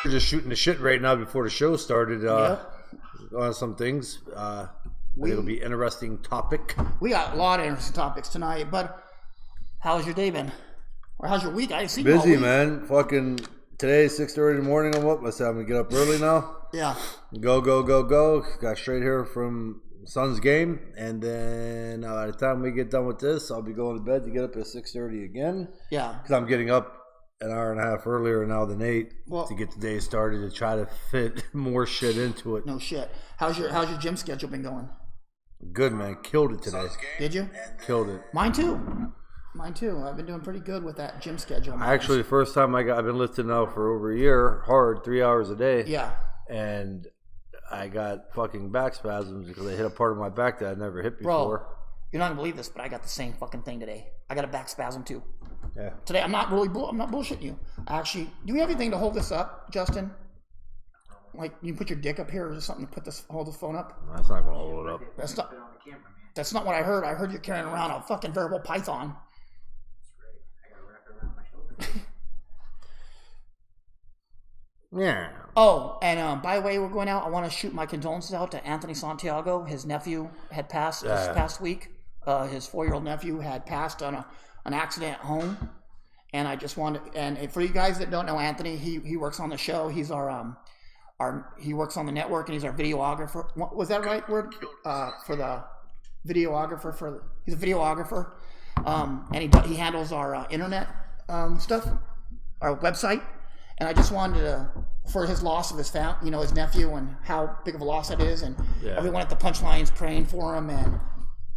We're just shooting the shit right now before the show started on some things. It'll be an interesting topic. We got a lot of interesting topics tonight, but how's your day been? Or how's your week? I see you all busy, week. Man. Fucking today, 6:30 in the morning. I'm up. I said I'm gonna get up early now. Yeah. Go. Got straight here from Sun's game, and then by the time we get done with this, I'll be going to bed to get up at 6:30 again. Yeah. Because I'm getting up an hour and a half earlier now than 8 to get the day started to try to fit more shit into it. No shit. How's your gym schedule been going? Good, man. Killed it today. Did you? Killed it. Mine too. I've been doing pretty good with that gym schedule. Actually, the first time I've been lifting now for over a year, hard, 3 hours a day. Yeah. And I got fucking back spasms because I hit a part of my back that I'd never hit before. Bro, you're not gonna believe this, but I got the same fucking thing today. I got a back spasm too. Yeah. Today, I'm not bullshitting you. Actually, do we have anything to hold this up, Justin? Like, you can put your dick up here or something to hold the phone up? That's not gonna hold it up. That's not what I heard. I heard you're carrying around a fucking veritable python. Yeah. Oh, and by the way, we're going out. I want to shoot my condolences out to Anthony Santiago. His nephew had passed this past week. His 4-year-old nephew had passed on an accident at home. And I just wanted, and for you guys that don't know Anthony, he works on the show. He's he works on the network, and he's our videographer. Was that right word? For the videographer. He's a videographer, and he handles our internet stuff, our website. And I just wanted to, for his loss of his his nephew, and how big of a loss that is, and everyone at the Punchline's praying for him, and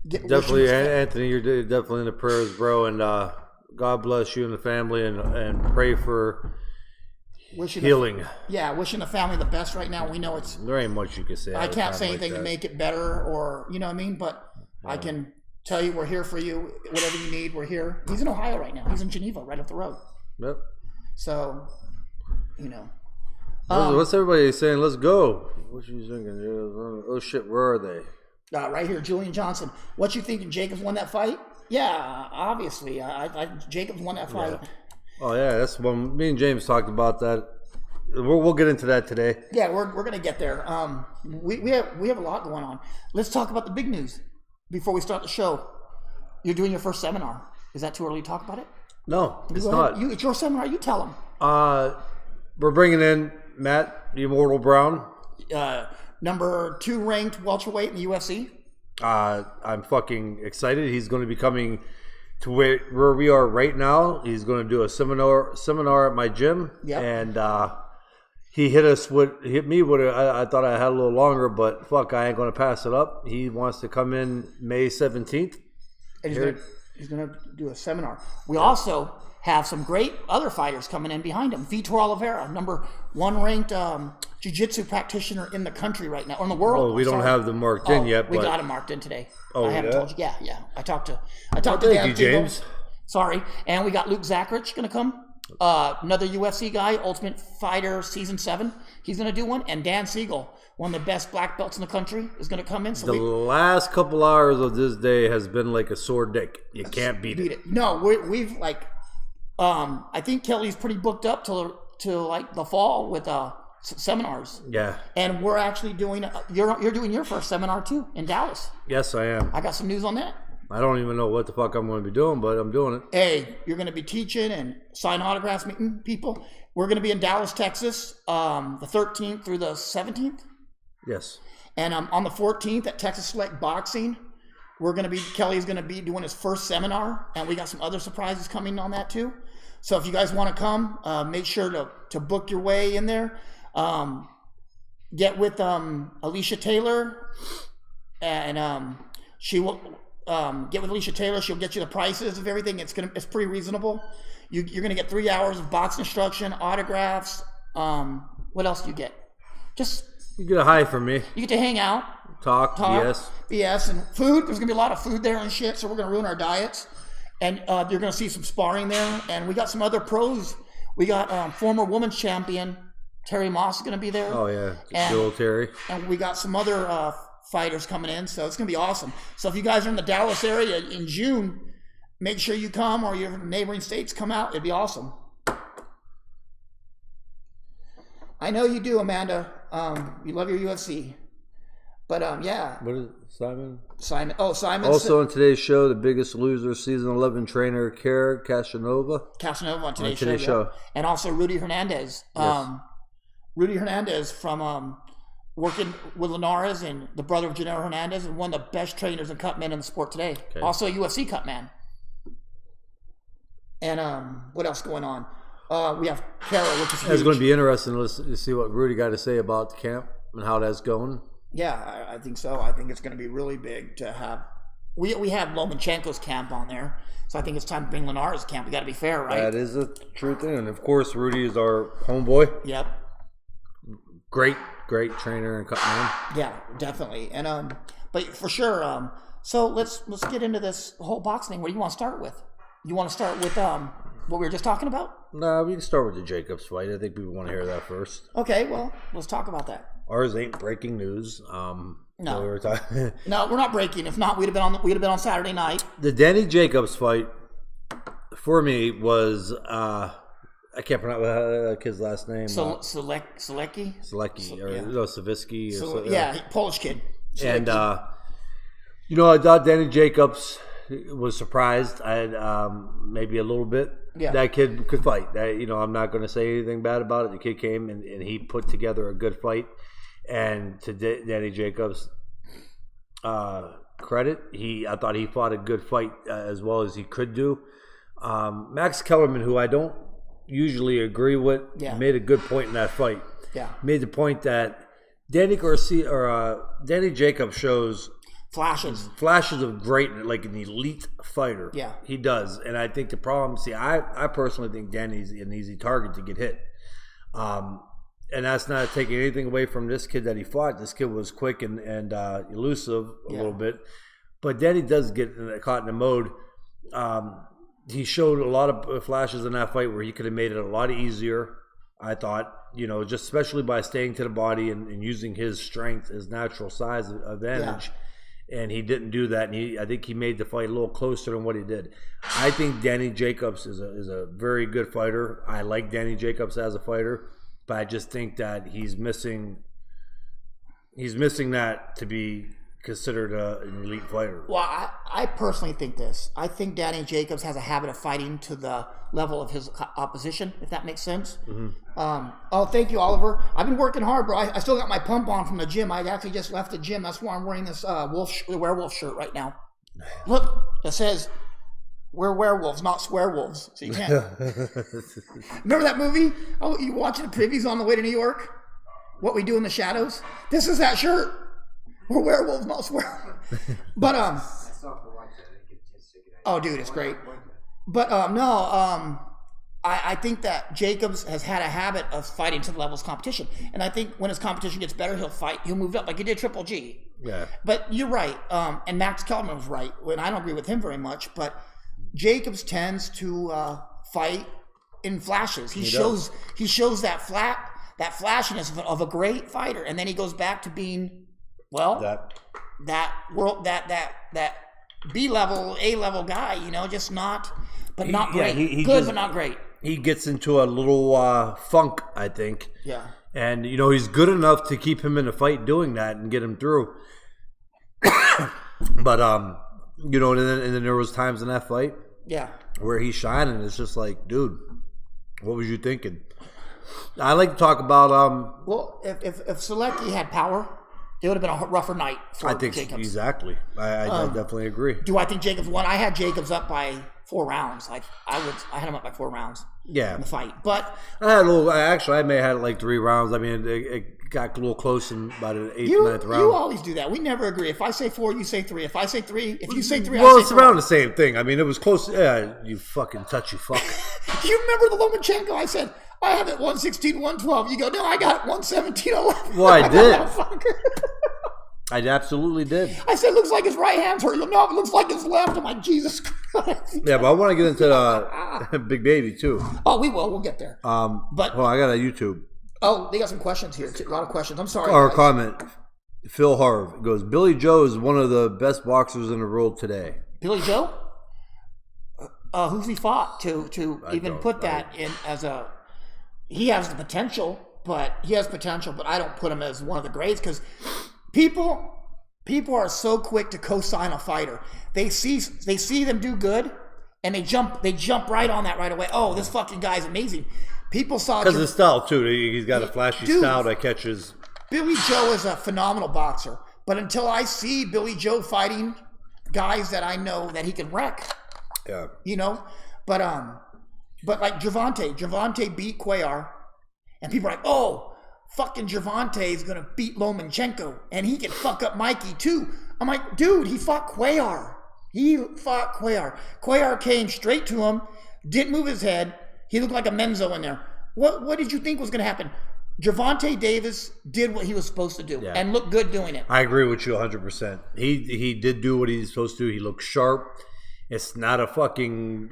definitely, Anthony, you're definitely in the prayers, bro, and God bless you and the family, and pray for healing. Wishing the family the best right now. We know there ain't much you can say. I can't say anything to make it better, or you know what I mean, but I can tell you we're here for you. Whatever you need, we're here. He's in Ohio right now. He's in Geneva, right up the road. Yep. So. What's everybody saying? Let's go. What you thinking? Oh shit, where are they? Right here, Julian Johnson. What you thinking? Jacobs won that fight? Yeah, obviously. Jacobs won that fight. Yeah. Oh yeah, that's one. Me and James talked about that. We'll get into that today. Yeah, we're gonna get there. We have a lot going on. Let's talk about the big news before we start the show. You're doing your first seminar. Is that too early to talk about it? No, it's not. It's your seminar. You tell them. We're bringing in Matt, the Immortal Brown. Number 2 ranked welterweight in the UFC. I'm fucking excited. He's going to be coming to where we are right now. He's going to do a seminar at my gym. Yep. And he hit me with I thought I had a little longer, but fuck, I ain't going to pass it up. He wants to come in May 17th. And he's going to do a seminar. We also have some great other fighters coming in behind him. Vitor Oliveira, number 1 ranked jiu-jitsu practitioner in the country right now, or in the world. Oh, we don't have them marked in yet. We got them marked in today. Oh, I haven't told you. Yeah. I talked to thank you, James. Sorry. And we got Luke Zachrich going to come. Another UFC guy, Ultimate Fighter Season 7. He's going to do one. And Dan Siegel, one of the best black belts in the country, is going to come in. So the last couple hours of this day has been like a sore dick. You can't beat it. No, we've like... I think Kelly's pretty booked up to like the fall with seminars. Yeah. And we're actually doing you're doing your first seminar too in Dallas. Yes, I am. I got some news on that. I don't even know what the fuck I'm going to be doing, but I'm doing it. Hey, you're going to be teaching and sign autographs, meeting people. We're going to be in Dallas, Texas, the 13th through the 17th. Yes. And on the 14th at Texas Select Boxing, Kelly's going to be doing his first seminar, and we got some other surprises coming on that too. So if you guys want to come, make sure to book your way in there. Get with Alicia Taylor, and she will get with Alicia Taylor. She'll get you the prices of everything. It's pretty reasonable. You're gonna get 3 hours of boxing instruction, autographs. What else do you get? You get a hi from me. You get to hang out. Talk, BS, and food. There's gonna be a lot of food there and shit, so we're gonna ruin our diets. And you're gonna see some sparring there, and we got some other pros. We got former women's champion Terry Moss is gonna be there. Oh yeah, good old Terry. And we got some other fighters coming in, so it's gonna be awesome. So if you guys are in the Dallas area in June, make sure you come, or your neighboring states come out. It'd be awesome. I know you do, Amanda. You love your UFC. But, yeah. What is it, Simon? Simon. Also on today's show, The Biggest Loser, Season 11 trainer, Kara Casanova on today's show. Yeah. And also Rudy Hernandez. Yes. Rudy Hernandez from working with Linares and the brother of Gennaro Hernandez, and one of the best trainers and cut men in the sport today. Okay. Also a UFC cut man. And what else going on? We have Kara, which is huge. It's going to be interesting to see what Rudy got to say about the camp and how that's going. Yeah, I think so. I think it's going to be really big to have. We have Lomachenko's camp on there, so I think it's time to bring Linares' camp. We got to be fair, right? That is a true thing, and of course, Rudy is our homeboy. Yep. Great trainer and cut man. Yeah, definitely. And but for sure. So let's get into this whole boxing thing. What do you want to start with? You want to start with what we were just talking about? No, we can start with the Jacobs fight. I think people want to hear that first. Okay, well, let's talk about that. Ours ain't breaking news. No, no, we're not breaking. If not, we'd have been on Saturday night. The Danny Jacobs fight for me was I can't pronounce that kid's last name. Sulecki, Savitsky. Polish kid. Sulecki. And I thought Danny Jacobs was surprised. I had maybe a little bit. Yeah. That kid could fight. I'm not going to say anything bad about it. The kid came and he put together a good fight. And to Danny Jacobs' credit, I thought he fought a good fight as well as he could do. Max Kellerman, who I don't usually agree with, made a good point in that fight. Yeah, made the point that Danny Jacobs shows flashes of great, like an elite fighter. Yeah, he does. And I think the problem, I personally think Danny's an easy target to get hit. And that's not taking anything away from this kid that he fought. This kid was quick and elusive a little bit. But Danny does get caught in the mode. He showed a lot of flashes in that fight where he could have made it a lot easier, I thought, just especially by staying to the body and using his strength, his natural size advantage. Yeah. And he didn't do that. And I think he made the fight a little closer than what he did. I think Danny Jacobs is a very good fighter. I like Danny Jacobs as a fighter. But I just think that he's missing that to be considered an elite fighter. Well, I personally think this. I think Danny Jacobs has a habit of fighting to the level of his opposition, if that makes sense. Mm-hmm. Thank you, Oliver. I've been working hard, bro. I still got my pump on from the gym. I actually just left the gym. That's why I'm wearing this werewolf shirt right now. Look, it says, we're werewolves, not swearwolves. So you can't. Remember that movie? Oh, you watching the previews on the way to New York? What We Do in the Shadows? This is that shirt. We're werewolves, not swearwolves. But I still have to watch it. Oh, dude, it's great. But I think that Jacobs has had a habit of fighting to the levels of competition, and I think when his competition gets better, he'll move up like he did Triple G. Yeah. But you're right, and Max Kellerman was right. And I don't agree with him very much, but Jacobs tends to fight in flashes. He shows that flashiness of a great fighter, and then he goes back to being that B level, A level guy. Just not great. But not great. He gets into a little funk, I think. Yeah. And he's good enough to keep him in a fight doing that and get him through. But and then there was times in that fight, where he's shining. It's just like, dude, what was you thinking? I like to talk about. Well, if Sulecki had power, it would have been a rougher night for Jacobs. Exactly. I definitely agree. Do I think Jacobs won? I had Jacobs up by 4 rounds. I had him up by 4 rounds. Yeah. In the fight, but I may have had it like 3 rounds. I mean, it got a little close in about an 8th, 9th round. You always do that. We never agree. If I say 4, you say 3. If I say 3, if you say 3, well, I say it's 4. around the same thing. I mean, it was close. Yeah, you fucking touchy fuck. Do you remember the Lomachenko? I said, I have it 116, 112. You go, no, I got it 117, 11. Well, I did. I absolutely did. I said, it looks like his right hand's hurt. You know, it looks like his left. I'm like, Jesus Christ. Yeah, but I want to get into Big Baby, too. Oh, we will. We'll get there. But I got a YouTube. Oh, they got some questions here. A lot of questions. I'm sorry. Or comment. Phil Harv goes, Billy Joe is one of the best boxers in the world today. Billy Joe? Who's he fought to even put that in as a... He has the potential, but he has potential. But I don't put him as one of the greats because people are so quick to co-sign a fighter. They see them do good, and they jump right on that right away. Oh, this fucking guy's amazing. People saw because his style too. He's got a flashy style that catches. Billy Joe is a phenomenal boxer, but until I see Billy Joe fighting guys that I know that he can wreck, but like Gervonta beat Cuellar, and people are like, oh, fucking Gervonta is gonna beat Lomachenko, and he can fuck up Mikey too. I'm like, dude, he fought Cuellar. Cuellar came straight to him, didn't move his head. He looked like a Menzo in there. What did you think was gonna happen? Gervonta Davis did what he was supposed to do and looked good doing it. I agree with you 100%. He did do what he's supposed to do. He looked sharp. It's not a fucking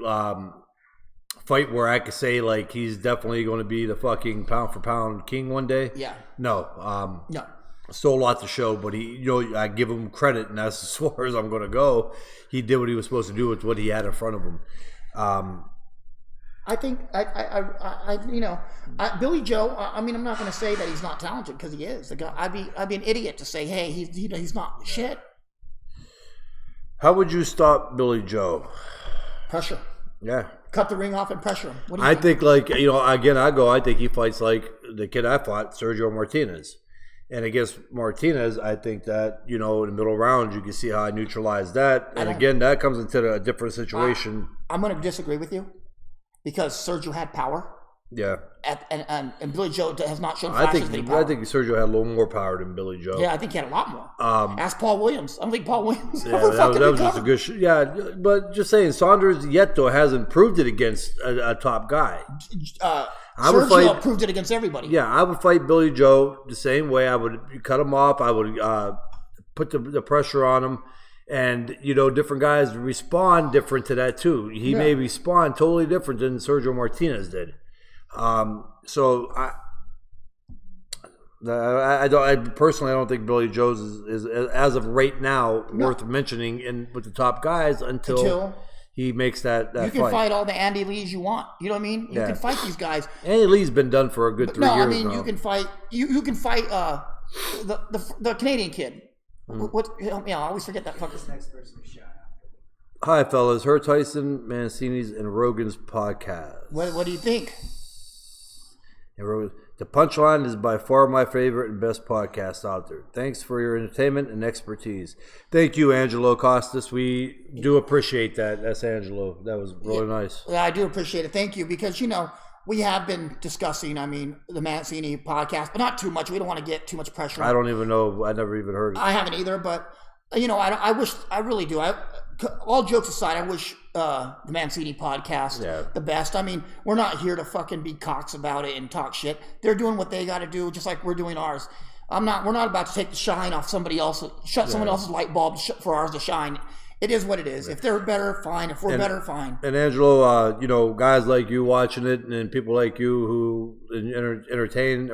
fight where I could say like he's definitely going to be the fucking pound for pound king one day. Yeah. No. No. Still a lot to show, but I give him credit, and that's as far as I'm going to go. He did what he was supposed to do with what he had in front of him. I think Billy Joe. I mean, I'm not going to say that he's not talented because he is. The guy, I'd be an idiot to say, hey, he's not shit. How would you stop Billy Joe? Pressure. Yeah. Cut the ring off and pressure him. What do you I think I think he fights like the kid I fought, Sergio Martinez. And against Martinez, I think that, in the middle round, you can see how I neutralized that. And again, that comes into a different situation. I'm going to disagree with you because Sergio had power. Yeah. And Billy Joe has not shown flashes of any power. I think Sergio had a little more power than Billy Joe. Yeah, I think he had a lot more. Ask Paul Williams. I don't think Paul Williams ever fucking that was just a good yeah, but just saying, Saunders yet, though, hasn't proved it against a top guy. Sergio proved it against everybody. Yeah, I would fight Billy Joe the same way. I would cut him off. I would put the pressure on him. And, different guys respond different to that, too. He may respond totally different than Sergio Martinez did. So I personally don't think Billy Joe's is as of right now worth mentioning with the top guys until he makes that you can fight all the Andy Lees you want. You know what I mean? You can fight these guys. Andy Lee's been done for a good 3 years. No, I mean you can fight the Canadian kid. What? Help me out. I always forget that fucker's next person to shout out. Hi, fellas. Her Tyson, Mancini's, and Rogan's podcast. What do you think? The Punchline is by far my favorite and best podcast out there. Thanks for your entertainment and expertise. Thank you, Angelo Costas. We do appreciate that. That's Angelo. That was really nice. Yeah, I do appreciate it. Thank you. Because, we have been discussing, the Mancini podcast, but not too much. We don't want to get too much pressure on. I don't even know. I never even heard it. I haven't either, but, I really do. All jokes aside, I wish the Mancini podcast the best. I mean, we're not here to fucking be cocks about it and talk shit. They're doing what they got to do, just like we're doing ours. We're not about to take the shine off somebody else, shut someone else's light bulb for ours to shine. It is what it is. If they're better, fine. If we're better, fine. And Angelo, guys like you watching it, and people like you who entertained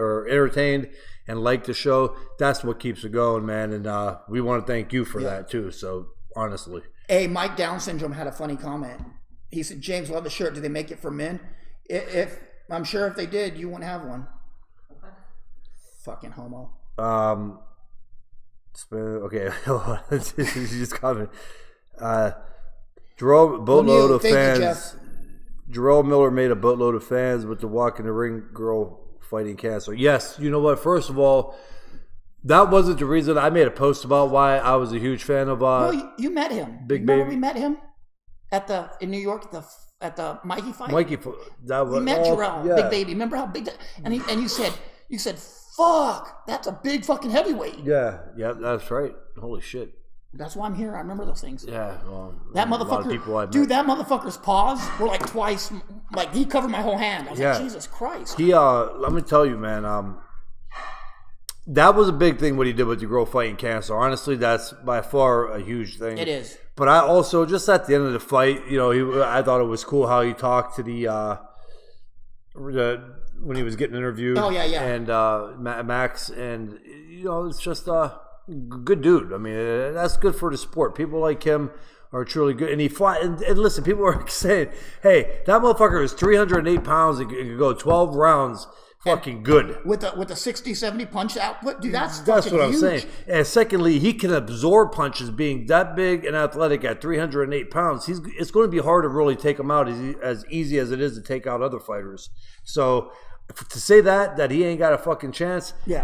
and like the show, that's what keeps it going, man. And we want to thank you for that too. So honestly. Hey, Mike Down Syndrome had a funny comment. He said, James, love the shirt. Do they make it for men? If I'm sure if they did, you wouldn't have one. Fucking homo. Okay. You just comment. Jerome Miller made a boatload of fans with the walk in the ring girl fighting cancer. Yes, you know what? First of all, that wasn't the reason. I made a post about why I was a huge fan of. No, you met him. Big Baby. We met him in New York at the Mikey fight. We met Jarrell, Big Baby. Remember how big that? And you said, "Fuck, that's a big fucking heavyweight." Yeah, that's right. Holy shit. That's why I'm here. I remember those things. Yeah, well, that motherfucker. Dude, that motherfucker's paws were like twice. Like he covered my whole hand. I was like, Jesus Christ. Let me tell you, man. That was a big thing what he did with the girl fighting cancer. Honestly, that's by far a huge thing. It is. But I also, just at the end of the fight, I thought it was cool how he talked to the when he was getting interviewed. Oh yeah. And Max, and it's just good dude. I mean, that's good for the sport. People like him are truly good. And he fought. And listen, people are saying, "Hey, that motherfucker is 308 pounds and could go 12 rounds." fucking good. With a 60, 70 punch output, dude, that's what I'm huge. saying. And secondly, he can absorb punches being that big and athletic at 308 pounds. It's going to be hard to really take him out as easy as it is to take out other fighters. So to say that he ain't got a fucking chance, he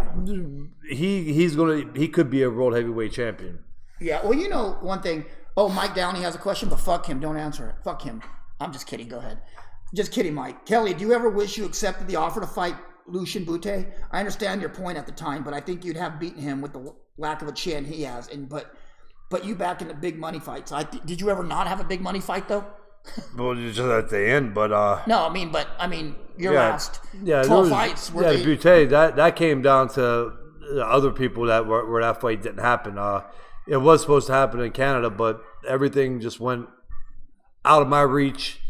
could be a world heavyweight champion. Yeah, well, you know one thing. Oh, Mike Downey has a question, but fuck him. Don't answer it. Fuck him. I'm just kidding. Go ahead. Just kidding, Mike. Kelly, do you ever wish you accepted the offer to fight Lucian Bute? I understand your point at the time, but I think you'd have beaten him with the lack of a chin he has. But you back in the big money fights. Did you ever not have a big money fight though? Well, just at the end, but no, I mean, your last 12 fights. Bute, that came down to other people where that fight didn't happen. It was supposed to happen in Canada, but everything just went out of my reach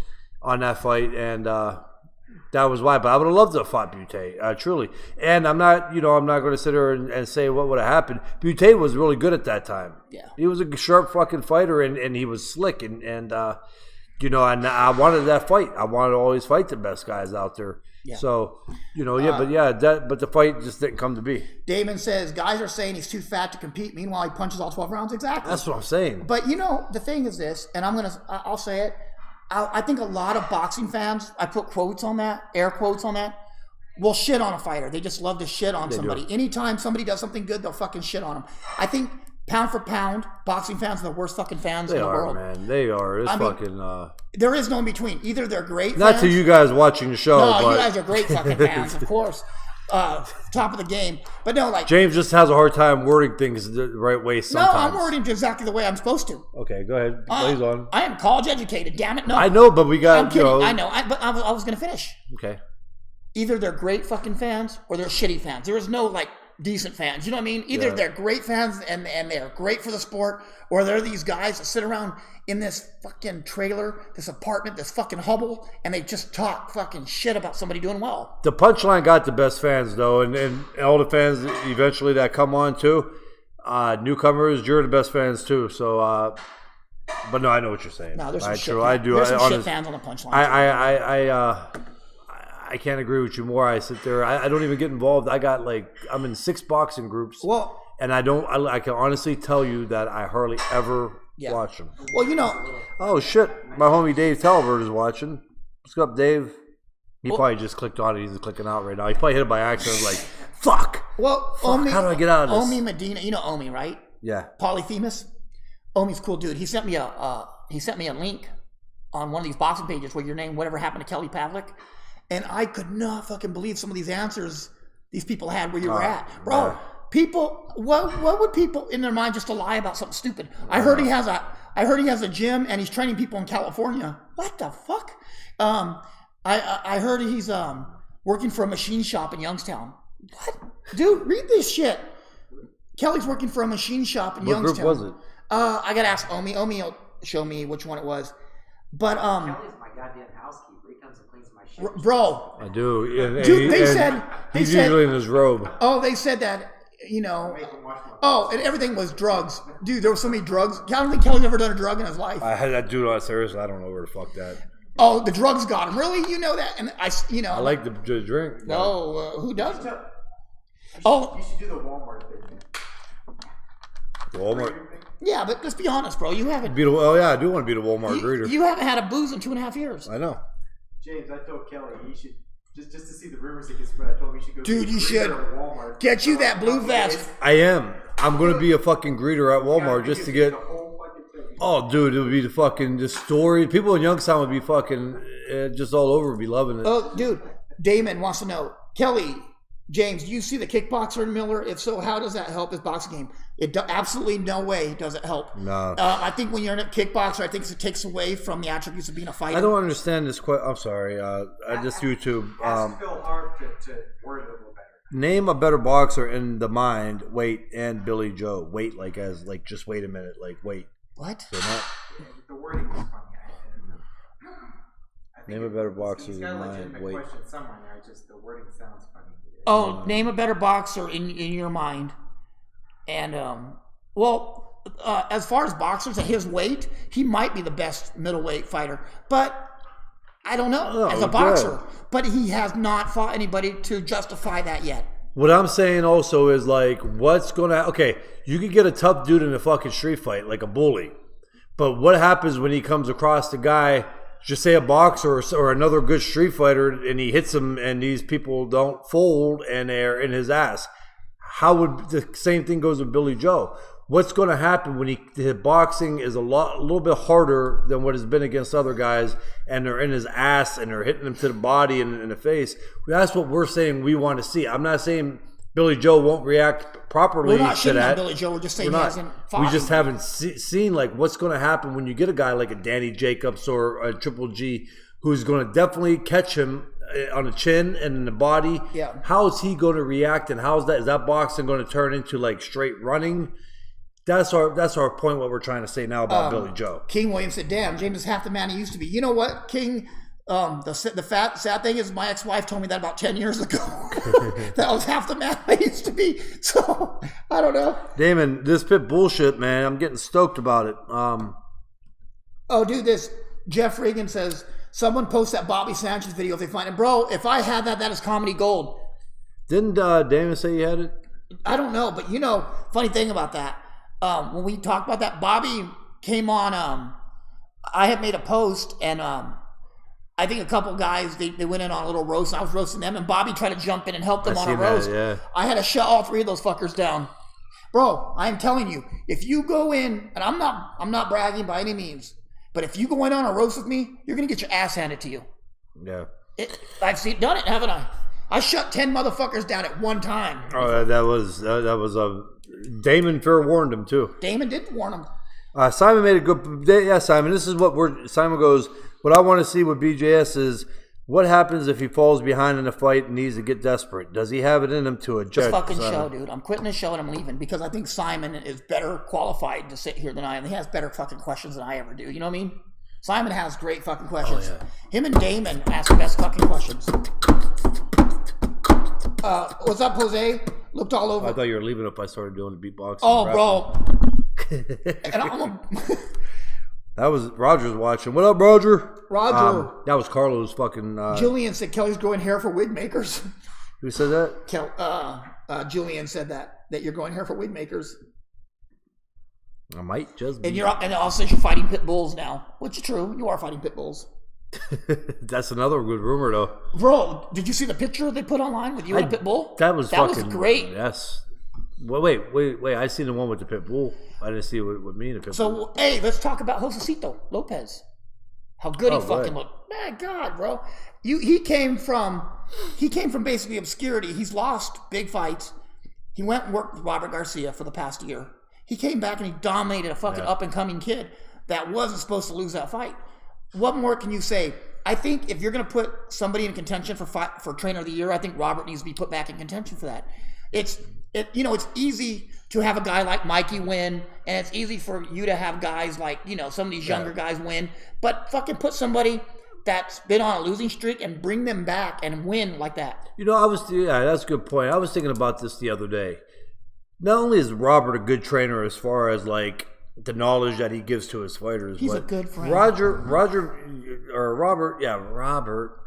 on that fight, and that was why. But I would have loved to have fought Bute, truly. And I'm not going to sit here and say what would have happened. Bute was really good at that time. Yeah, he was a sharp fucking fighter, and he was slick, and and I wanted that fight. I wanted to always fight the best guys out there. Yeah. So, but the fight just didn't come to be. Damon says, guys are saying he's too fat to compete. Meanwhile, he punches all 12 rounds. Exactly. That's what I'm saying. But, the thing is this, and I'll say it. I think a lot of boxing fans, I put quotes on that, air quotes on that, will shit on a fighter. They just love to shit on somebody. Anytime somebody does something good, they'll fucking shit on them. I think pound for pound, boxing fans are the worst fucking fans in the world. Man. They are. There is no in between. Either they're great Not fans. to you guys watching the show. No, but you guys are great fucking fans, of course. Top of the game. But no, like... James just has a hard time wording things the right way sometimes. No, I'm wording exactly the way I'm supposed to. Okay, go ahead. Blaze on. I am college educated, damn it. No. I know, but we got... I'm kidding. I know. But I was going to finish. Okay. Either they're great fucking fans or they're shitty fans. There is no, decent fans. You know what I mean? Either they're great fans and they're great for the sport, or they're these guys that sit around in this fucking trailer, this apartment, this fucking hovel, and they just talk fucking shit about somebody doing well. The punchline got the best fans, though, and all the fans eventually that come on, too. Newcomers, you're the best fans, too. So, but no, I know what you're saying. No, there's some shit. There's some shit fans on the punchline. I can't agree with you more. I sit there. I don't even get involved. I'm in 6 boxing groups. Well, and I can honestly tell you that I hardly ever watch them. Well, Oh shit! My homie Dave Talbert is watching. What's up, Dave? He probably just clicked on it. He's clicking out right now. He probably hit it by accident. Like, fuck. Well, fuck, how do I get out of this? Omi Medina, you know Omi, right? Yeah. Polyphemus. Omi's a cool dude. He sent me a link on one of these boxing pages where your name, whatever happened to Kelly Pavlik. And I could not fucking believe some of these answers these people had where you were at. Bro, people, what would people in their mind just to lie about something stupid? I heard he has a gym and he's training people in California. What the fuck? I heard he's working for a machine shop in Youngstown. What? Dude, read this shit. Kelly's working for a machine shop in Youngstown. What group was it? I gotta ask Omi. Omi will show me which one it was. But Kelly's my goddamn housekeeper. He comes and cleans my shit. Bro, I do. And dude, they said he's usually in his robe. Oh, they said that. And everything was drugs. Dude, there was so many drugs. I don't think Kelly's ever done a drug in his life. I had that dude on serious. I don't know where the fuck that. Oh, the drugs got him. Really? You know that? And I like the drink. No, who doesn't? You should do the Walmart thing. Walmart. Yeah, but let's be honest, bro. You haven't. I do want to be the Walmart greeter. You haven't had a booze in 2.5 years. I know. James, I told Kelly he should just to see the rumors that get spread. I told him he should go. Dude, you should get you that blue vest. I am. I'm gonna be a fucking greeter at Walmart just to get. Oh, dude, it would be the story. People in Youngstown would be fucking just all over, would be loving it. Oh, dude, Damon wants to know, Kelly, James, do you see the kickboxer in Miller? If so, how does that help his boxing game? Absolutely no way does it help. No. I think when you're in a kickboxer, I think it takes away from the attributes of being a fighter. I don't understand this question. I'm sorry. I just YouTube. Ask Phil Hart to word it a little better. Name a better boxer in the mind, weight, and Billy Joe. Weight, just wait a minute, wait. What? So not, the wording is funny. Name a better boxer in the mind, weight. Question somewhere there. Just the wording sounds funny. Oh, name a better boxer in your mind. And, as far as boxers at his weight, he might be the best middleweight fighter. But I don't know, as a boxer. But he has not fought anybody to justify that yet. What I'm saying also is like, what's going to... Okay, you could get a tough dude in a fucking street fight, like a bully. But what happens when he comes across the guy, just say a boxer or another good street fighter, and he hits him and these people don't fold and they're in his ass? How would the same thing goes with Billy Joe? What's going to happen when his boxing is a little bit harder than what has been against other guys, and they're in his ass and they're hitting him to the body and in the face? That's what we're saying we want to see. I'm not saying Billy Joe won't react properly to that. We're not shitting on Billy Joe. We're just saying he hasn't fought. We just haven't seen like what's going to happen when you get a guy like a Danny Jacobs or a Triple G who's going to definitely catch him on the chin and in the body. Yeah. How is he going to react, and is that boxing going to turn into like straight running? That's our point. What we're trying to say now about Billy Joe. King Williams said, "Damn, James is half the man he used to be." You know what, King? The sad thing is, my ex-wife told me that about 10 years ago. That I was half the man I used to be. So I don't know. Damon, this pit bullshit, man. I'm getting stoked about it. Oh, dude, this Jeff Regan says someone post that Bobby Sanchez video if they find it, bro. If I had that is comedy gold. Didn't Damon say you had it? I don't know, but funny thing about that. When we talked about that, Bobby came on. I had made a post, and I think a couple guys they went in on a little roast. I was roasting them, and Bobby tried to jump in and help them on a roast. Yeah. I had to shut all three of those fuckers down, bro. I am telling you, if you go in, and I'm not bragging by any means, but if you go in on a roast with me, you're gonna get your ass handed to you. Yeah, I've done it, haven't I? I shut 10 motherfuckers down at one time. Oh, that was Damon forewarned him too. Damon did warn him. Simon made a good. Yeah, Simon. This is what Simon goes. What I want to see with BJS is what happens if he falls behind in a fight and needs to get desperate. Does he have it in him to adjust? This fucking show, dude. I'm quitting the show and I'm leaving because I think Simon is better qualified to sit here than I am. He has better fucking questions than I ever do. You know what I mean? Simon has great fucking questions. Oh, yeah. Him and Damon ask the best fucking questions. What's up, Jose? Looked all over. I thought you were leaving if I started doing the beatboxing. Oh, bro. And that was Roger's watching. What up, Roger? Roger. That was Carlos fucking. Julian said Kelly's growing hair for wig makers. Who said that? Julian said that you're growing hair for wig makers. I might just. And and also you're fighting pit bulls now, which is true. You are fighting pit bulls. That's another good rumor, though. Bro, did you see the picture they put online with you and a pit bull? That was great. Yes. Well, wait. I seen the one with the pit bull. I didn't see what me and the pit bull. So, hey, let's talk about Josecito Lopez. How good he fucking looked. Man, God, bro. He came from basically obscurity. He's lost big fights. He went and worked with Robert Garcia for the past year. He came back and he dominated a fucking up-and-coming kid that wasn't supposed to lose that fight. What more can you say? I think if you're going to put somebody in contention for Trainer of the Year, I think Robert needs to be put back in contention for that. It's easy to have a guy like Mikey win, and it's easy for you to have guys like, some of these younger guys win, but fucking put somebody that's been on a losing streak and bring them back and win like that. That's a good point. I was thinking about this the other day. Not only is Robert a good trainer as far as like the knowledge that he gives to his fighters. He's a good friend. Robert,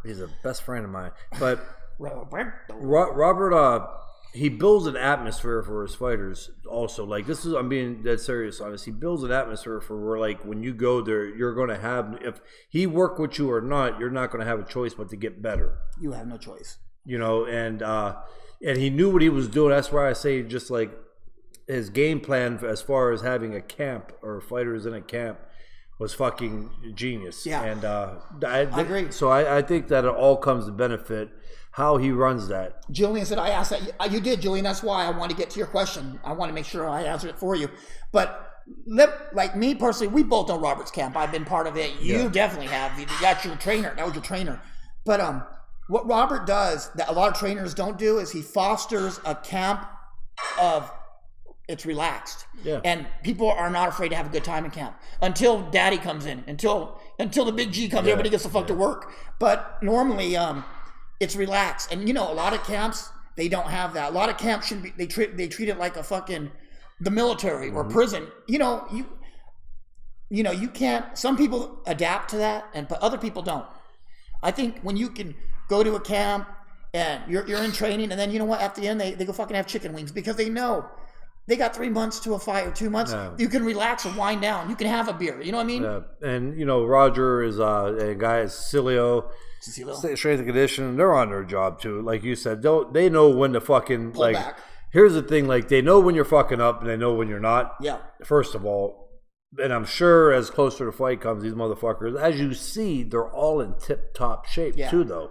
he's a best friend of mine. But Robert, he builds an atmosphere for his fighters also. Like I'm being dead serious on this. He builds an atmosphere for where like when you go there, you're going to have, if he work with you or not, you're not going to have a choice but to get better. You have no choice. And he knew what he was doing. That's why I say just like, his game plan as far as having a camp or fighters in a camp was fucking genius. Yeah. And I agree. So I think that it all comes to benefit how he runs that. Julian said, I asked that. You did, Julian. That's why I want to get to your question. I want to make sure I answered it for you. But like me personally, we both know Robert's camp. I've been part of it. You definitely have. That's your trainer. That was your trainer. But what Robert does that a lot of trainers don't do is he fosters a camp of it's relaxed. Yeah. And people are not afraid to have a good time in camp until daddy comes in, until the big G comes, everybody gets the fuck to work. But normally it's relaxed. And a lot of camps, they don't have that. A lot of camps should be, they treat it like a fucking, the military or prison. You can't, some people adapt to that but other people don't. I think when you can go to a camp and you're in training, and then you know what? At the end, they go fucking have chicken wings because they know they got 3 months to a fight or 2 months. Yeah. You can relax and wind down. You can have a beer. You know what I mean? Yeah. And Roger is a guy, Cecilio. Strength and conditioning. They're on their job too. Like you said, they know when to fucking pull back. Here's the thing: like they know when you're fucking up, and they know when you're not. Yeah. First of all, and I'm sure as closer to the fight comes, these motherfuckers, as you see, they're all in tip-top shape too. Though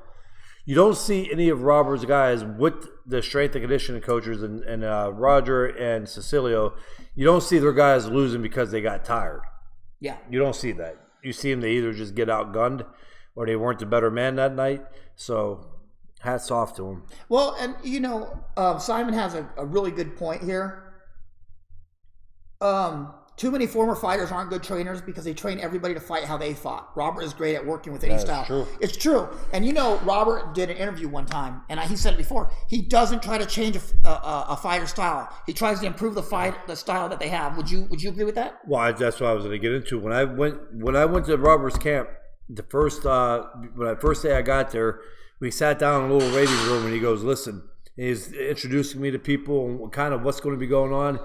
you don't see any of Robert's guys with the strength and conditioning coaches and Roger and Cecilio. You don't see their guys losing because they got tired. Yeah. You don't see that. You see them; they either just get outgunned, or they weren't the better man that night. So, hats off to them. Well, and Simon has a really good point here. Too many former fighters aren't good trainers because they train everybody to fight how they fought. Robert is great at working with any style. True. It's true. And Robert did an interview one time, and he said it before. He doesn't try to change a fighter's style. He tries to improve the style that they have. Would you agree with that? Well, that's what I was going to get into. When I went to Robert's camp, the first day I got there, we sat down in a little waiting room, and he goes, "Listen," he's introducing me to people and kind of what's going to be going on,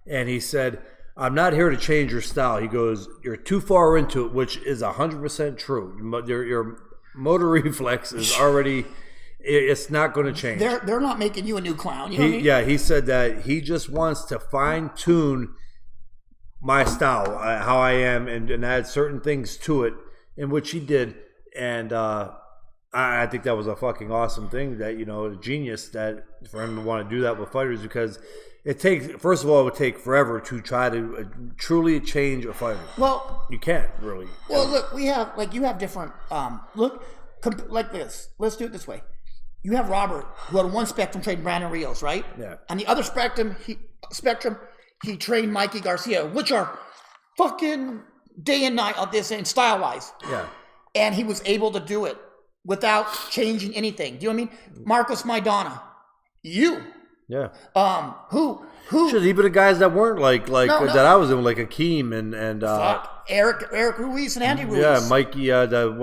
and he said, "I'm not here to change your style." He goes, "You're too far into it," which is 100% true. Your motor reflex is already, it's not going to change. They're not making you a new clown. You know what I mean? Yeah, he said that he just wants to fine tune my style, how I am, and add certain things to it, in which he did. And I think that was a fucking awesome thing, that a genius that for him to want to do that with fighters, because it would take forever to try to truly change a fighter. Well, you can't really. Well, look, you have different like this. Let's do it this way. You have Robert, who on one spectrum trained Brandon Rios, right? Yeah. On the other spectrum, he trained Mikey Garcia, which are fucking day and night on this end, style wise. Yeah. And he was able to do it without changing anything. Do you know what I mean? Marcos Maidana, Yeah. Who? Shit, even the guys that weren't that I was in, like Akeem and Eric Ruiz and Andy Ruiz. Yeah, Mikey, the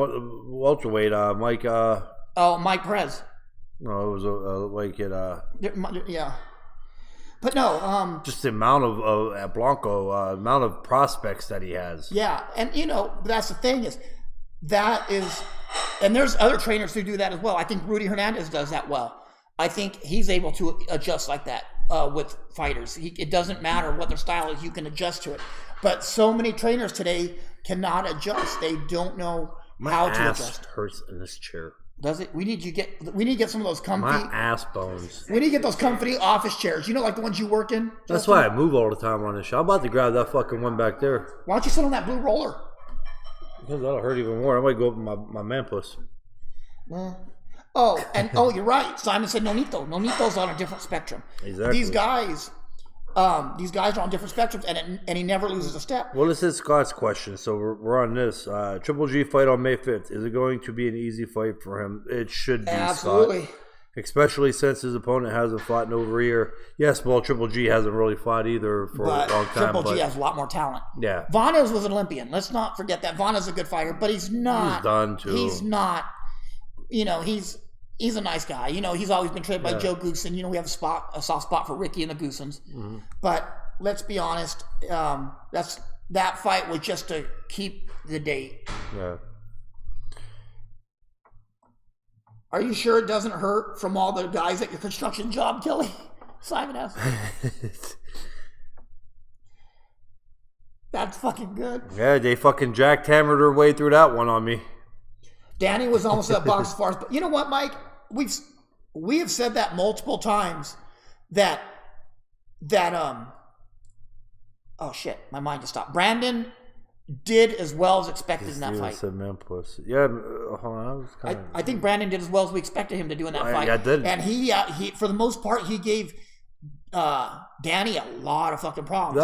welterweight, Mike. Mike Perez. No, it was Yeah. But no, just the amount of Blanco, amount of prospects that he has. Yeah, and that's the thing and there's other trainers who do that as well. I think Rudy Hernandez does that well. I think he's able to adjust like that with fighters. It doesn't matter what their style is; you can adjust to it. But so many trainers today cannot adjust. They don't know how to adjust. My ass hurts in this chair. Does it? We need to get some of those comfy. My ass bones. We need to get those comfy office chairs. Like the ones you work in. That's why I move all the time on this show. I'm about to grab that fucking one back there. Why don't you sit on that blue roller? Because that'll hurt even more. I might go up my man puss. You're right. Simon said Nonito. Nonito's on a different spectrum. Exactly. These guys are on different spectrums, and he never loses a step. Well, this is Scott's question, so we're on this. Triple G fight on May 5th. Is it going to be an easy fight for him? It should be, absolutely. Scott. Especially since his opponent hasn't fought in over a year. Yes, well, Triple G hasn't really fought either for a long time. Triple G has a lot more talent. Yeah. Vanes was an Olympian. Let's not forget that. Vanes a good fighter, but he's not. He's done, too. He's not. He's a nice guy. He's always been trained by Joe Goosen. We have a soft spot for Ricky and the Goosens. Mm-hmm. But let's be honest, that fight was just to keep the date. Yeah. Are you sure it doesn't hurt from all the guys at your construction job, Kelly? Simon asks. That's fucking good. Yeah, they fucking jackhammered their way through that one on me. Danny was almost at box as far as, but you know what, Mike? We have said that multiple times that oh shit, my mind just stopped. Brandon did as well as expected in that fight. Yeah, I think Brandon did as well as we expected him to do in that fight. I did. And he for the most part he gave Danny a lot of fucking problems.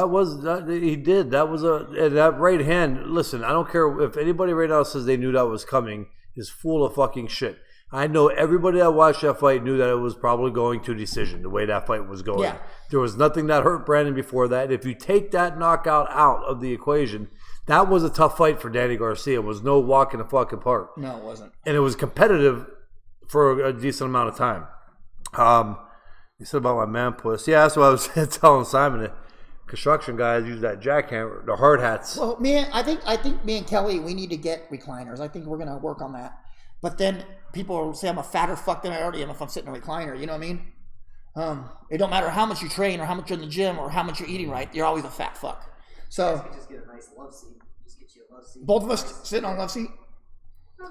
He did. That was that right hand. Listen, I don't care if anybody right now says they knew that was coming. Is full of fucking shit. I know everybody that watched that fight knew that it was probably going to decision, the way that fight was going. Yeah. There was nothing that hurt Brandon before that. If you take that knockout out of the equation, that was a tough fight for Danny Garcia. It was no walk in the fucking park. No, it wasn't. And it was competitive for a decent amount of time. You said about my man puss. Yeah, that's what I was telling Simon. The construction guys use that jackhammer, the hard hats. Well, I think me and Kelly, we need to get recliners. I think we're going to work on that. But then people will say I'm a fatter fuck than I already am if I'm sitting in a recliner. You know what I mean? It don't matter how much you train or how much you're in the gym or how much you're eating right. You're always a fat fuck. So just get a nice love seat. Just get you a love seat. Both of us sitting on love seat? No,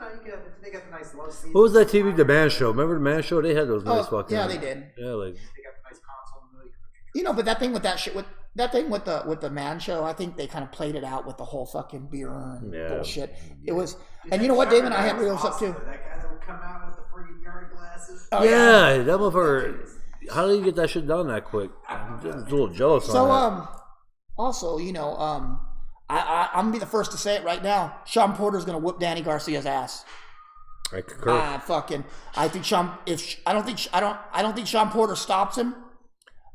they got the nice love seat. What was that TV, The Man Show? Remember The Man Show? They had those nice fucking... Yeah, they did. Yeah, like... They got the nice console in the middle. You know, but that thing with that shit, with the Man Show, I think they kind of played it out with the whole fucking beer and bullshit. It was... And you know what, David? I had reels up too. That guy that would come out with the friggin' yard glasses. Oh, yeah, that motherfucker... How did you get that shit done that quick? I'm just a little jealous on that. Also, you know, I'm gonna be the first to say it right now. Sean Porter's gonna whoop Danny Garcia's ass. I concur. I think I don't think Sean Porter stops him,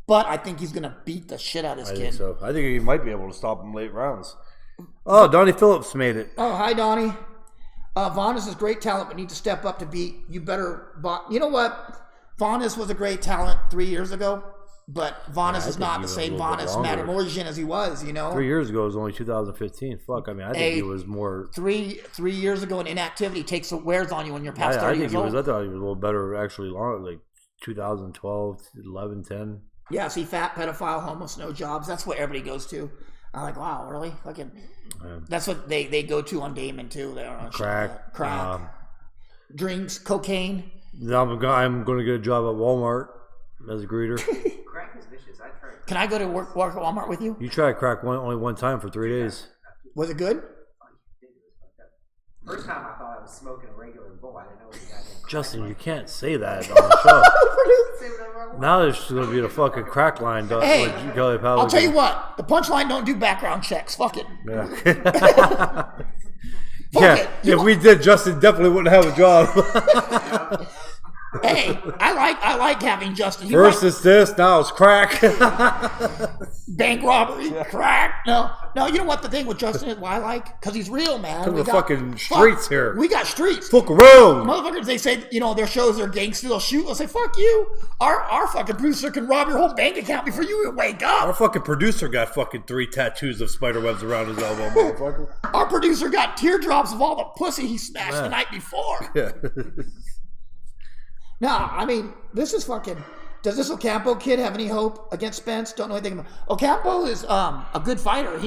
but I think he's gonna beat the shit out of this kid. So. I think he might be able to stop him late rounds. Oh, Donnie Phillips made it. Oh, hi, Donnie. Vanes is great talent, but needs to step up to beat. You know what? Vanes was a great talent 3 years ago, but Vanes is not the same Vanes Matamorgan as he was, you know? 3 years ago was only 2015. Fuck, I mean, I think he was more... Three years ago, an inactivity wears on you when you're past 30 years old. I thought he was a little better, actually, long, like 2012, 11, 10. Yeah, see, fat, pedophile, homeless, no jobs. That's what everybody goes to. I'm like, wow, really? Fucking... That's what they go to on Damon, too. They're on crack. Drinks, cocaine. I'm going to get a job at Walmart as a greeter. Crack is vicious. I tried. Can I go to work at Walmart with you? You tried crack only one time for 3 days. Was it good? First time I thought I was smoking a regular bowl. I didn't know what the guy did. Justin, you can't say that on the show. Now there's going to be the fucking crack line. Hey, I'll tell you what. The punchline don't do background checks. Fuck it. Yeah. If we did, Justin definitely wouldn't have a job. Hey, I like having Justin. First it's this, now it's crack. Bank robbery, crack. No, you know what the thing with Justin is, why I like? Because he's real, man. We got fucking streets here. We got streets. Fuck around. Motherfuckers, they say, you know, their shows are gangster, they'll shoot. They'll say, fuck you. Our fucking producer can rob your whole bank account before you wake up. Our fucking producer got fucking 3 tattoos of spider webs around his elbow, motherfucker. Our producer got teardrops of all the pussy he smashed the night before. Yeah. No, I mean, this is fucking... Does this Ocampo kid have any hope against Spence? Don't know anything about... Ocampo is a good fighter.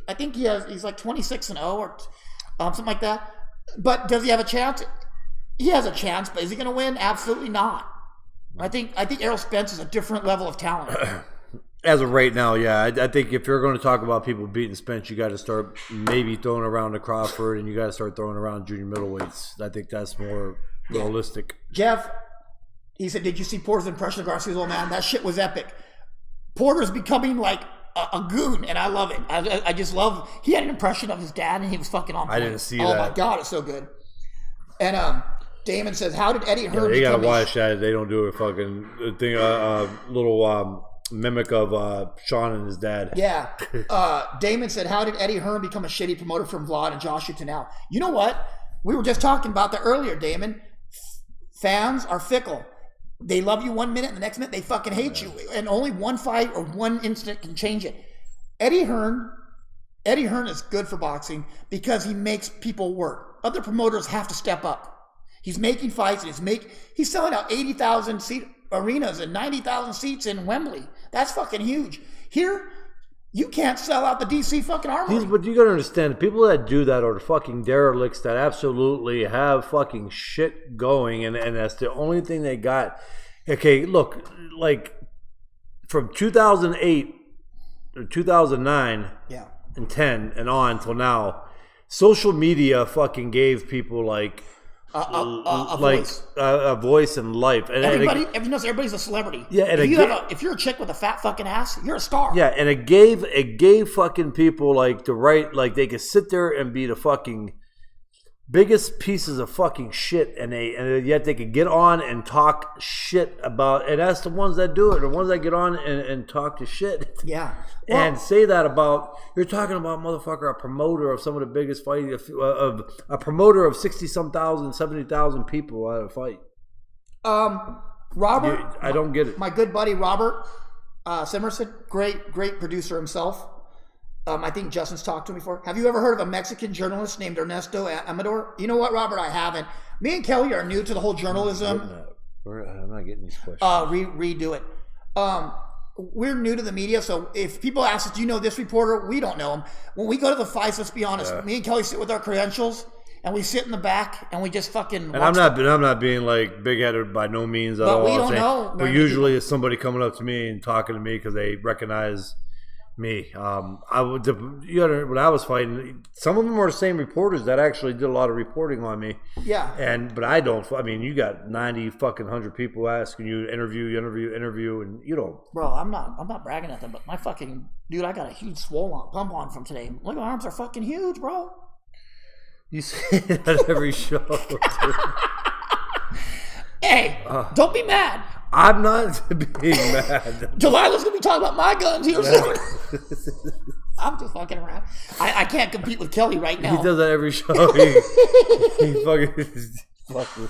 I think he's like 26-0 or something like that. But does he have a chance? He has a chance, but is he going to win? Absolutely not. I think Errol Spence is a different level of talent. As of right now, yeah. I think if you're going to talk about people beating Spence, you got to start maybe throwing around the Crawford, and you got to start throwing around junior middleweights. I think that's more realistic. Jeff... He said, did you see Porter's impression of Garcia's old man? That shit was epic. Porter's becoming like a goon, and I love it. I just love... He had an impression of his dad, and he was fucking on point. I didn't see that. Oh, my God, it's so good. And Damon says, how did Eddie Hearn... They got to watch that. They don't do a fucking thing, little mimic of Sean and his dad. Yeah. Damon said, how did Eddie Hearn become a shitty promoter from Vlad and Joshua to now? You know what? We were just talking about that earlier, Damon. Fans are fickle. They love you 1 minute, and the next minute they fucking hate you. And only one fight or one incident can change it. Eddie Hearn is good for boxing because he makes people work. Other promoters have to step up. He's making fights, and he's selling out 80,000 seat arenas and 90,000 seats in Wembley. That's fucking huge. Here, you can't sell out the DC fucking Armory. But you gotta understand, the people that do that are the fucking derelicts that absolutely have fucking shit going, and that's the only thing they got. Okay, look, like from 2008 or 2009 and 10 and on till now, social media fucking gave people like a voice and life. And everybody's a celebrity. Yeah, and if you're a chick with a fat fucking ass, you're a star. Yeah, and it gave fucking people like the right, like they could sit there and be the fucking biggest pieces of fucking shit, and yet they could get on and talk shit about, and that's the ones that do it, the ones that get on and talk to shit. Yeah. Well, and say that about, you're talking about, motherfucker, a promoter of some of the biggest fights, of a promoter of 60-some thousand, 70,000 people at a fight. Robert, I don't get it. My good buddy Robert Simerson, great producer himself. I think Justin's talked to him before. Have you ever heard of a Mexican journalist named Ernesto Amador? You know what, Robert? I haven't. Me and Kelly are new to the whole journalism. I'm not getting these questions. Redo it. We're new to the media, so if people ask us, do you know this reporter? We don't know him. When we go to the fights, let's be honest. Me and Kelly sit with our credentials, and we sit in the back, and we just fucking. And I'm not being like big-headed by no means at all. But we don't know. But usually it's somebody coming up to me and talking to me because they recognize me. When I was fighting, some of them were the same reporters that actually did a lot of reporting on me. Yeah. But I don't. I mean, you got 100 people asking you interview, and you don't. Bro, I'm not bragging at them, but my fucking dude, I got a huge swollen pump on from today. Look, my arms are fucking huge, bro. You say that at every show. Hey, don't be mad. I'm not being mad. Delilah's gonna be talking about my guns here soon. I'm just fucking around. I can't compete with Kelly right now. He does that every show. He fucking.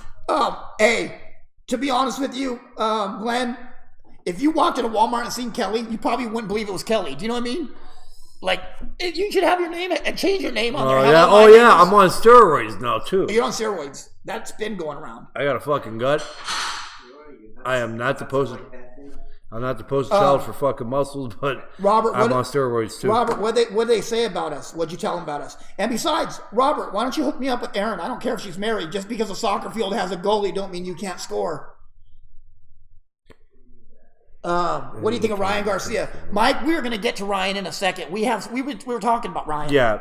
Hey, to be honest with you, Glenn, if you walked into Walmart and seen Kelly, you probably wouldn't believe it was Kelly. Do you know what I mean? Like, you should have your name and change your name on there. I'm on steroids now too. You're on steroids. That's been going around. I got a fucking gut. I am not the poster. I'm not the poster child for fucking muscles, but Robert, I'm on steroids too. Robert, what they say about us? What'd you tell them about us? And besides, Robert, why don't you hook me up with Erin? I don't care if she's married. Just because a soccer field has a goalie, don't mean you can't score. What do you think of Ryan Garcia, Mike? We're going to get to Ryan in a second. We were talking about Ryan. Yeah,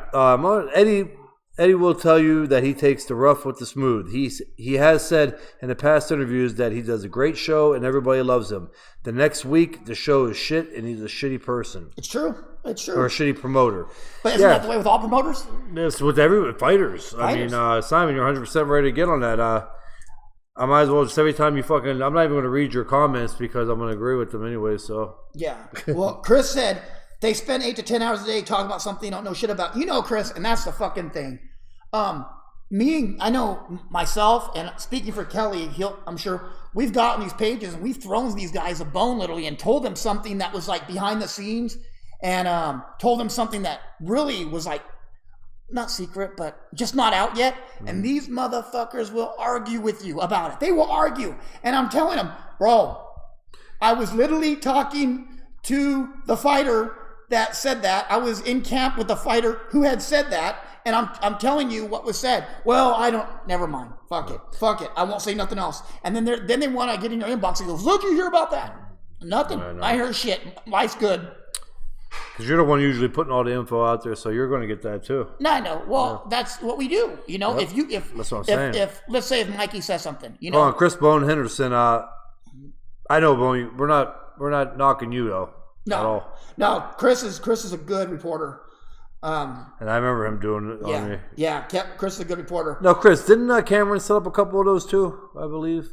Eddie will tell you that he takes the rough with the smooth. He has said in the past interviews that he does a great show and everybody loves him. The next week, the show is shit and he's a shitty person. It's true. Or a shitty promoter. But isn't that the way with all promoters? It's with fighters. I mean, Simon, you're 100% ready to get on that. I might as well just every time you fucking. I'm not even going to read your comments because I'm going to agree with them anyway. So yeah. Well, Chris said they spend 8 to 10 hours a day talking about something they don't know shit about. You know, Chris, and that's the fucking thing. I know myself, and speaking for Kelly, I'm sure we've gotten these pages and we've thrown these guys a bone literally and told them something that was like behind the scenes, and told them something that really was like not secret, but just not out yet. And these motherfuckers will argue with you about it. They will argue. And I'm telling them, bro, I was literally talking to the fighter that said that. I was in camp with the fighter who had said that. And I'm telling you what was said. Well, never mind. Fuck it. I won't say nothing else. And then they want to get in your inbox and go, what did you hear about that? Nothing. I heard shit. Life's good. Because you're the one usually putting all the info out there, so you're going to get that too. No, I know. Well, that's what we do. You know, that's what I'm saying. If let's say if Mikey says something, you know. Oh, and Chris Bone Henderson. I know, Bone. We're not knocking you though. No, at all. No. Chris is a good reporter. And I remember him doing it on me. Yeah, Chris is a good reporter. No, Chris, didn't Cameron set up a couple of those too? I believe.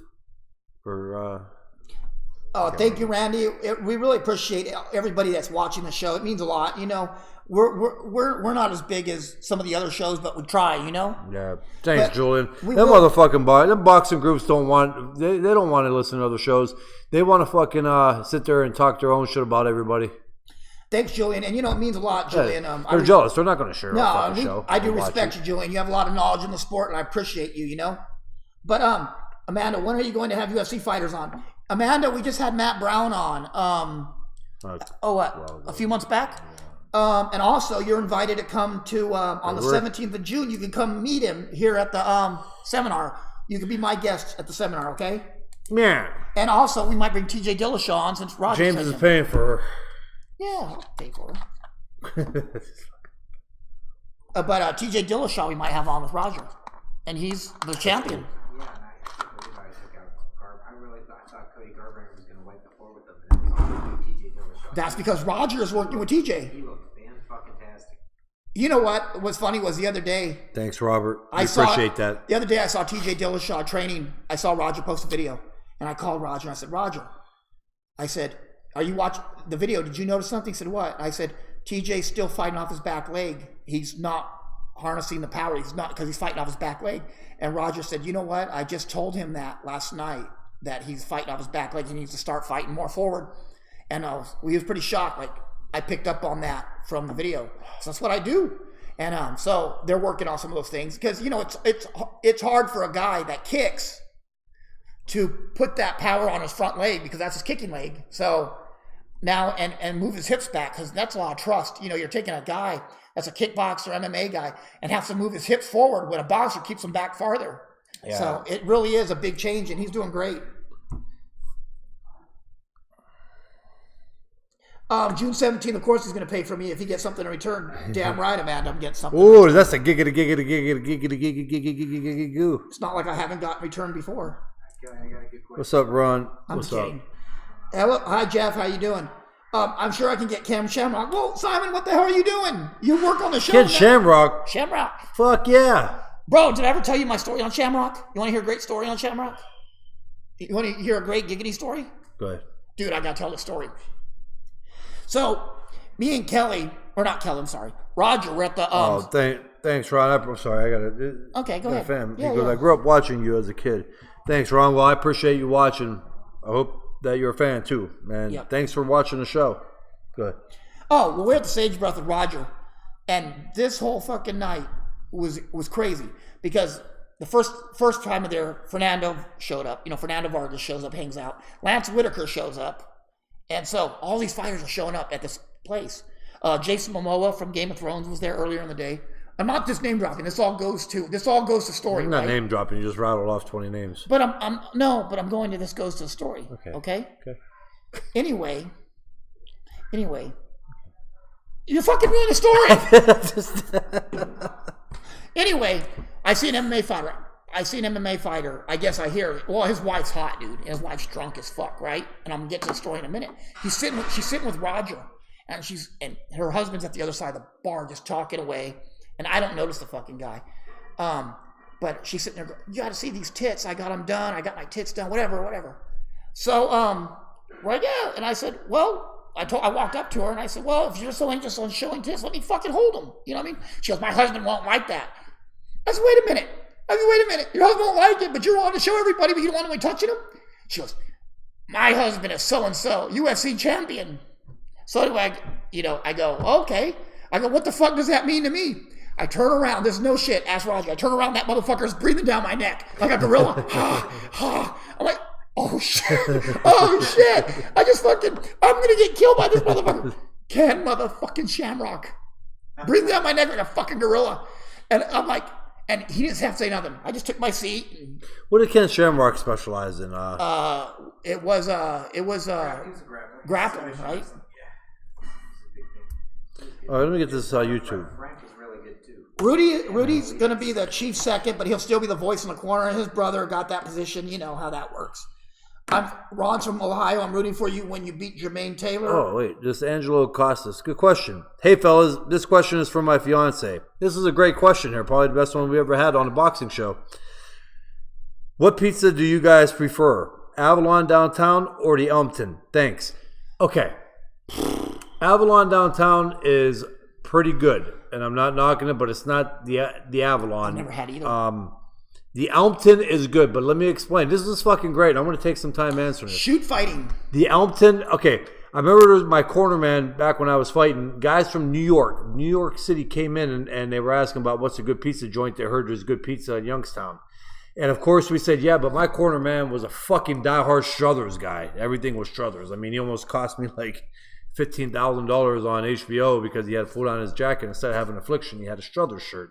Thank you, Randy. We really appreciate everybody that's watching the show. It means a lot. You know, we're not as big as some of the other shows, but we try. You know. Yeah. Thanks, Julian. Them boxing groups don't want. They don't want to listen to other shows. They want to fucking sit there and talk their own shit about everybody. Thanks, Julian. And you know, it means a lot, Julian. They're jealous. They're not going to share our show. I do respect you, Julian. You have a lot of knowledge in the sport, and I appreciate you, you know. But, Amanda, when are you going to have UFC fighters on? Amanda, we just had Matt Brown on, a few months back? And also, you're invited to come to, on the 17th of June, you can come meet him here at the seminar. You can be my guest at the seminar, okay? Yeah. And also, we might bring TJ Dillashaw on since Roger James is paying for her. Yeah, I'll pay for her. But TJ Dillashaw we might have on with Roger. And he's the champion. Yeah, I thought Cody Garbrandt was going to wipe the floor with them, and it was all TJ Dillashaw. That's because Roger is working with TJ. He looked fan-fucking-tastic. You know what was funny was the other day. Thanks, Robert. I appreciate that. The other day I saw TJ Dillashaw training. I saw Roger post a video, and I called Roger and I said, Roger, I said, are you watching the video? Did you notice something? He said, what? I said, TJ's still fighting off his back leg. He's not harnessing the power. He's not, because he's fighting off his back leg. And Roger said, you know what? I just told him that last night, that he's fighting off his back leg. He needs to start fighting more forward. And we was pretty shocked. Like, I picked up on that from the video. So that's what I do. And so they're working on some of those things because, you know, it's hard for a guy that kicks to put that power on his front leg because that's his kicking leg. So now, and move his hips back because that's a lot of trust. You know, you're taking a guy that's a kickboxer, MMA guy, and has to move his hips forward when a boxer keeps him back farther. Yeah. So it really is a big change, and he's doing great. June 17th, of course, he's going to pay for me if he gets something in return. Damn right, Amanda, I'm getting something. Oh, that's a giggity. It's not like I haven't gotten return before. I got a good question. What's up, Ron? What's up? Hello, hi, Jeff. How you doing? I'm sure I can get Ken Shamrock. Well, Simon, what the hell are you doing? You work on the show. Ken Shamrock. Shamrock. Fuck yeah. Bro, did I ever tell you my story on Shamrock? You want to hear a great story on Shamrock? You want to hear a great giggity story? Go ahead. Dude, I got to tell the story. So, me and Kelly, or not Kelly, I'm sorry, Roger, we're at the... thanks, Ron. I'm sorry, I got it. Okay, go ahead. Fam, because I grew up watching you as a kid. Thanks, Ron. Well, I appreciate you watching. I hope that you're a fan, too. And thanks for watching the show. Go ahead. Oh, well, we're at the Sagebrush with Roger. And this whole fucking night was crazy. Because the first time there, Fernando showed up. You know, Fernando Vargas shows up, hangs out. Lance Whitaker shows up. And so all these fighters are showing up at this place. Jason Momoa from Game of Thrones was there earlier in the day. I'm not just name dropping. This all goes to story. You're not right? Name dropping. You just rattled off 20 names. But I'm going to this goes to the story. Okay. Anyway, you're fucking ruining the story. Anyway, I see an MMA fighter. I guess I hear, well, his wife's hot, dude. His wife's drunk as fuck, right? And I'm gonna get to the story in a minute. She's sitting with Roger, and her husband's at the other side of the bar just talking away, and I don't notice the fucking guy. But she's sitting there, you gotta see these tits. I got them done. I got my tits done. Whatever. So, right, yeah. And I said, well, I walked up to her and I said, well, if you're so interested in showing tits, let me fucking hold them. You know what I mean? She goes, my husband won't like that. I said, wait a minute. Your husband won't like it, but you want to show everybody, but you don't want anybody touching him? She goes, my husband is so-and-so, UFC champion. So anyway, I go, okay. I go, what the fuck does that mean to me? I turn around. There's no shit. Ask Roger. I turn around. That motherfucker's breathing down my neck like a gorilla. I'm like, oh shit. I'm going to get killed by this motherfucker. Ken motherfucking Shamrock. Breathing down my neck like a fucking gorilla. And I'm like, and he didn't have to say nothing. I just took my seat. What did Ken Shamrock specialize in? It was grappling, right? All right, let me get this YouTube. Frank is really good too. Rudy's going to be the chief second, but he'll still be the voice in the corner. His brother got that position. You know how that works. Ron's from Ohio. I'm rooting for you when you beat Jermaine Taylor. Oh, wait. This is Angelo Costas. Good question. Hey, fellas. This question is from my fiance. This is a great question here. Probably the best one we ever had on a boxing show. What pizza do you guys prefer? Avalon Downtown or the Elmton? Thanks. Okay. Avalon Downtown is pretty good. And I'm not knocking it, but it's not the Avalon. I've never had either. The Elmton is good, but let me explain. This is fucking great. I'm going to take some time answering this. Shoot fighting. The Elmton, okay. I remember my corner man back when I was fighting. Guys from New York City came in and they were asking about what's a good pizza joint. They heard there's good pizza in Youngstown. And of course we said, yeah, but my corner man was a fucking diehard Struthers guy. Everything was Struthers. I mean, he almost cost me like $15,000 on HBO because he had food on his jacket. Instead of having Affliction, he had a Struthers shirt.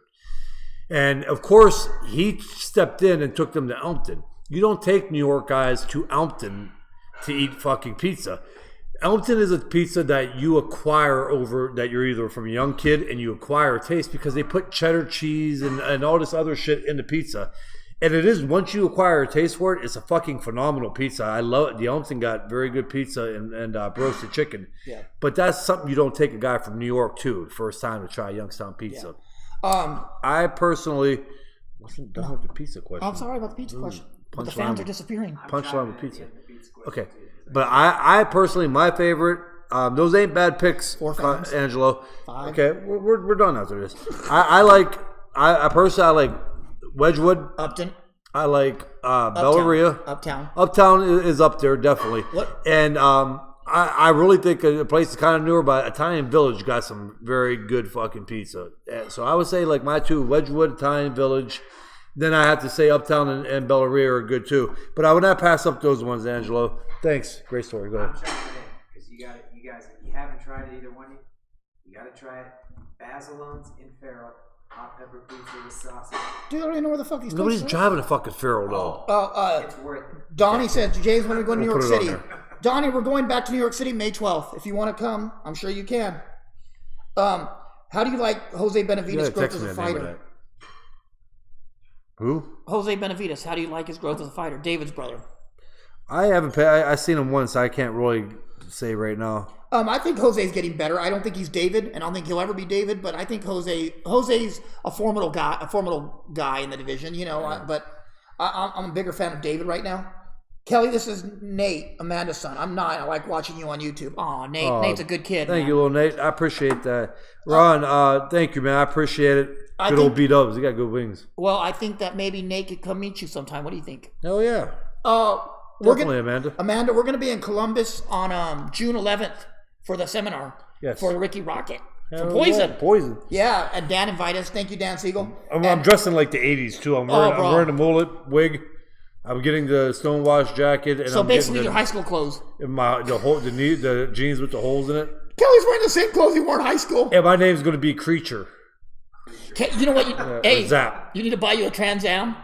And, of course, he stepped in and took them to Elmton. You don't take New York guys to Elmton to eat fucking pizza. Elmton is a pizza that you acquire over, that you're either from a young kid and you acquire a taste because they put cheddar cheese and all this other shit in the pizza. And it is, once you acquire a taste for it, it's a fucking phenomenal pizza. I love it. The Elmson got very good pizza and roasted chicken. Yeah. But that's something you don't take a guy from New York to, first time to try Youngstown pizza. I personally wasn't done with the pizza question. I'm sorry about the pizza question. But the fans are disappearing. Punchline with pizza. Okay. But I personally, my favorite, those ain't bad picks, 4 fans. Angelo. 5. Okay, we're done after this. I personally like Wedgwood. Upton. I like Bellaria. Uptown. Uptown is up there, definitely. What? And I really think the place is kind of newer, but Italian Village got some very good fucking pizza. So I would say like my two, Wedgwood, Italian Village. Then I have to say Uptown and Bellaria are good too. But I would not pass up those ones, Angelo. Thanks. Great story. Go ahead. I'm trying it because you guys, if you haven't tried it, either one of you got to try it. Basilon's in Farrell. Hot pepper pizza with sausage. Dude, I don't even know where the fuck these Nobody's places driving to fucking Farrell, though. It's worth it. Donnie said, James, when we go to New York put it on City. there. Donnie, we're going back to New York City May 12th. If you want to come, I'm sure you can. How do you like Jose Benavidez' growth as a fighter? Who? Jose Benavidez. How do you like his growth as a fighter? David's brother. I haven't paid. I seen him once. I can't really say right now. I think Jose's getting better. I don't think he's David, and I don't think he'll ever be David. But I think Jose's a formidable guy in the division. You know, but I'm a bigger fan of David right now. Kelly, this is Nate, Amanda's son. I'm 9. I like watching you on YouTube. Aw, Nate. Nate's a good kid. Thank you, little Nate. I appreciate that. Ron, thank you, man. I appreciate it. Good old B-dubs. He got good wings. Well, I think that maybe Nate could come meet you sometime. What do you think? Hell yeah. Definitely, Amanda. Amanda, we're going to be in Columbus on June 11th for the seminar. Yes. For Ricky Rocket. For Hell Poison. Yeah, Poison. Yeah, and Dan invited us. Thank you, Dan Siegel. I'm dressing like the 80s, too. I'm wearing a mullet wig. I'm getting the stonewashed jacket. And so basically your high school clothes. The jeans with the holes in it. Kelly's wearing the same clothes he wore in high school. Yeah, my name's going to be Creature. You know what? Hey, Zap. You need to buy you a Trans Am,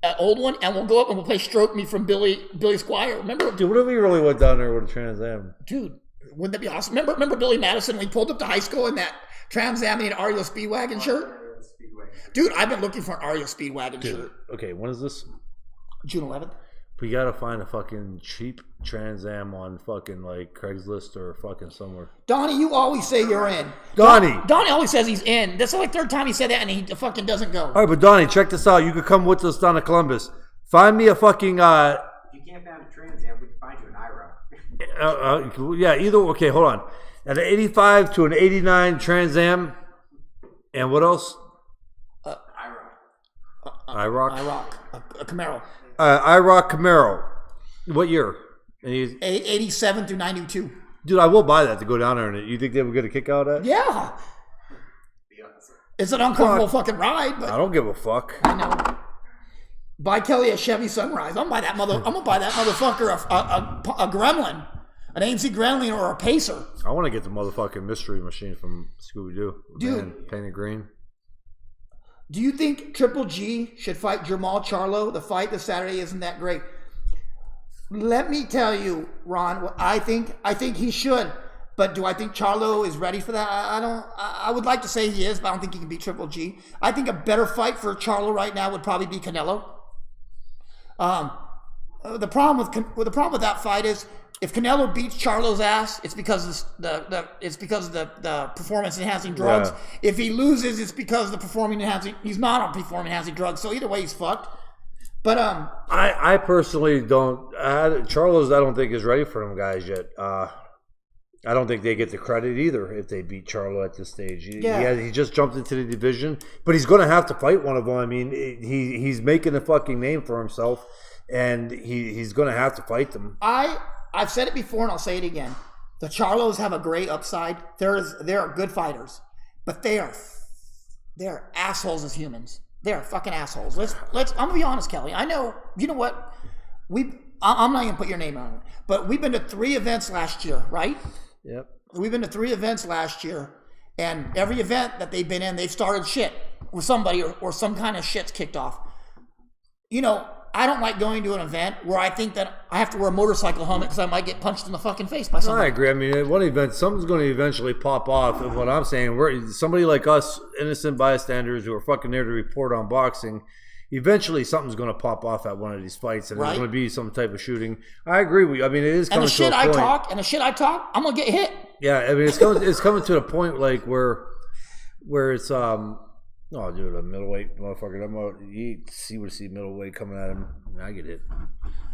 an old one, and we'll go up and we'll play Stroke Me from Billy Squire. Remember? Dude, what if we really went down there with a Trans Am? Dude, wouldn't that be awesome? Remember Billy Madison when he pulled up to high school in that Trans Am and REO Speedwagon shirt? Dude, I've been looking for an REO Speedwagon shirt. Okay, when is this? June 11th. We gotta find a fucking cheap Trans Am on fucking like Craigslist or fucking somewhere. Donnie, you always say you're in. Donnie always says he's in. That's like third time he said that and he fucking doesn't go. All right, but Donnie, check this out. You could come with us down to Columbus. Find me a fucking. If you can't find a Trans Am, we can find you an IRA. Yeah, either. Okay, hold on. An 85 to an 89 Trans Am, and what else? IROC. A Camaro. IROC Camaro. What year? 87 through 92. Dude, I will buy that to go down there in it. You think they would get a kick out of that? Yeah. It's an uncomfortable fucking ride, but I don't give a fuck. I know. Buy Kelly a Chevy Sunrise. I'm gonna buy that motherfucker a Gremlin, an AMC Gremlin or a Pacer. I want to get the motherfucking mystery machine from Scooby Doo. Dude, painted green. Do you think Triple G should fight Jamal Charlo? The fight this Saturday isn't that great. Let me tell you, Ron, what I think he should. But do I think Charlo is ready for that? I would like to say he is, but I don't think he can beat Triple G. I think a better fight for Charlo right now would probably be Canelo. The problem with that fight is if Canelo beats Charlo's ass, it's because of the performance enhancing drugs. Yeah. If he loses, it's because he's not on performance enhancing drugs. So either way, he's fucked. But I personally don't. Charlo's I don't think is ready for them guys yet. I don't think they get the credit either if they beat Charlo at this stage. He just jumped into the division, but he's going to have to fight one of them. I mean, he's making a fucking name for himself, and he's going to have to fight them. I've said it before and I'll say it again. The Charlos have a great upside. They're good fighters, but they're assholes as humans. They're fucking assholes. I'm gonna be honest, Kelly. I know. You know what? I'm not gonna put your name on it, but we've been to 3 events last year, right? Yep. We've been to 3 events last year, and every event that they've been in, they've started shit with somebody or some kind of shit's kicked off. You know, I don't like going to an event where I think that I have to wear a motorcycle helmet because I might get punched in the fucking face by somebody. I agree. I mean, at one event, something's going to eventually pop off. And what I'm saying, somebody like us, innocent bystanders who are fucking there to report on boxing, eventually something's going to pop off at one of these fights, and there's going to be some type of shooting. I agree with you. I mean, it is coming to a point. And the shit I talk, I'm going to get hit. Yeah, I mean, it's coming to the point like where it's oh, dude, a middleweight motherfucker. You see middleweight coming at him, and I get hit.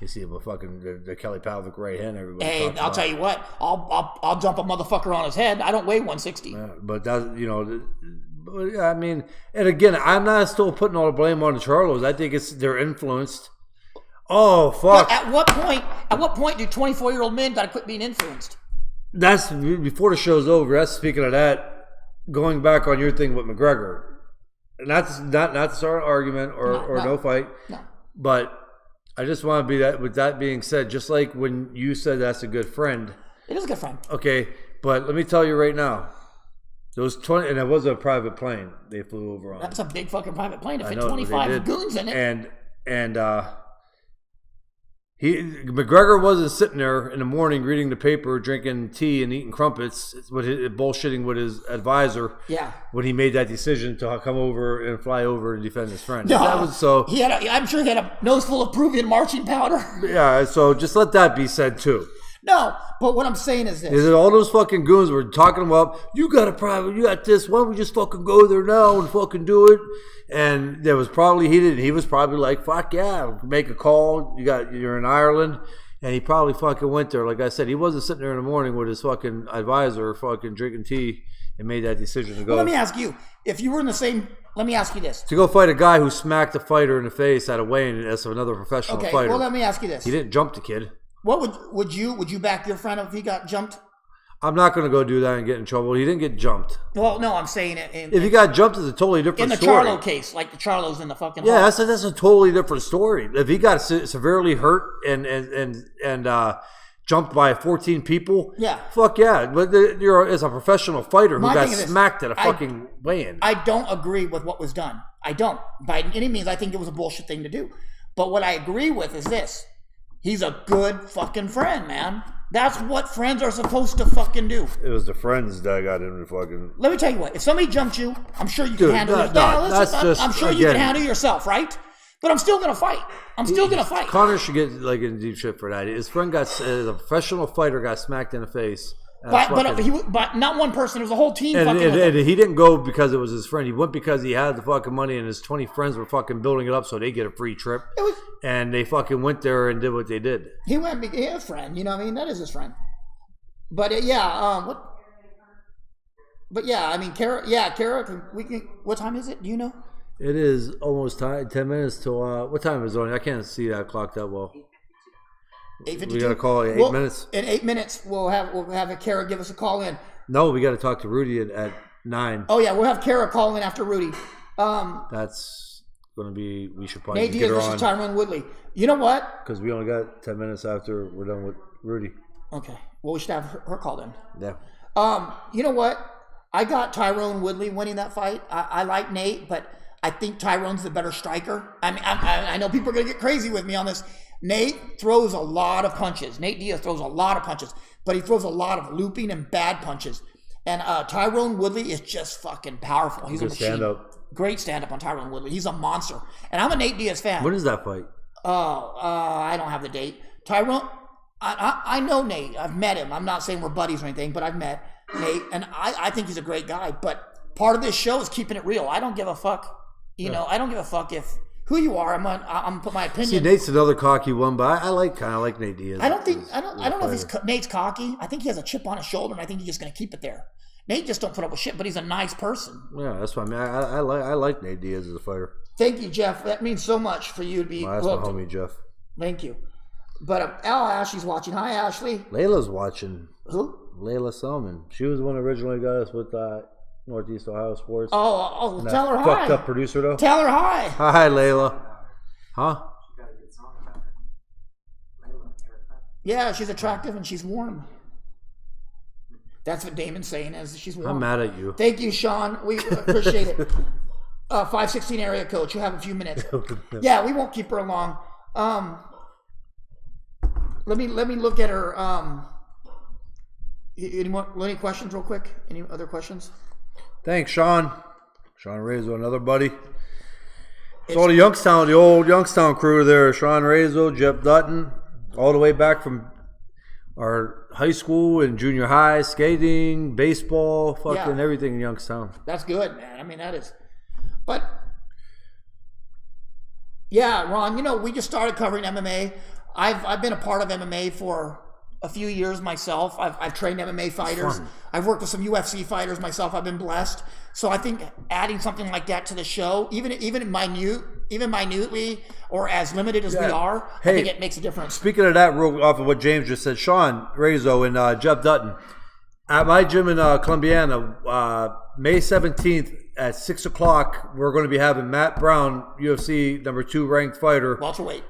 You see him fucking the Kelly Pavlik right hand. Everybody. Hey, I'll tell you what. I'll jump a motherfucker on his head. I don't weigh 160. Yeah, but that I mean, and again, I'm not still putting all the blame on the Charlos. I think they're influenced. Oh fuck! But at what point do 24-year-old men got to quit being influenced? That's before the show's over. That's speaking of that. Going back on your thing with McGregor. And that's not to start an argument or no fight. No. But I just want to be that. With that being said, just like when you said that's a good friend. It is a good friend. Okay, but let me tell you right now. Those 20, and it was a private plane they flew over on. That's a big fucking private plane. It fit 25 goons in it. And McGregor wasn't sitting there in the morning reading the paper, drinking tea, and eating crumpets, bullshitting with his advisor. Yeah. When he made that decision to come over and fly over and defend his friend. No, that was so. I'm sure he had a nose full of Peruvian marching powder. Yeah. So just let that be said too. No, but what I'm saying is this. All those fucking goons were talking about, you got a private, you got this, why don't we just fucking go there now and fucking do it? And there was probably, he was probably like, fuck yeah, make a call, you're in Ireland. And he probably fucking went there. Like I said, he wasn't sitting there in the morning with his fucking advisor fucking drinking tea and made that decision to go. Well, let me ask you, if you were in the same, let me ask you this. To go fight a guy who smacked a fighter in the face at a weigh-in as another professional fighter. Well, let me ask you this. He didn't jump the kid. What would you back your friend if he got jumped? I'm not going to go do that and get in trouble. He didn't get jumped. Well, no, I'm saying it. If he got jumped, it's a totally different story. In the Charlo case, like the Charlos in the fucking hall. That's a totally different story. If he got severely hurt and jumped by 14 people, fuck yeah. But you're as a professional fighter who got smacked at a fucking weigh-in. I don't agree with what was done. I don't. By any means, I think it was a bullshit thing to do. But what I agree with is this. He's a good fucking friend, man. That's what friends are supposed to fucking do. It was the friends that got him to fucking... Let me tell you what. If somebody jumped you, I'm sure you can handle yourself. I'm sure you can handle yourself, right? But I'm still going to fight. I'm still going to fight. Connor should get like in deep shit for that. His friend a professional fighter got smacked in the face. But not one person. It was a whole team. And he didn't go because it was his friend. He went because he had the fucking money, and his 20 friends were fucking building it up so they get a free trip. And they fucking went there and did what they did. He went. He had a friend. You know what I mean? That is his friend. But But yeah, I mean, Kara. Yeah, Kara. What time is it? Do you know? It is almost time. 10 minutes till. What time is it on? I can't see that clock that well. 8:52. We got to call it 8 minutes. In 8 minutes, we'll have a Kara give us a call in. No, we got to talk to Rudy at 9. Oh yeah, we'll have Kara call in after Rudy. That's going to be. We should probably Nate Diaz versus Tyron Woodley. You know what? Because we only got 10 minutes after we're done with Rudy. Okay. Well, we should have her called in. Yeah. You know what? I got Tyron Woodley winning that fight. I like Nate, but I think Tyron's the better striker. I mean, I know people are going to get crazy with me on this. Nate throws a lot of punches. Nate Diaz throws a lot of punches, but he throws a lot of looping and bad punches. And Tyron Woodley is just fucking powerful. He's a machine. Stand-up. Great stand-up on Tyron Woodley. He's a monster. And I'm a Nate Diaz fan. When is that fight? I don't have the date. Tyron, I know Nate. I've met him. I'm not saying we're buddies or anything, but I've met Nate, and I think he's a great guy. But part of this show is keeping it real. I don't give a fuck. You know, I don't give a fuck if who you are. I'm gonna put my opinion. See, Nate's another cocky one, but I kind of like Nate Diaz. I don't know if Nate's cocky. I think he has a chip on his shoulder, and I think he's just gonna keep it there. Nate just don't put up with shit, but he's a nice person. Yeah, that's what I mean. I like Nate Diaz as a fighter. Thank you, Jeff. That means so much for you to be. Well, that's my homie, Jeff. Thank you. But Ashley's watching. Hi, Ashley. Layla's watching. Who? Layla Selman. She was the one who originally got us with Northeast Ohio Sports. Oh, tell her hi. Fucked up producer though. Tell her hi. Hi, Layla. Huh? Yeah, she's attractive and she's warm. That's what Damon's saying, as she's warm. I'm mad at you. Thank you, Sean. We appreciate it. 516 area code. You have a few minutes. Yeah, we won't keep her long. Let me look at her. Any questions real quick? Any other questions? Thanks, Sean. Sean Rizzo, another buddy. So the Youngstown, the old Youngstown crew there, Sean Razo, Jeff Dutton, all the way back from our high school and junior high, skating, baseball, fucking everything in Youngstown. That's good, man. I mean, that is. But, yeah, Ron, we just started covering MMA. I've been a part of MMA for a few years myself. I've trained MMA fighters. I've worked with some UFC fighters myself. I've been blessed. So I think adding something like that to the show, even minutely or as limited as we are, I think it makes a difference. Speaking of that, real off of what James just said, Sean Razo and Jeff Dutton, at my gym in Columbiana, May 17th at 6 o'clock, we're going to be having Matt Brown, UFC number 2 ranked fighter.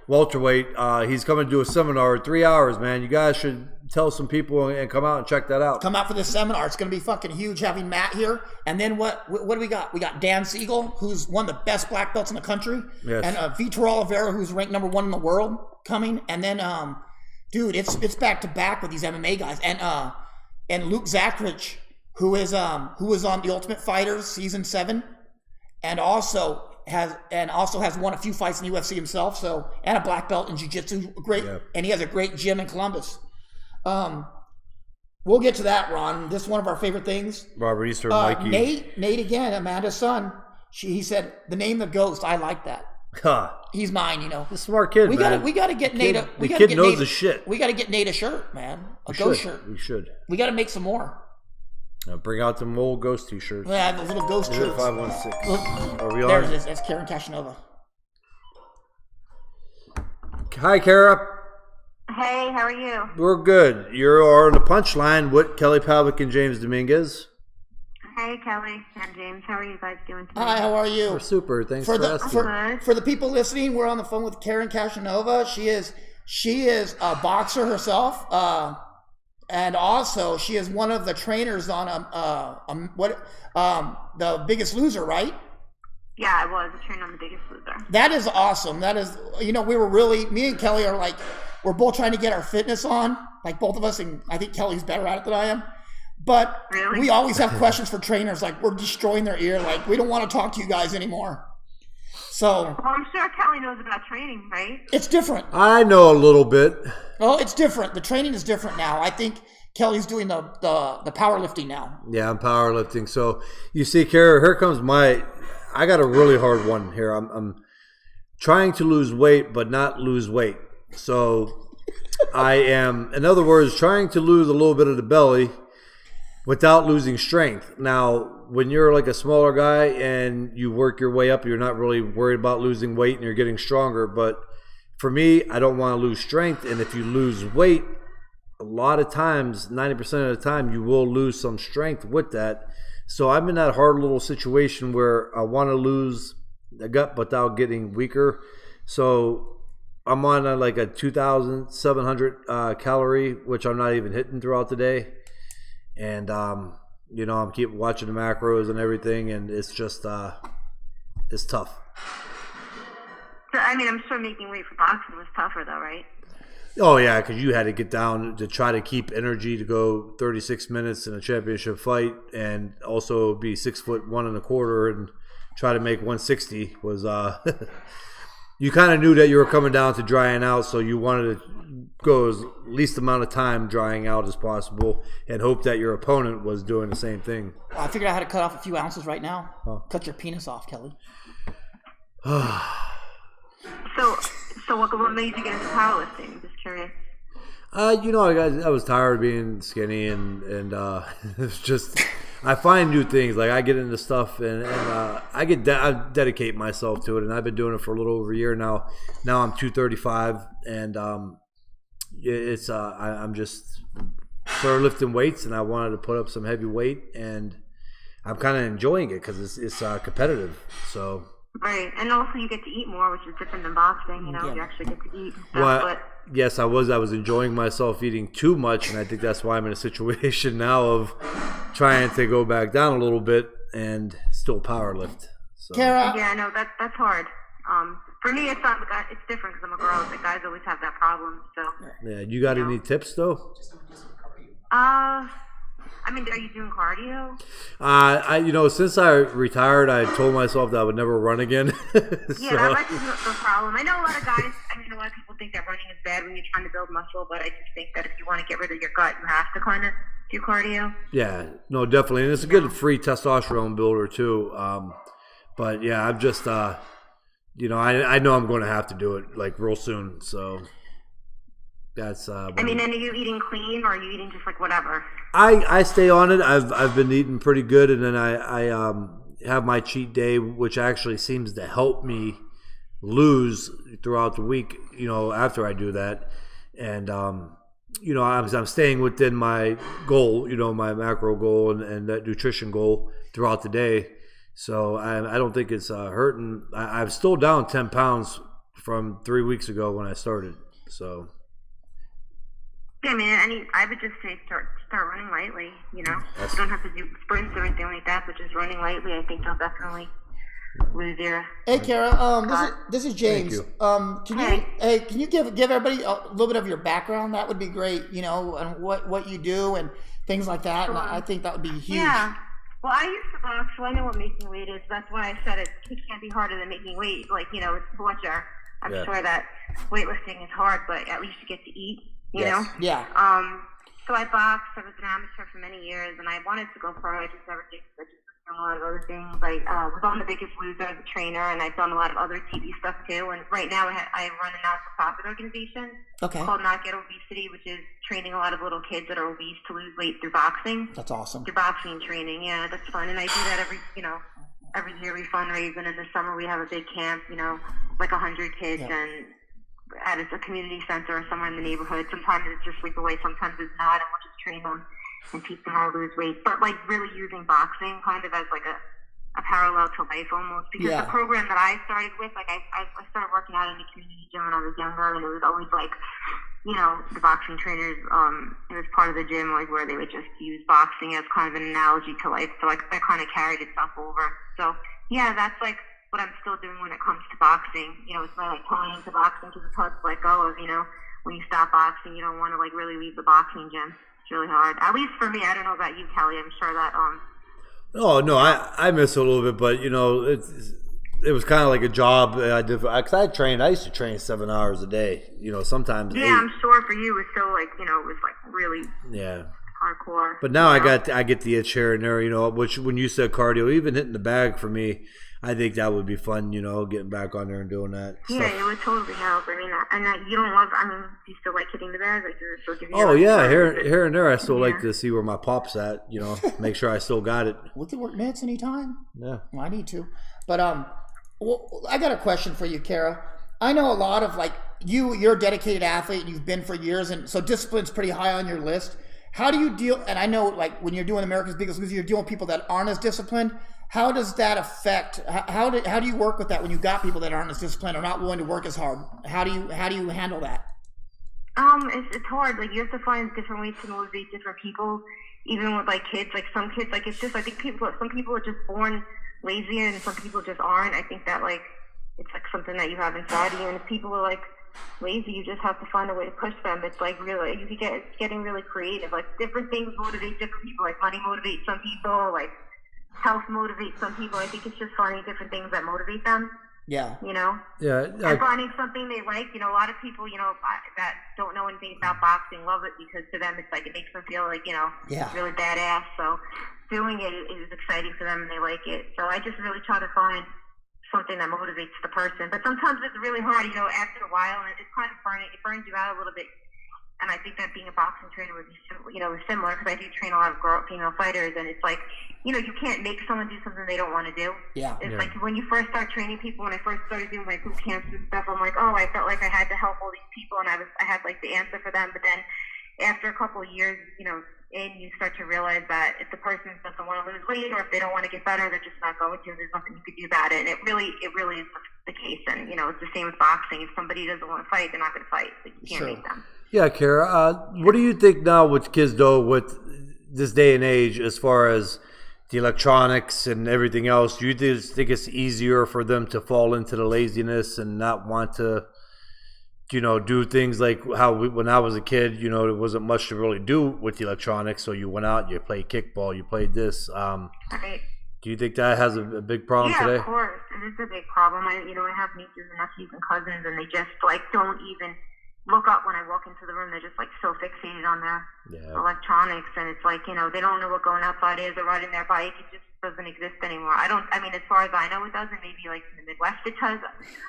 Welterweight. He's coming to do a seminar in 3 hours, man. You guys should tell some people and come out and check that out. Come out for this seminar. It's going to be fucking huge having Matt here. And then what do we got? We got Dan Siegel, who's one of the best black belts in the country. Yes. And Vitor Oliveira, who's ranked number 1 in the world, coming. And then, dude, it's back to back with these MMA guys. And Luke Zachrich, who was on The Ultimate Fighter season 7, and also has won a few fights in the UFC himself. So, and a black belt in jiu-jitsu, and he has a great gym in Columbus. We'll get to that, Ron. This is one of our favorite things. Robert Easter, Mikey. Nate again, Amanda's son. He said the name the Ghost. I like that. He's mine, He's a smart kid, man. We gotta get Nate. The kid knows the shit. We gotta get Nate a shirt, man. Ghost shirt. We should. We gotta make some more. Bring out them old Ghost t-shirts. Yeah, the little Ghost shirts. 516. Are we on? There it is. That's Karen Cashinova. Hi, Kara. Hey, how are you? We're good. You're on the punchline with Kelly Pavlik and James Dominguez. Hey, Kelly and James. How are you guys doing today? Hi, how are you? We're super. Thanks for asking. For the people listening, we're on the phone with Karen Cashinova. She is a boxer herself, and also she is one of the trainers on The Biggest Loser, right? Yeah, I was a trainer on The Biggest Loser. That is awesome. That is, me and Kelly are like, we're both trying to get our fitness on, like both of us, and I think Kelly's better at it than I am. But we always have questions for trainers, like we're destroying their ear, like we don't want to talk to you guys anymore. So, well, I'm sure Kelly knows about training, right? It's different. I know a little bit. Well, it's different. The training is different now. I think Kelly's doing the powerlifting now. Yeah, I'm powerlifting. So you see, Kara, here comes I got a really hard one here. I'm trying to lose weight, but not lose weight. So I am, in other words, trying to lose a little bit of the belly without losing strength. Now, when you're like a smaller guy and you work your way up, you're not really worried about losing weight and you're getting stronger. But for me, I don't want to lose strength. And if you lose weight, a lot of times, 90% of the time, you will lose some strength with that. So I'm in that hard little situation where I want to lose the gut without getting weaker. So I'm on like a 2,700 calorie, which I'm not even hitting throughout the day. And, I'm keep watching the macros and everything, and it's just, it's tough. So, I mean, I'm sure making weight for boxing was tougher though, right? Oh, yeah, because you had to get down to try to keep energy to go 36 minutes in a championship fight and also be 6'1" and a quarter and try to make 160 was, you kind of knew that you were coming down to drying out, so you wanted to go as least amount of time drying out as possible and hope that your opponent was doing the same thing. I figured out how to cut off a few ounces right now. Huh. Cut your penis off, Kelly. So what made you get into powerlifting? Just curious. I was tired of being skinny and it's just I find new things. Like I get into stuff and I dedicate myself to it, and I've been doing it for a little over a year now. Now I'm 235, and I'm just started lifting weights, and I wanted to put up some heavy weight, and I'm kind of enjoying it because it's competitive. So. Right, and also you get to eat more, which is different than boxing. You actually get to eat. Yes, I was enjoying myself eating too much, and I think that's why I'm in a situation now of trying to go back down a little bit and still power lift. So. Kara? Yeah, no, that's hard. For me, it's different because I'm a girl. The guys always have that problem. So. Yeah, you got any tips though? I mean, are you doing cardio? Since I retired, I told myself that I would never run again. Yeah, that might be the problem. I know a lot of guys, a lot of people think that running is bad when you're trying to build muscle, but I just think that if you want to get rid of your gut, you have to kind of do cardio. Yeah, no, definitely. And it's a good free testosterone builder, too. But, yeah, I'm just, I know I'm going to have to do it, like, real soon. So that's... and are you eating clean, or are you eating just, like, whatever? I stay on it. I've been eating pretty good, and then I have my cheat day, which actually seems to help me lose throughout the week. After I do that, and I'm staying within my goal. My macro goal and that nutrition goal throughout the day. So I don't think it's hurting. I'm still down 10 pounds from 3 weeks ago when I started. So. Yeah, I would just say start running lightly, You don't have to do sprints or anything like that, but just running lightly, I think you'll definitely lose your... Hey, Kara, this is James. Thank Can you give everybody a little bit of your background? That would be great, and what you do and things like that. Sure. And I think that would be huge. Yeah. Well, I used to box, so I know what making weight is. That's why I said it can't be harder than making weight. It's torture. I'm sure that weightlifting is hard, but at least you get to eat. You know? Yeah. So I boxed. I was an amateur for many years, and I wanted to go pro. I just never did. I just was doing a lot of other things. I was on The Biggest Loser as a trainer, and I've done a lot of other TV stuff too. And right now, I run a not-for-profit organization called Not Get Obesity, which is training a lot of little kids that are obese to lose weight through boxing. That's awesome. Through boxing training, yeah, that's fun. And I do that every year we fundraise, and in the summer we have a big camp. Like 100 kids and. At a community center or somewhere in the neighborhood. Sometimes it's just sleepaway, sometimes it's not, and we'll just train them and teach them how to lose weight. But really using boxing kind of as like a parallel to life almost. Because the program that I started with, I started working out in the community gym when I was younger, and it was always like, the boxing trainers, it was part of the gym where they would just use boxing as kind of an analogy to life. So that kind of carried itself over. So yeah, that's what I'm still doing when it comes to boxing. It's not tying into boxing because it's hard to let go of, when you stop boxing, you don't want to really leave the boxing gym. It's really hard. At least for me. I don't know about you, Kelly. I'm sure that, Oh, no, I miss it a little bit, but, it was kind of like a job I did. Because I used to train 7 hours a day, sometimes 8. I'm sure for you it was still it was really hardcore. But now I get the itch here and there, which when you said cardio, even hitting the bag for me, I think that would be fun, getting back on there and doing that. Yeah, it would totally help. You don't love, do you still like hitting the bag? Here and there, I still like to see where my pop's at, make sure I still got it. We can work minutes anytime. Yeah. Well, I need to. But I got a question for you, Kara. I know a lot of, you're a dedicated athlete, and you've been for years, and so discipline's pretty high on your list. How do you deal, and I know, when you're doing America's Biggest Loser, you're dealing with people that aren't as disciplined. How does that affect? How do you work with that when you got people that aren't as disciplined or not willing to work as hard? How do you handle that? It's hard. You have to find different ways to motivate different people. Even with kids, some kids, it's just I think some people are just born lazy and some people just aren't. I think that it's something that you have inside of you, and if people are lazy, you just have to find a way to push them. It's really it's getting really creative. Different things motivate different people. Money motivates some people. Health motivates some people. I think it's just finding different things that motivate them. Yeah. Yeah. And finding something they like. A lot of people, that don't know anything about boxing love it because to them it's it makes them feel really badass. So doing it is exciting for them and they like it. So I just really try to find something that motivates the person. But sometimes it's really hard, after a while, and it's kind of it burns you out a little bit. And I think that being a boxing trainer would be, similar because I do train a lot of female fighters, and it's you can't make someone do something they don't want to do. Yeah. It's when you first start training people. When I first started doing my boot camps and stuff, I'm I felt like I had to help all these people, and I had the answer for them. But then after a couple of years, you start to realize that if the person doesn't want to lose weight or if they don't want to get better, they're just not going to. There's nothing you could do about it. And it really is the case. And it's the same with boxing. If somebody doesn't want to fight, they're not going to fight. You can't make them. Yeah, Kara. What do you think now with kids, though, with this day and age, as far as the electronics and everything else? Do you think it's easier for them to fall into the laziness and not want to do things like how when I was a kid, there wasn't much to really do with the electronics. So you went out, you played kickball, you played this. Right. Do you think that has a big problem today? Yeah, of course. It is a big problem. I have nieces and nephews and cousins, and they just don't even look up when I walk into the room. They're just so fixated on their electronics, and it's they don't know what going outside is or riding their bike. It just doesn't exist anymore. As far as I know, it doesn't. Maybe in the Midwest it does.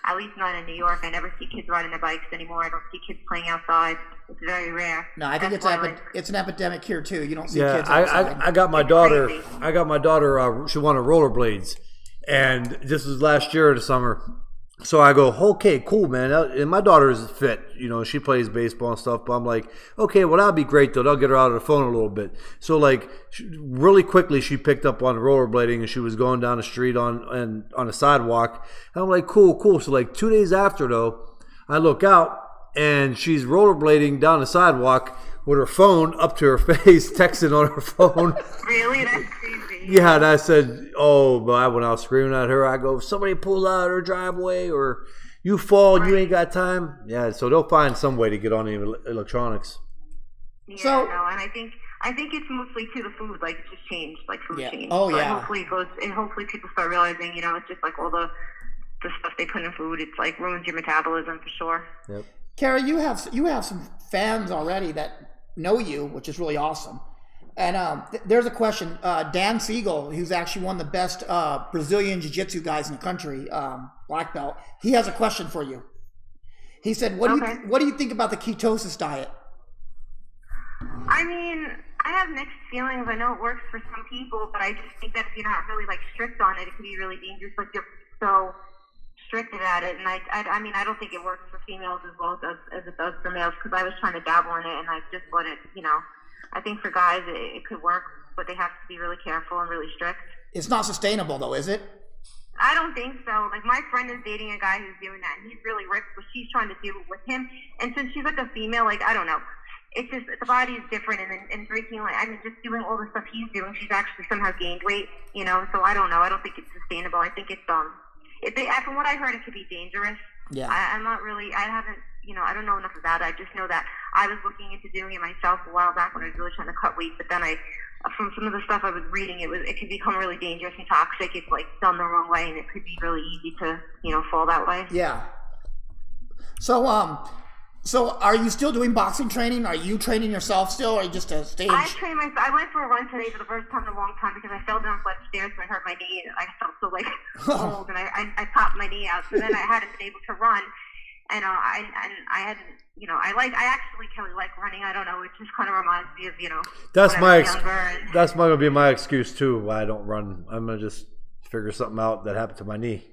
At least not in New York. I never see kids riding their bikes anymore. I don't see kids playing outside. It's very rare. No, I think it's an epidemic here too. You don't see kids outside. I got my daughter. Crazy. I got my daughter. She wanted rollerblades, and this was last year in the summer. So I go, okay, cool, man. And my daughter is fit. She plays baseball and stuff. But I'm like, okay, well, that'll be great, though. That'll get her out of the phone a little bit. So, really quickly, she picked up on rollerblading, and she was going down the street on a sidewalk. And I'm like, cool. So, 2 days after, though, I look out, and she's rollerblading down the sidewalk with her phone up to her face, texting on her phone. Really? That's crazy. Yeah, and I said, but I went out screaming at her. I go, if somebody pulls out of her driveway or you fall and you ain't got time. Yeah, so they'll find some way to get on the electronics. Yeah, and I think it's mostly to the food. It just changed, food changed. Oh, so yeah. Hopefully people start realizing, it's just all the stuff they put in food. It's ruins your metabolism for sure. Yep. Kara, you have some fans already that know you, which is really awesome. And there's a question. Dan Siegel, who's actually one of the best Brazilian Jiu-Jitsu guys in the country, black belt, he has a question for you. He said, what do you think about the ketosis diet? I have mixed feelings. I know it works for some people, but I just think that if you're not really strict on it, it can be really dangerous. You're so restricted at it, and I don't think it works for females as well as it does for males, because I was trying to dabble in it, and I just let it, I think for guys it could work, but they have to be really careful and really strict. It's not sustainable though, is it? I don't think so. My friend is dating a guy who's doing that, and he's really ripped, but she's trying to do it with him, and since she's a female, I don't know, it's just the body is different, and drinking, just doing all the stuff he's doing, she's actually somehow gained weight, so I don't know. I don't think it's sustainable. I think it's from what I heard, it could be dangerous. Yeah. I'm not really, I haven't, I don't know enough about it. I just know that I was looking into doing it myself a while back when I was really trying to cut weight, but then from some of the stuff I was reading, it could become really dangerous and toxic. It's done the wrong way, and it could be really easy to, fall that way. Yeah. So are you still doing boxing training? Are you training yourself still, or are you just a stage? I train myself. I went for a run today for the first time in a long time because I fell down a flight of stairs and I hurt my knee. And I felt so old, and I popped my knee out. So then I hadn't been able to run, and I hadn't. I actually kind of like running. I don't know. It just kind of reminds me of That's That's gonna be my excuse too. Why I don't run. I'm gonna just figure something out that happened to my knee.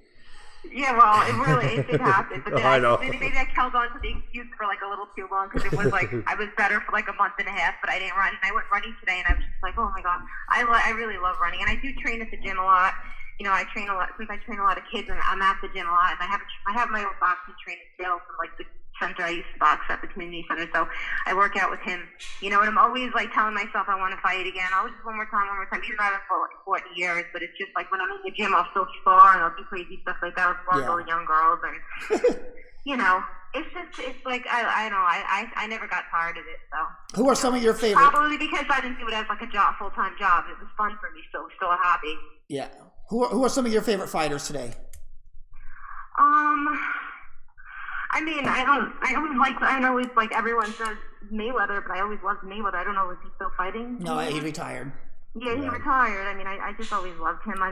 Yeah, well, it did happen. But then I know. Maybe I held on to the excuse for a little too long, because it was I was better for a month and a half, but I didn't run. And I went running today, and I was just oh my god, I really love running, and I do train at the gym a lot. I train a lot since I train a lot of kids, and I'm at the gym a lot. And I have my own boxing training still from the center I used to box at, the community center. So I work out with him. And I'm always telling myself I want to fight again. I'll just one more time. Even though I haven't fought in years, but it's just when I'm in the gym, I'll still spar and I'll do crazy stuff like that. I'll spar with all the young girls, and it's I know I never got tired of it. So who are some of your favorite? Probably because I didn't do it as a full-time job. It was fun for me, so it was still a hobby. Yeah. Who are some of your favorite fighters today? I know it's everyone says Mayweather, but I always loved Mayweather. I don't know, is he still fighting? No, he retired. Yeah, he retired. I just always loved him. I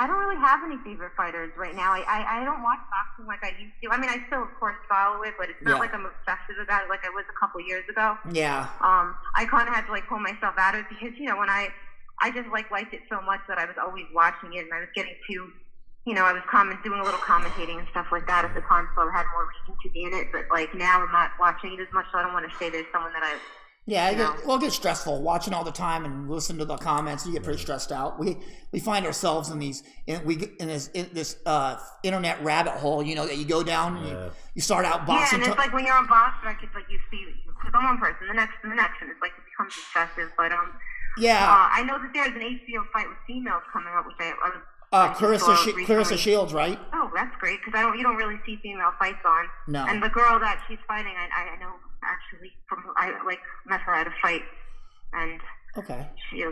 don't really have any favorite fighters right now. I don't watch boxing like I used to. I still, of course, follow it, but it's not I'm obsessive about it like I was a couple years ago. Yeah. I kind of had to pull myself out of it because, when I just liked it so much that I was always watching it, and I was getting too, I was doing a little commentating and stuff like that at the time, so I had more reason to be in it. But now I'm not watching it as much, so I don't want to say there's someone that I. Yeah, it gets stressful watching all the time and listen to the comments. You get pretty stressed out. We find ourselves in this internet rabbit hole, that you go down and you start out boxing. Yeah, and it's when you're on boxing, you see because I'm one person, the next, and it's it becomes excessive. But yeah, I know that there's an HBO fight with females coming up, which I was Clarissa Shields, right? Oh, that's great because you don't really see female fights on. No. And the girl that she's fighting, I know actually I met her at a fight, and okay. She's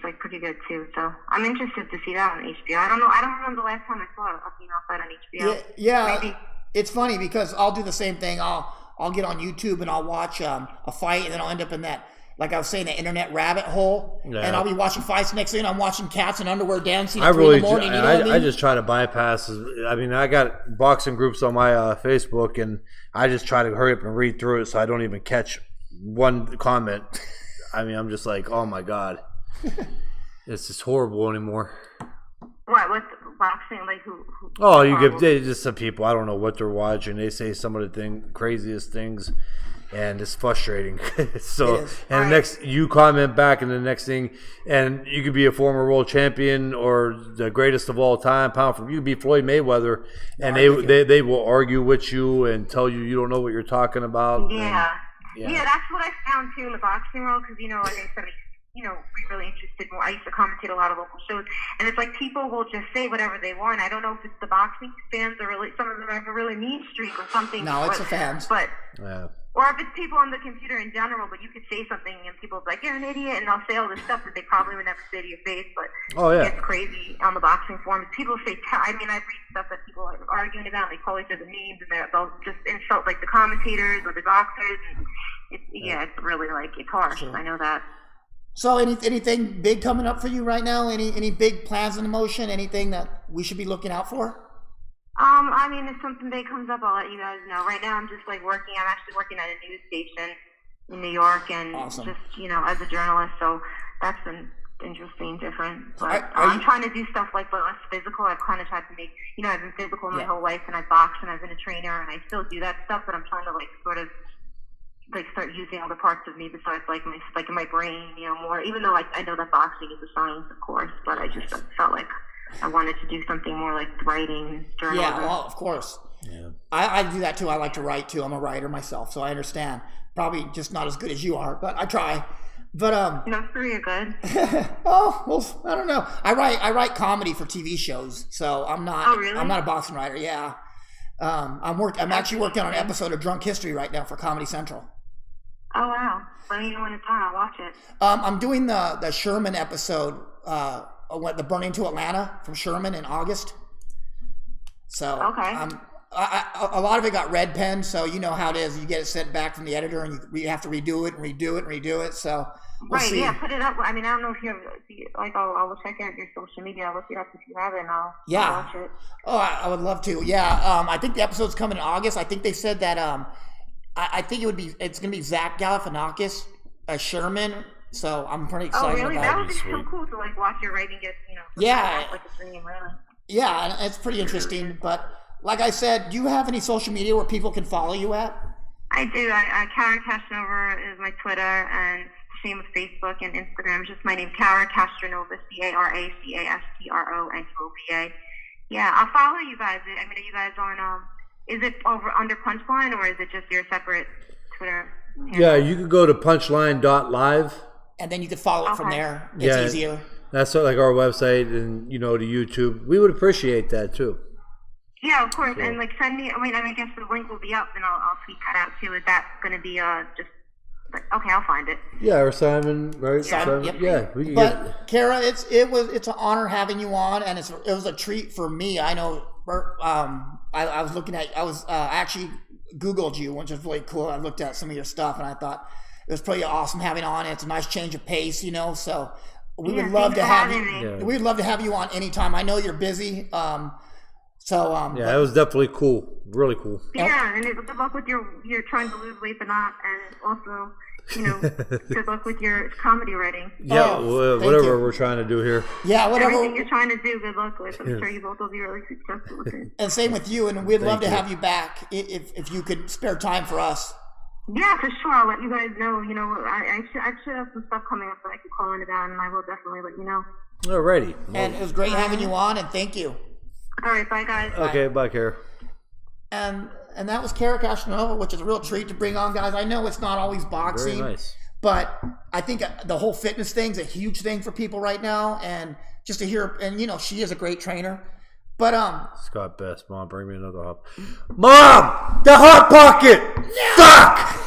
like pretty good too. So I'm interested to see that on HBO. I don't remember the last time I saw a female fight on HBO. Yeah. Maybe. It's funny because I'll do the same thing. I'll get on YouTube and I'll watch a fight, and then I'll end up in that, like I was saying, the internet rabbit hole. Yeah. And I'll be watching fights. Next thing I'm watching cats in underwear dancing at 3 in the morning. I just try to bypass. I mean, I got boxing groups on my Facebook, and I just try to hurry up and read through it so I don't even catch one comment. I mean, I'm just like, oh my God, it's just horrible anymore. What? What's boxing? Like who oh, you get just some people. I don't know what they're watching. They say some of the craziest things, and it's frustrating. So, and the next you comment back, and the next thing, and you could be a former world champion or the greatest of all time, pound for you could be Floyd Mayweather, and they will argue with you and tell you don't know what you're talking about. Yeah. Yeah, that's what I found too in the boxing world because like I said, really interested more. I used to commentate a lot of local shows, and it's like people will just say whatever they want. I don't know if it's the boxing fans or really some of them have a really mean streak or something. No, it's the fans. But or if it's people on the computer in general, but you could say something and people will be like, "You're an idiot," and they'll say all this stuff that they probably would never say to your face. But it's crazy on the boxing forums. People say, I read stuff that people are arguing about. And they call each other names, and they'll just insult like the commentators or the boxers. And it's really it's harsh. Sure. I know that. So anything big coming up for you right now? Any big plans in motion? Anything that we should be looking out for? I mean, if something big comes up, I'll let you guys know. Right now, I'm just working. I'm actually working at a news station in New York, and awesome. Just as a journalist. So that's been interesting, different. But I'm trying to do stuff less physical. I've kind of tried to make. I've been physical my whole life, and I box, and I've been a trainer, and I still do that stuff. But I'm trying to sort of. Start using other parts of me besides in my brain, more. Even though I know that boxing is a science, of course, but I just felt like I wanted to do something more like writing, journalism. Yeah, well, of course. Yeah, I do that too. I like to write too. I'm a writer myself, so I understand. Probably just not as good as you are, but I try. But no, sure, you're good. Oh, well, I don't know. I write comedy for TV shows, so I'm not. Oh, really? I'm not a boxing writer. Yeah. I'm actually working on an episode of Drunk History right now for Comedy Central. Oh wow! Let me know when it's on. I'll watch it. I'm doing the Sherman episode, the Burning to Atlanta from Sherman in August. So okay. A lot of it got red penned, so you know how it is. You get it sent back from the editor, and you have to redo it and redo it and redo it. So we'll see. Yeah, put it up. I mean, I don't know if you have I'll check out your social media. I'll look it up if you have it, and I'll watch it. Oh, I would love to. Yeah, I think the episode's coming in August. I think they said that. I think it's going to be Zach Galifianakis as Sherman, so I'm pretty excited about it. Oh, really? That would be so cool to watch your writing get, like a dream, really. Yeah, and it's pretty interesting. But like I said, do you have any social media where people can follow you at? I do. Kara Castronova is my Twitter, and same with Facebook and Instagram. It's just my name, Kara Castronova, CaraCastronova. Yeah, I'll follow you guys. I mean, are you guys on... Is it over under Punchline, or is it just your separate Twitter handle? Yeah, you could go to punchline.live. And then you could follow it from there. It's easier. That's like our website and, to YouTube. We would appreciate that, too. Yeah, of course. So. And, send me, I guess the link will be up, and I'll tweet that out, too. Is that going to be just... Okay, I'll find it. Yeah, or Simon, right? Simon, yep. Yeah, we can but Kara, it's an honor having you on, and it was a treat for me. I know. I was looking at. I actually Googled you, which was really cool. I looked at some of your stuff, and I thought it was pretty awesome having on. It's a nice change of pace, So we would love to have you. Yeah. We'd love to have you on anytime. I know you're busy. Yeah, it was definitely cool. Really cool. Yeah, and good luck with you're trying to lose weight, but not, and also. Good luck with your comedy writing. Yeah, whatever we're trying to do here. Yeah, whatever. Everything you're trying to do, good luck with. I'm sure you both will be really successful with it. And same with you, and we'd love to have you back if you could spare time for us. Yeah, for sure. I'll let you guys know. I should have some stuff coming up that I could call in about, and I will definitely let you know. Alrighty. And it was great having you on, and thank you. All right, bye, guys. Okay, bye, Kara. And that was Kara Castronova, which is a real treat to bring on, guys. I know it's not always boxing, very nice. But I think the whole fitness thing's a huge thing for people right now, and just to hear. And she is a great trainer. But Scott Best, Mom, bring me another hot. Mom, the hot pocket. Fuck.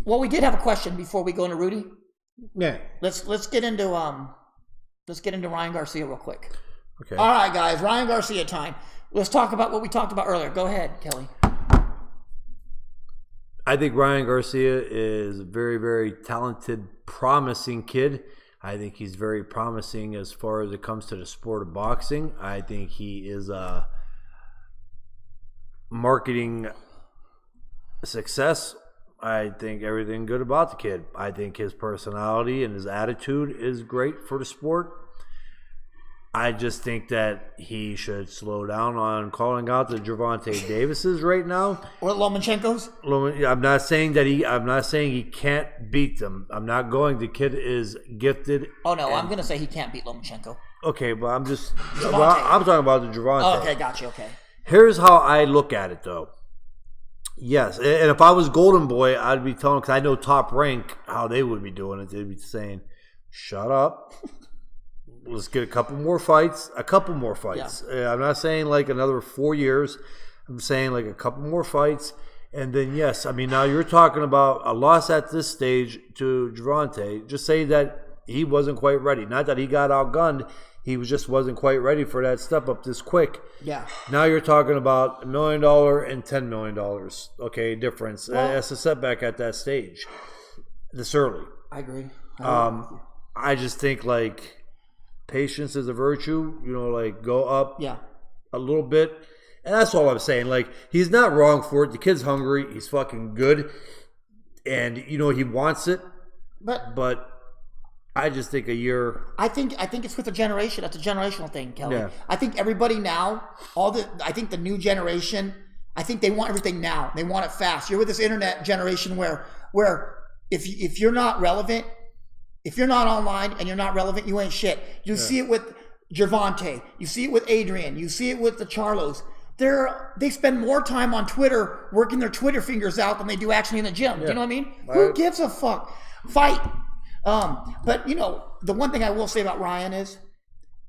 Well, we did have a question before we go into Rudy. Yeah. Let's get into Ryan Garcia real quick. Okay. All right, guys, Ryan Garcia time. Let's talk about what we talked about earlier. Go ahead, Kelly. I think Ryan Garcia is a very, very talented, promising kid. I think he's very promising as far as it comes to the sport of boxing. I think he is a marketing success. I think everything good about the kid. I think his personality and his attitude is great for the sport. I just think that he should slow down on calling out the Gervonta Davises right now. Or Lomachenko's? I'm not saying he can't beat them. I'm not going. The kid is gifted. Oh no, I'm gonna say he can't beat Lomachenko. Okay, but I'm talking about the Gervonta. Oh, okay, gotcha. Okay. Here's how I look at it, though. Yes, and if I was Golden Boy, I'd be telling, because I know Top Rank how they would be doing it. They'd be saying, "Shut up." Let's get a couple more fights. Yeah. I'm not saying like another 4 years. I'm saying like a couple more fights. And then, yes, I mean, now you're talking about a loss at this stage to Gervonta. Just say that he wasn't quite ready. Not that he got outgunned. He just wasn't quite ready for that step up this quick. Yeah. Now you're talking about $1 million and $10 million. Okay, difference. Well, that's a setback at that stage. This early. I agree. I just think like patience is a virtue. Like go up a little bit. And that's all I'm saying. Like, he's not wrong for it. The kid's hungry. He's fucking good. And, he wants it. But I just think a year. I think it's with the generation. That's a generational thing, Kelly. Yeah. I think everybody now, I think the new generation, I think they want everything now. They want it fast. You're with this internet generation where if you're not relevant, if you're not online and you're not relevant, you ain't shit. You see it with Gervonta. You see it with Adrian. You see it with the Charlos. They spend more time on Twitter working their Twitter fingers out than they do actually in the gym. Yeah. Do you know what I mean? Who gives a fuck? Fight. But the one thing I will say about Ryan is,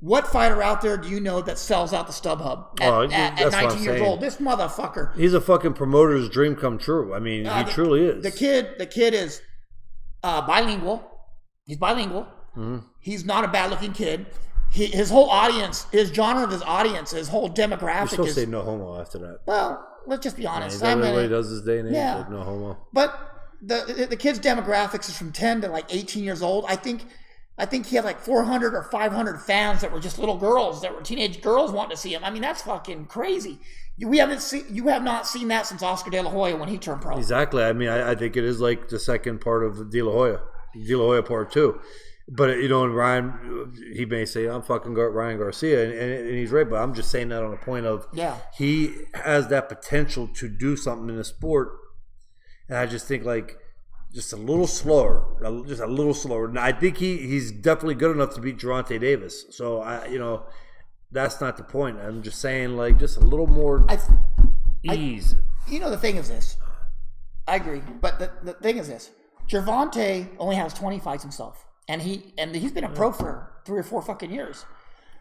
what fighter out there do you know that sells out the StubHub at 19 years old? This motherfucker. He's a fucking promoter's dream come true. I mean, he truly is. The kid is bilingual. He's bilingual. Mm-hmm. He's not a bad-looking kid. His whole audience, his genre of his audience, his whole demographic is... You're supposed to say no homo after that. Well, let's just be honest. Yeah, what he does this day and age? Yeah. Like no homo. But the kid's demographics is from 10 to like 18 years old. I think he had like 400 or 500 fans that were just little girls, that were teenage girls wanting to see him. I mean, that's fucking crazy. You have not seen that since Oscar De La Hoya when he turned pro. Exactly. I mean, I think it is like the second part of De La Hoya part 2. But, and Ryan, he may say, I'm fucking Ryan Garcia, and he's right, but I'm just saying that on a point of he has that potential to do something in the sport, and I just think, like, just a little slower. And I think he's definitely good enough to beat Gervonta Davis. So, that's not the point. I'm just saying, like, just a little more ease. The thing is this. I agree, but the thing is this. Gervonta only has 20 fights himself. And he's been a pro for 3 or 4 fucking years.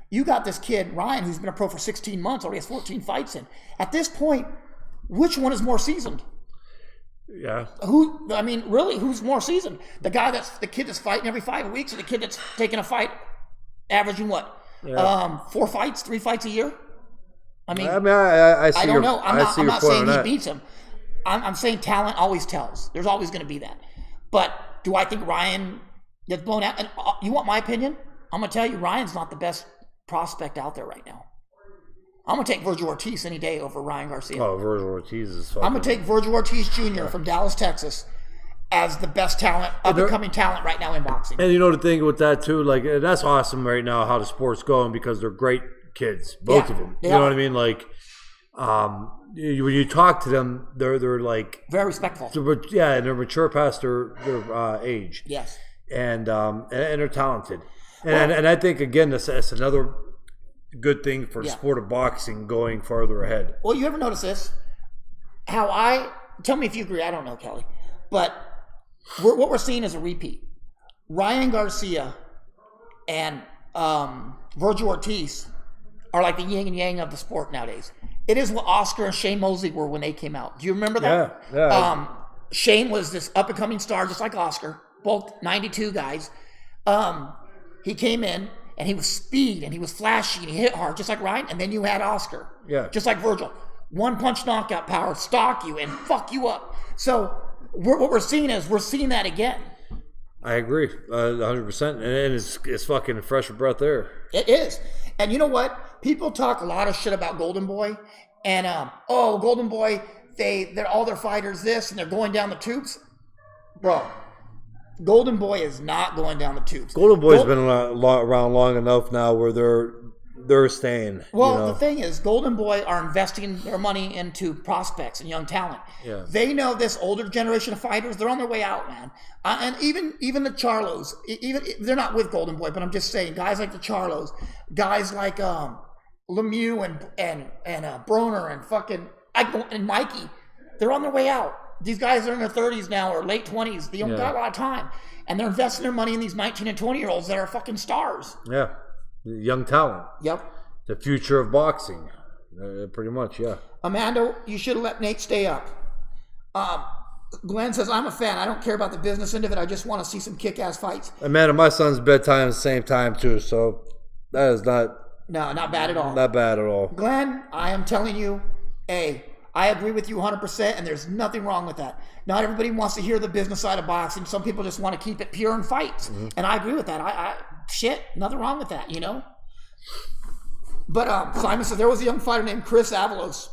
You got this kid, Ryan, who's been a pro for 16 months, already has 14 fights in. At this point, which one is more seasoned? Yeah. Who's more seasoned? The kid that's fighting every 5 weeks, or the kid that's taking a fight, averaging what? Yeah. 4 fights, 3 fights a year? I see. I don't know. I'm not saying he beats him. I'm saying talent always tells. There's always going to be that. But do I think Ryan gets blown out? And you want my opinion? I'm going to tell you, Ryan's not the best prospect out there right now. I'm going to take Virgil Ortiz any day over Ryan Garcia. Oh, Virgil Ortiz is fucking... I'm going to take Virgil Ortiz Jr. from Dallas, Texas, as the best talent, up-and-coming talent right now in boxing. And the thing with that, too, like, that's awesome right now how the sport's going, because they're great kids, both of them. You know what I mean? Like, when you talk to them, they're like... very respectful. And they're mature past their age. Yes. And they're talented. And I think, again, that's another good thing for the sport of boxing going farther ahead. Well, you ever notice this? Tell me if you agree, I don't know, Kelly. But what we're seeing is a repeat. Ryan Garcia and Virgil Ortiz are like the yin and yang of the sport nowadays. It is what Oscar and Shane Mosley were when they came out. Do you remember that? Yeah. Shane was this up-and-coming star, just like Oscar, both 92 guys. He came in, and he was speed, and he was flashy, and he hit hard, just like Ryan. And then you had Oscar, just like Virgil. One-punch knockout power, stalk you, and fuck you up. So what we're seeing that again. I agree, 100%, and it's fucking fresh breath there. It is. And you know what? People talk a lot of shit about Golden Boy, and Golden Boy, they're all their fighters this, and they're going down the tubes. Bro, Golden Boy is not going down the tubes. Golden Boy's been around long enough now where they're staying. Well, the thing is, Golden Boy are investing their money into prospects and young talent. Yeah. They know this older generation of fighters, they're on their way out, man. And even the Charlos, they're not with Golden Boy, but I'm just saying, guys like the Charlos, guys like Lemieux and Broner and Mikey, they're on their way out. These guys are in their 30s now or late 20s. They don't got a lot of time. And they're investing their money in these 19 and 20-year-olds that are fucking stars. Yeah. Young talent. Yep. The future of boxing. Pretty much, yeah. Amanda, you should have let Nate stay up. Glenn says, I'm a fan. I don't care about the business end of it. I just want to see some kick-ass fights. Amanda, my son's bedtime is the same time, too, so that is not... No, not bad at all. Not bad at all. Glenn, I am telling you, I agree with you 100%, and there's nothing wrong with that. Not everybody wants to hear the business side of boxing. Some people just want to keep it pure in fights. Mm-hmm. And I agree with that. Nothing wrong with that, But Simon said there was a young fighter named Chris Avalos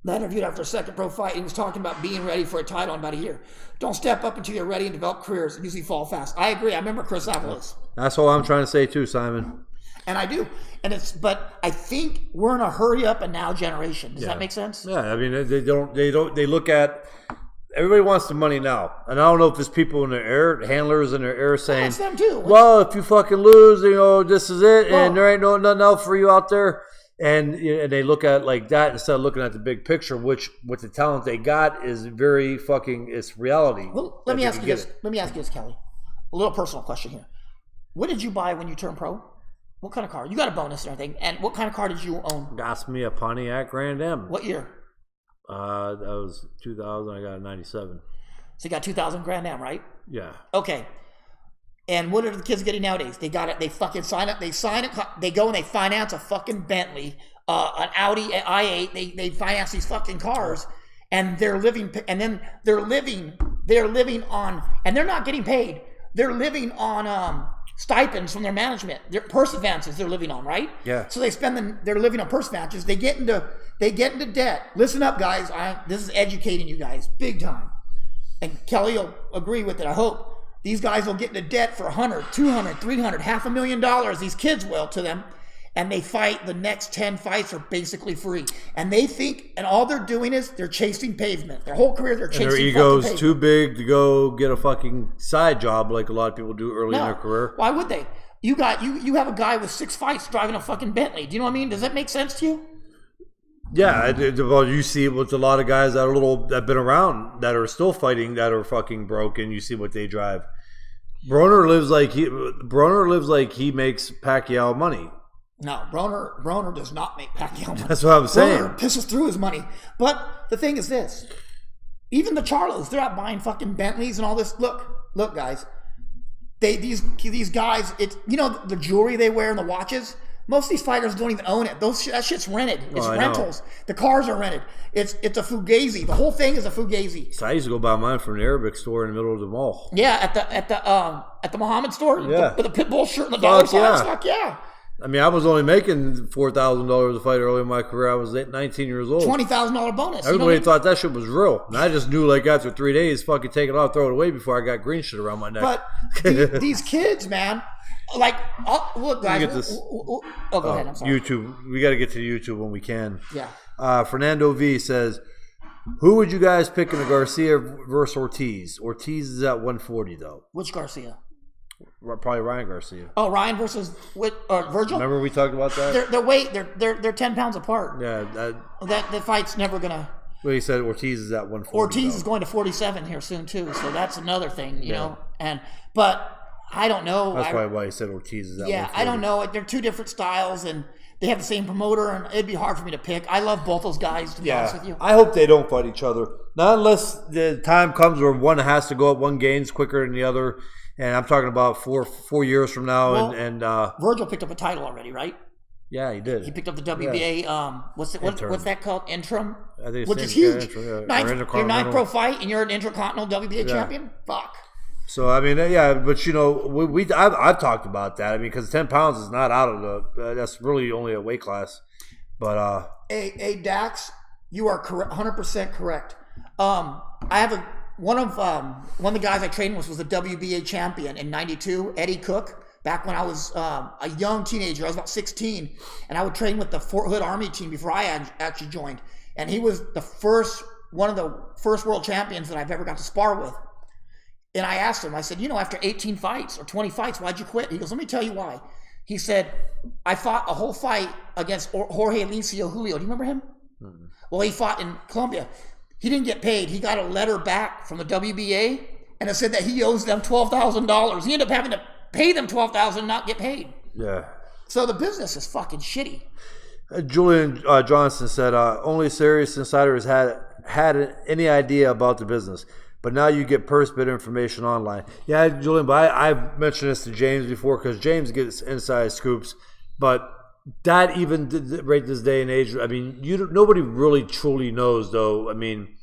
that interviewed after a second pro fight. He was talking about being ready for a title in about a year. Don't step up until you're ready and develop careers. Usually fall fast. I agree. I remember Chris Avalos. That's all I'm trying to say too, Simon. And I do. But I think we're in a hurry up and now generation. Does that make sense? Yeah. I mean, they look at, everybody wants the money now. And I don't know if there's people in their ear, handlers in their ear saying, that's them too. Well, if you fucking lose, this is it. And there ain't nothing else for you out there. And they look at it like that instead of looking at the big picture, which with the talent they got is very fucking, it's reality. Well, let me ask you this, Kelly. A little personal question here. What did you buy when you turned pro? What kind of car? You got a bonus and everything. And what kind of car did you own? Got me a Pontiac Grand Am. What year? That was 2000. I got a 97. So you got 2000 Grand Am, right? Yeah. Okay. And what are the kids getting nowadays? They got it. They fucking sign up. They sign it. They go and they finance a fucking Bentley, an Audi i8. They finance these fucking cars, and they're living. And then they're living on, and they're not getting paid. They're living on stipends from their management. Their purse advances they're living on, right? Yeah. So they're living on purse advances. They get into debt. Listen up, guys. This is educating you guys big time. And Kelly will agree with it, I hope. These guys will get into debt for $100, $200, $300, $500,000. These kids will to them. And they fight. The next 10 fights are basically free. And they think, and all they're doing is they're chasing pavement. Their whole career, they're chasing pavement. And their ego's too big to go get a fucking side job like a lot of people do early in their career. Why would they? You have a guy with 6 fights driving a fucking Bentley. Do you know what I mean? Does that make sense to you? Yeah, well, you see with a lot of guys that have been around that are still fighting that are fucking broke, and you see what they drive. Broner lives like he makes Pacquiao money. No, Broner does not make Pacquiao money. That's what I'm saying. Broner pisses through his money. But the thing is this: even the Charlos, they're out buying fucking Bentleys and all this. Look, guys. These guys, it's the jewelry they wear and the watches. Most of these fighters don't even own it. That shit's rented. It's rentals. The cars are rented. It's a fugazi. The whole thing is a fugazi. So I used to go buy mine from an Arabic store in the middle of the mall. Yeah, at the Muhammad store. Yeah. With a pit bull shirt and the dollar signs. Fuck yeah. I mean, I was only making $4,000 a fight early in my career. I was 19 years old. $20,000 bonus. Everybody thought that shit was real. And I just knew, like, after 3 days, fucking take it off, throw it away before I got green shit around my neck. But these kids, man, like, look, guys. Get this, go ahead. I'm sorry. YouTube. We got to get to the YouTube when we can. Yeah. Fernando V says, who would you guys pick in a Garcia versus Ortiz? Ortiz is at 140, though. Which Garcia? Probably Ryan Garcia. Oh, Ryan versus Virgil. Remember we talked about that? They're 10 pounds apart. Yeah, that fight's never gonna. Well, he said Ortiz is at 140. Ortiz is going to 47 here soon too, so that's another thing, you know. But I don't know. That's why he said Ortiz is that. Yeah, I don't know. They're two different styles, and they have the same promoter, and it'd be hard for me to pick. I love both those guys, to be honest with you. I hope they don't fight each other. Not unless the time comes where one has to go up, one gains quicker than the other. And I'm talking about 4 years from now. Well, and Virgil picked up a title already, right? Yeah, he did. He picked up the WBA. Yeah. What's that called? Interim, I think which is huge. Your ninth pro fight, and you're an Intercontinental WBA champion. Fuck. So I mean, but I've talked about that. I mean, because 10 pounds is not out of the. That's really only a weight class. But hey Dax, you are correct, 100% correct. I have one of the guys I trained with was a WBA champion in '92, Eddie Cook. Back when I was a young teenager, I was about 16, and I would train with the Fort Hood Army team before I actually joined. And he was one of the first world champions that I've ever got to spar with. And I asked him, I said, after 18 fights or 20 fights, why'd you quit? He goes, let me tell you why. He said, I fought a whole fight against Jorge Alicio Julio. Do you remember him? Mm-hmm. Well, he fought in Colombia. He didn't get paid. He got a letter back from the WBA, and it said that he owes them $12,000. He ended up having to pay them $12,000 and not get paid. Yeah. So the business is fucking shitty. Julian Johnson said, only serious insiders had any idea about the business. But now you get purse bid information online. Yeah, Julian, but I've mentioned this to James before because James gets inside scoops. But that even right this day and age, I mean, nobody really truly knows, though. I mean,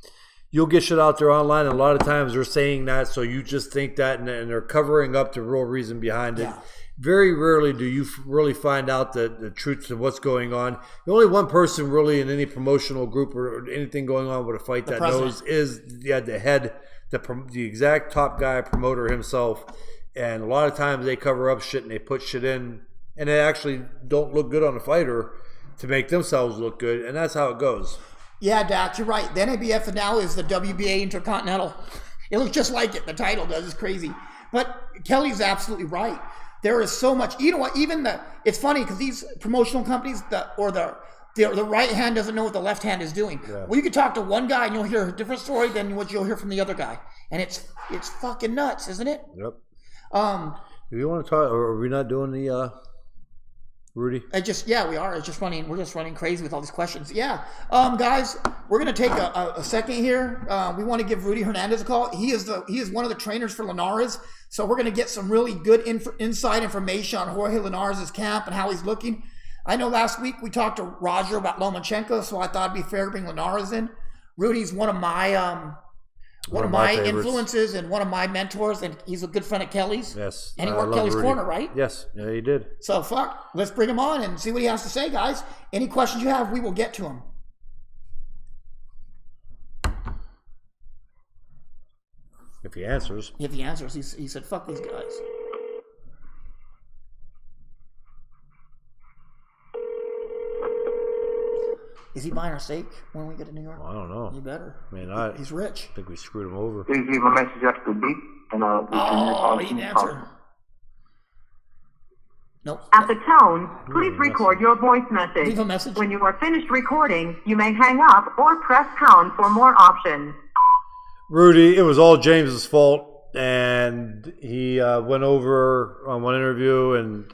you'll get shit out there online, and a lot of times they're saying that, so you just think that, and they're covering up the real reason behind it. Yeah. Very rarely do you really find out the truth of what's going on. The only one person really in any promotional group or anything going on with a fight that knows is the head, the exact top guy, promoter himself. And a lot of times they cover up shit and they put shit in, and they actually don't look good on the fighter to make themselves look good, and that's how it goes. Yeah, Dax, you're right. The NABF now is the WBA Intercontinental. It looks just like it. The title does. It's crazy. But Kelly's absolutely right. There is so much. You know what? It's funny because these promotional companies, the right hand doesn't know what the left hand is doing. Yeah. Well, you could talk to one guy and you'll hear a different story than what you'll hear from the other guy, and it's fucking nuts, isn't it? Yep. Do you want to talk? Or are we not doing the Rudy? We are. We're just running crazy with all these questions. Yeah. Guys, we're gonna take a second here. We want to give Rudy Hernandez a call. He is one of the trainers for Linares. So we're gonna get some really good inside information on Jorge Linares' camp and how he's looking. I know last week we talked to Roger about Lomachenko, so I thought it'd be fair to bring Linares in. Rudy's one of my influences and one of my mentors, and he's a good friend of Kelly's. Yes. And he worked Kelly's Rudy. corner, right? Yes, yeah, he did. So let's bring him on and see what he has to say, guys. Any questions you have, we will get to him. If he answers. He said, fuck these guys. Is he buying our steak when we get to New York? Well, I don't know. You better. I mean, he's rich. I think we screwed him over. Please leave a message after the beep, and he didn't answer. Nope. At the tone, please record your voice message. Leave a message. When you are finished recording, you may hang up or press pound for more options. Rudy, it was all James's fault, and he went over on one interview, and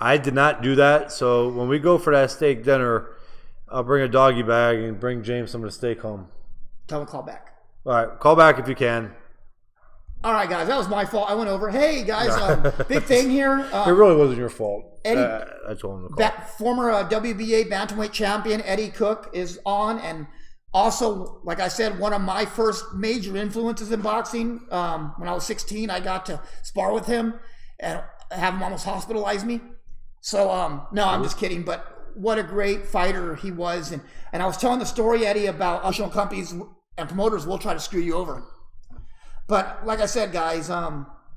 I did not do that. So when we go for that steak dinner, I'll bring a doggy bag and bring James some of the steak home. Tell him to call back. All right, call back if you can. All right, guys, that was my fault. I went over. Hey, guys, big thing here. It really wasn't your fault. Eddie, I told him to call. That former WBA bantamweight champion Eddie Cook is on, and also, like I said, one of my first major influences in boxing. When I was 16, I got to spar with him and have him almost hospitalize me. So, no, I'm just kidding. But what a great fighter he was. And I was telling the story, Eddie, about national companies and promoters will try to screw you over. But like I said, guys,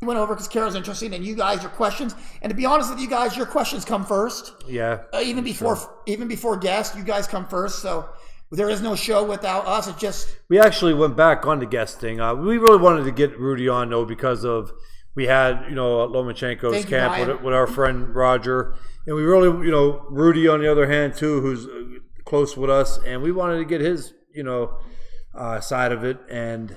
we went over because Kara's interesting, and you guys, your questions. And to be honest with you guys, your questions come first. Yeah. Even before guests, you guys come first. So there is no show without us. It's just we actually went back on the guesting. We really wanted to get Rudy on though because of we had Lomachenko's camp with our friend Roger, and we really Rudy on the other hand too, who's close with us, and we wanted to get his side of it. And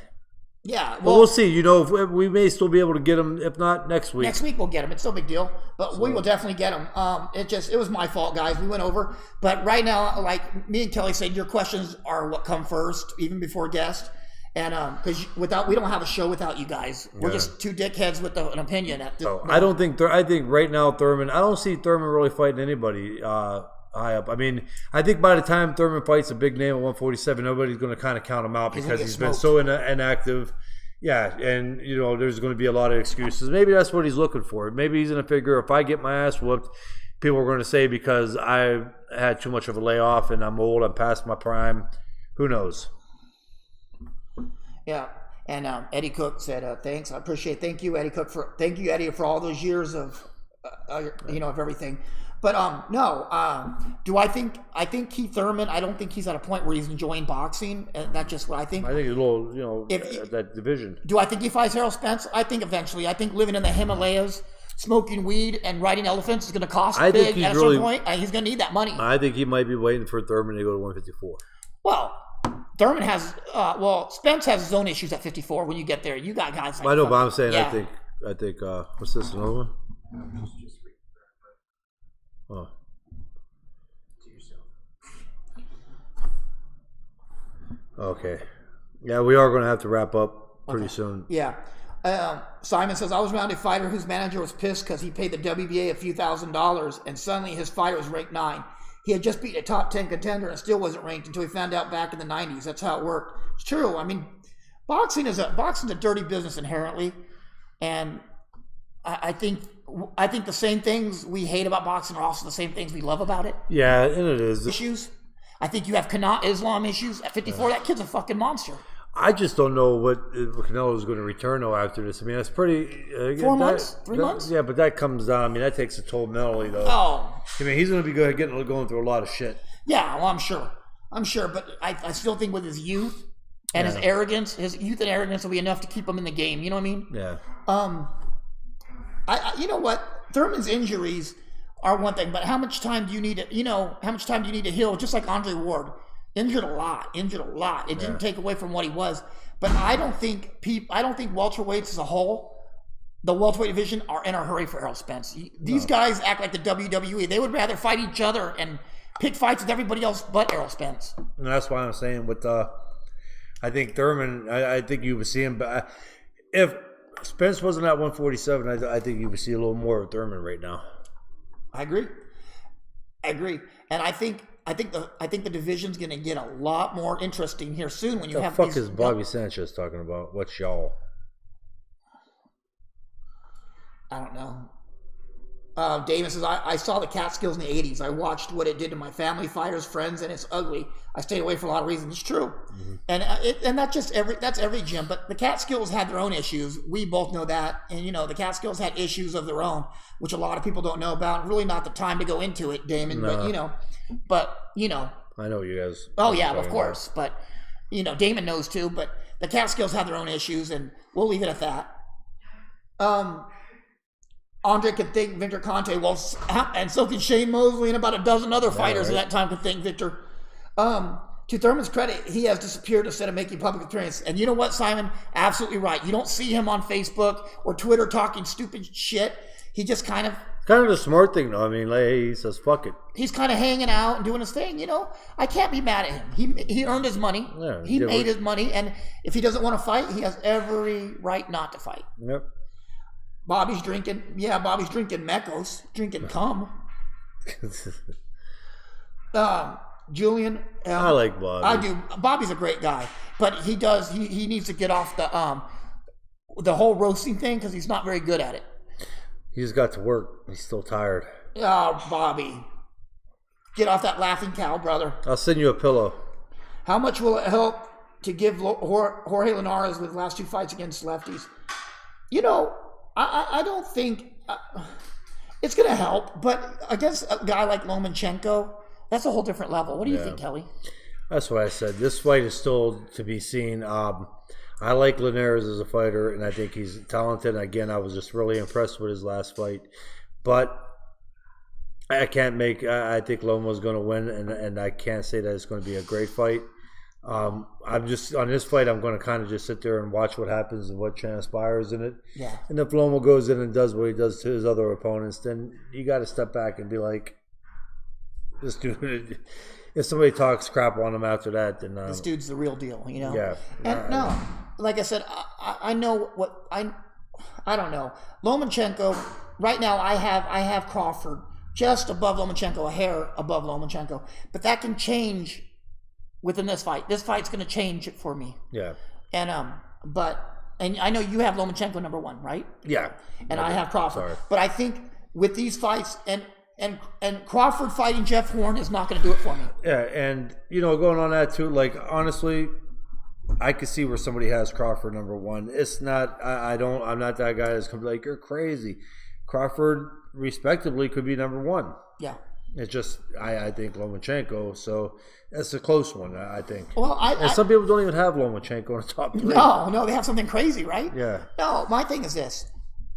Yeah, well, we'll see. You know, if we may still be able to get him. If not, next week. Next week we'll get him. It's no big deal, but we will definitely get him. It was my fault, guys. We went over, but right now, like me and Kelly said, your questions are what come first, even before guest. And because we don't have a show without you guys. We're just two dickheads with an opinion. I don't think. I think right now Thurman. I don't see Thurman really fighting anybody high up. I mean, I think by the time Thurman fights a big name at 147, nobody's going to kind of count him out because he's been so inactive. Yeah, and you know, there's going to be a lot of excuses. Maybe that's what he's looking for. Maybe he's going to figure if I get my ass whooped, people are going to say because I had too much of a layoff and I'm old, I'm past my prime. Who knows? Yeah, and Eddie Cook said, "Thanks, I appreciate. Thank you, Eddie Cook, thank you, Eddie, for all those years of, of everything." But do I think Keith Thurman? I don't think he's at a point where he's enjoying boxing. That's just what I think. I think he's a little, that division. Do I think he fights Errol Spence? I think eventually. I think living in the Himalayas, smoking weed, and riding elephants is going to cost big at some point. He's going to need that money. I think he might be waiting for Thurman to go to 154. Well, Thurman has, Spence has his own issues at 54. When you get there, you got guys like. I know, but I'm saying, I think, what's this, another one? Oh. Okay. Yeah, we are going to have to wrap up pretty soon. Yeah. Simon says, I was around a fighter whose manager was pissed because he paid the WBA a few $1,000s and suddenly his fighter was ranked 9. He had just beaten a top 10 contender and still wasn't ranked until he found out back in the 90s. That's how it worked. It's true. I mean, boxing's a dirty business inherently. And I think the same things we hate about boxing are also the same things we love about it. Yeah, and it is. Issues. I think you have Islam issues. At 54, that kid's a fucking monster. I just don't know what Canelo is going to return though after this. I mean, that's pretty. 4 months? 3 months? Yeah, but that comes down. I mean, that takes a toll mentally though. Oh. I mean, he's going to be going through a lot of shit. Yeah, well, I'm sure. But I still think with his youth and his arrogance, his youth and arrogance will be enough to keep him in the game. You know what I mean? Yeah. You know what? Thurman's injuries are one thing, but how much time do you need to heal? Just like Andre Ward, injured a lot. It didn't take away from what he was, but I don't think welterweights as a whole, the welterweight division, are in a hurry for Errol Spence. These guys act like the WWE. They would rather fight each other and pick fights with everybody else but Errol Spence. And that's why I'm saying with I think Thurman. I think you would see him, but if Spence wasn't at 147, I think you would see a little more of Thurman right now. I agree, and I think the division's going to get a lot more interesting here soon when you have. What the fuck is Bobby Sanchez talking about? What's y'all? I don't know. Davis says, I saw the Catskills in the 80s. I watched what it did to my family, fighters, friends, and it's ugly. I stayed away for a lot of reasons. It's true. Mm-hmm. And that's every gym. But the Catskills had their own issues. We both know that. And, the Catskills had issues of their own, which a lot of people don't know about. Really not the time to go into it, Damon. No. But, I know you guys. Oh, yeah, of course. But, Damon knows too. But the Catskills have their own issues, and we'll leave it at that. Andre could thank Victor Conte, and so can Shane Mosley and about a dozen other fighters at that time could thank Victor. To Thurman's credit, he has disappeared instead of making public appearance. And you know what, Simon? Absolutely right. You don't see him on Facebook or Twitter talking stupid shit. He just kind of the smart thing, though. I mean, he says, fuck it. He's kind of hanging out and doing his thing, I can't be mad at him. He earned his money. Yeah, he made his money. And if he doesn't want to fight, he has every right not to fight. Yep. Bobby's drinking Mecos, drinking cum. Julian. I like Bobby. I do. Bobby's a great guy, but he needs to get off the whole roasting thing because he's not very good at it. He's got to work. He's still tired. Oh, Bobby. Get off that laughing cow, brother. I'll send you a pillow. How much will it help to give Jorge Linares with the last 2 fights against lefties? I don't think it's going to help, but against a guy like Lomachenko, that's a whole different level. What do you think, Kelly? That's what I said. This fight is still to be seen. I like Linares as a fighter, and I think he's talented. Again, I was just really impressed with his last fight. But I think Loma's going to win, and I can't say that it's going to be a great fight. I'm just on this fight. I'm going to kind of just sit there and watch what happens and what transpires in it. Yeah. And if Loma goes in and does what he does to his other opponents, then you got to step back and be like, this dude. If somebody talks crap on him after that, then this dude's the real deal, you know. Yeah. And no, like I said, I know what I don't know. Lomachenko right now. I have Crawford just above Lomachenko, a hair above Lomachenko, but that can change within this fight. This fight's going to change it for me. Yeah. And and I know you have Lomachenko number 1, right? Yeah. And I have Crawford. Sorry. But I think with these fights and Crawford fighting Jeff Horn is not going to do it for me. Yeah, and going on that too, like honestly, I could see where somebody has Crawford number 1. It's not. I'm not that guy that's gonna be like, you're crazy. Crawford, respectably, could be number 1. Yeah. It's just I think Lomachenko. So that's a close one. I think. Well, some people don't even have Lomachenko in the top 3. No, they have something crazy, right? Yeah. No, my thing is this.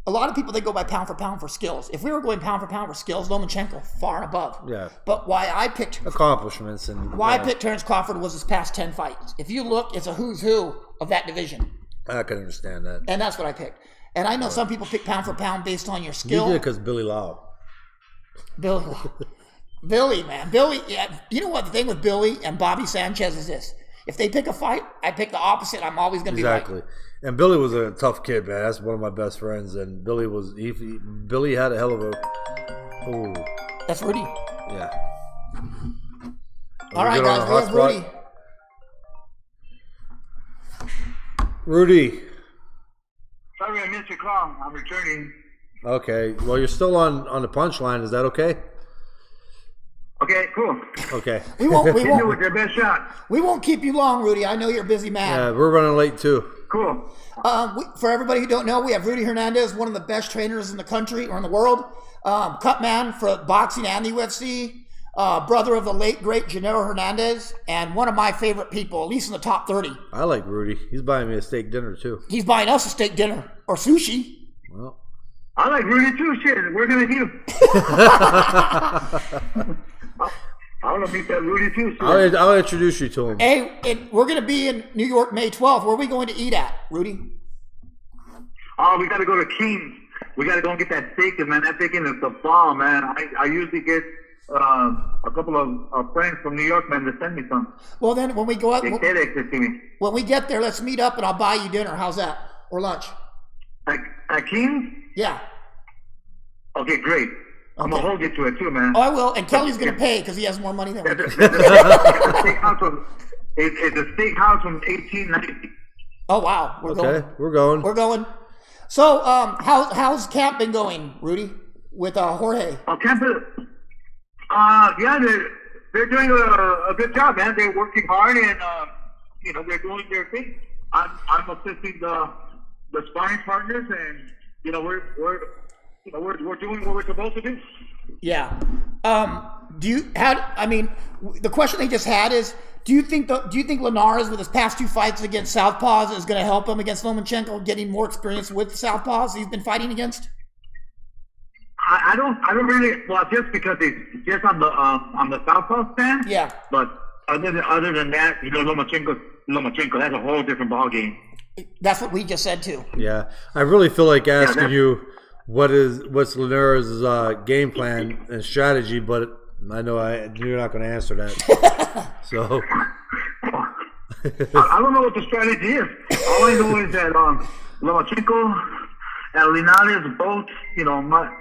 A lot of people, they go by pound for pound for skills. If we were going pound for skills, Lomachenko far and above. Yeah. But why I picked accomplishments and I picked Terrence Crawford was his past 10 fights. If you look, it's a who's who of that division. I can understand that. And that's what I picked. And I know some people pick pound for pound based on your skill. You did because Billy Lau. Billy, man. Billy, yeah, you know what the thing with Billy and Bobby Sanchez is this. If they pick a fight, I pick the opposite. I'm always going to be right. Exactly. And Billy was a tough kid, man. That's one of my best friends. And Billy Billy had a hell of a... Oh. That's Rudy. Yeah. All right, guys. We have Rudy. Rudy. Sorry I missed your call. I'm returning. Okay. Well, you're still on the punchline. Is that okay? Okay, cool. Okay. We won't. Do with your best shot. We won't keep you long, Rudy. I know you're a busy man. Yeah, we're running late too. Cool. For everybody who don't know, we have Rudy Hernandez, one of the best trainers in the country or in the world. Cut man for boxing and the UFC. Brother of the late great Gennaro Hernandez, and one of my favorite people, at least in the top 30. I like Rudy. He's buying me a steak dinner too. He's buying us a steak dinner or sushi. Well, I like Rudy too. Shit, we're gonna do. I want to meet that Rudy too. I'll introduce you to him. Hey, and we're going to be in New York May 12th. Where are we going to eat at, Rudy? Oh, we got to go to King's. We got to go and get that bacon, man. That bacon is the bomb, man. I usually get a couple of friends from New York, man, to send me some. Well, then when we go out, They FedEx it to me. when we get there, let's meet up and I'll buy you dinner. How's that? Or lunch? At King's? Yeah. Okay, great. I'm going to hold you to it too, man. Oh, I will. And Kelly's going to pay because he has more money than me. It's a steakhouse from 1890. Oh, wow. We're going. We're going. We're going. So, how's camp been going, Rudy, with Jorge? Camp, yeah, they're doing a good job, man. They're working hard and they're doing their thing. I'm assisting the sparring partners, and we're doing what we're supposed to do. Yeah. The question they just had is, do you think Linares with his past 2 fights against Southpaws is going to help him against Lomachenko, getting more experience with Southpaws he's been fighting against? I don't really, well, just because it's just on the Southpaw stand. Yeah. But other than that, Lomachenko, that's a whole different ball game. That's what we just said too. Yeah, I really feel like asking you what's Linares' game plan and strategy, but I know you're not going to answer that. So I don't know what the strategy is. All I know is that Lomachenko and Linares both,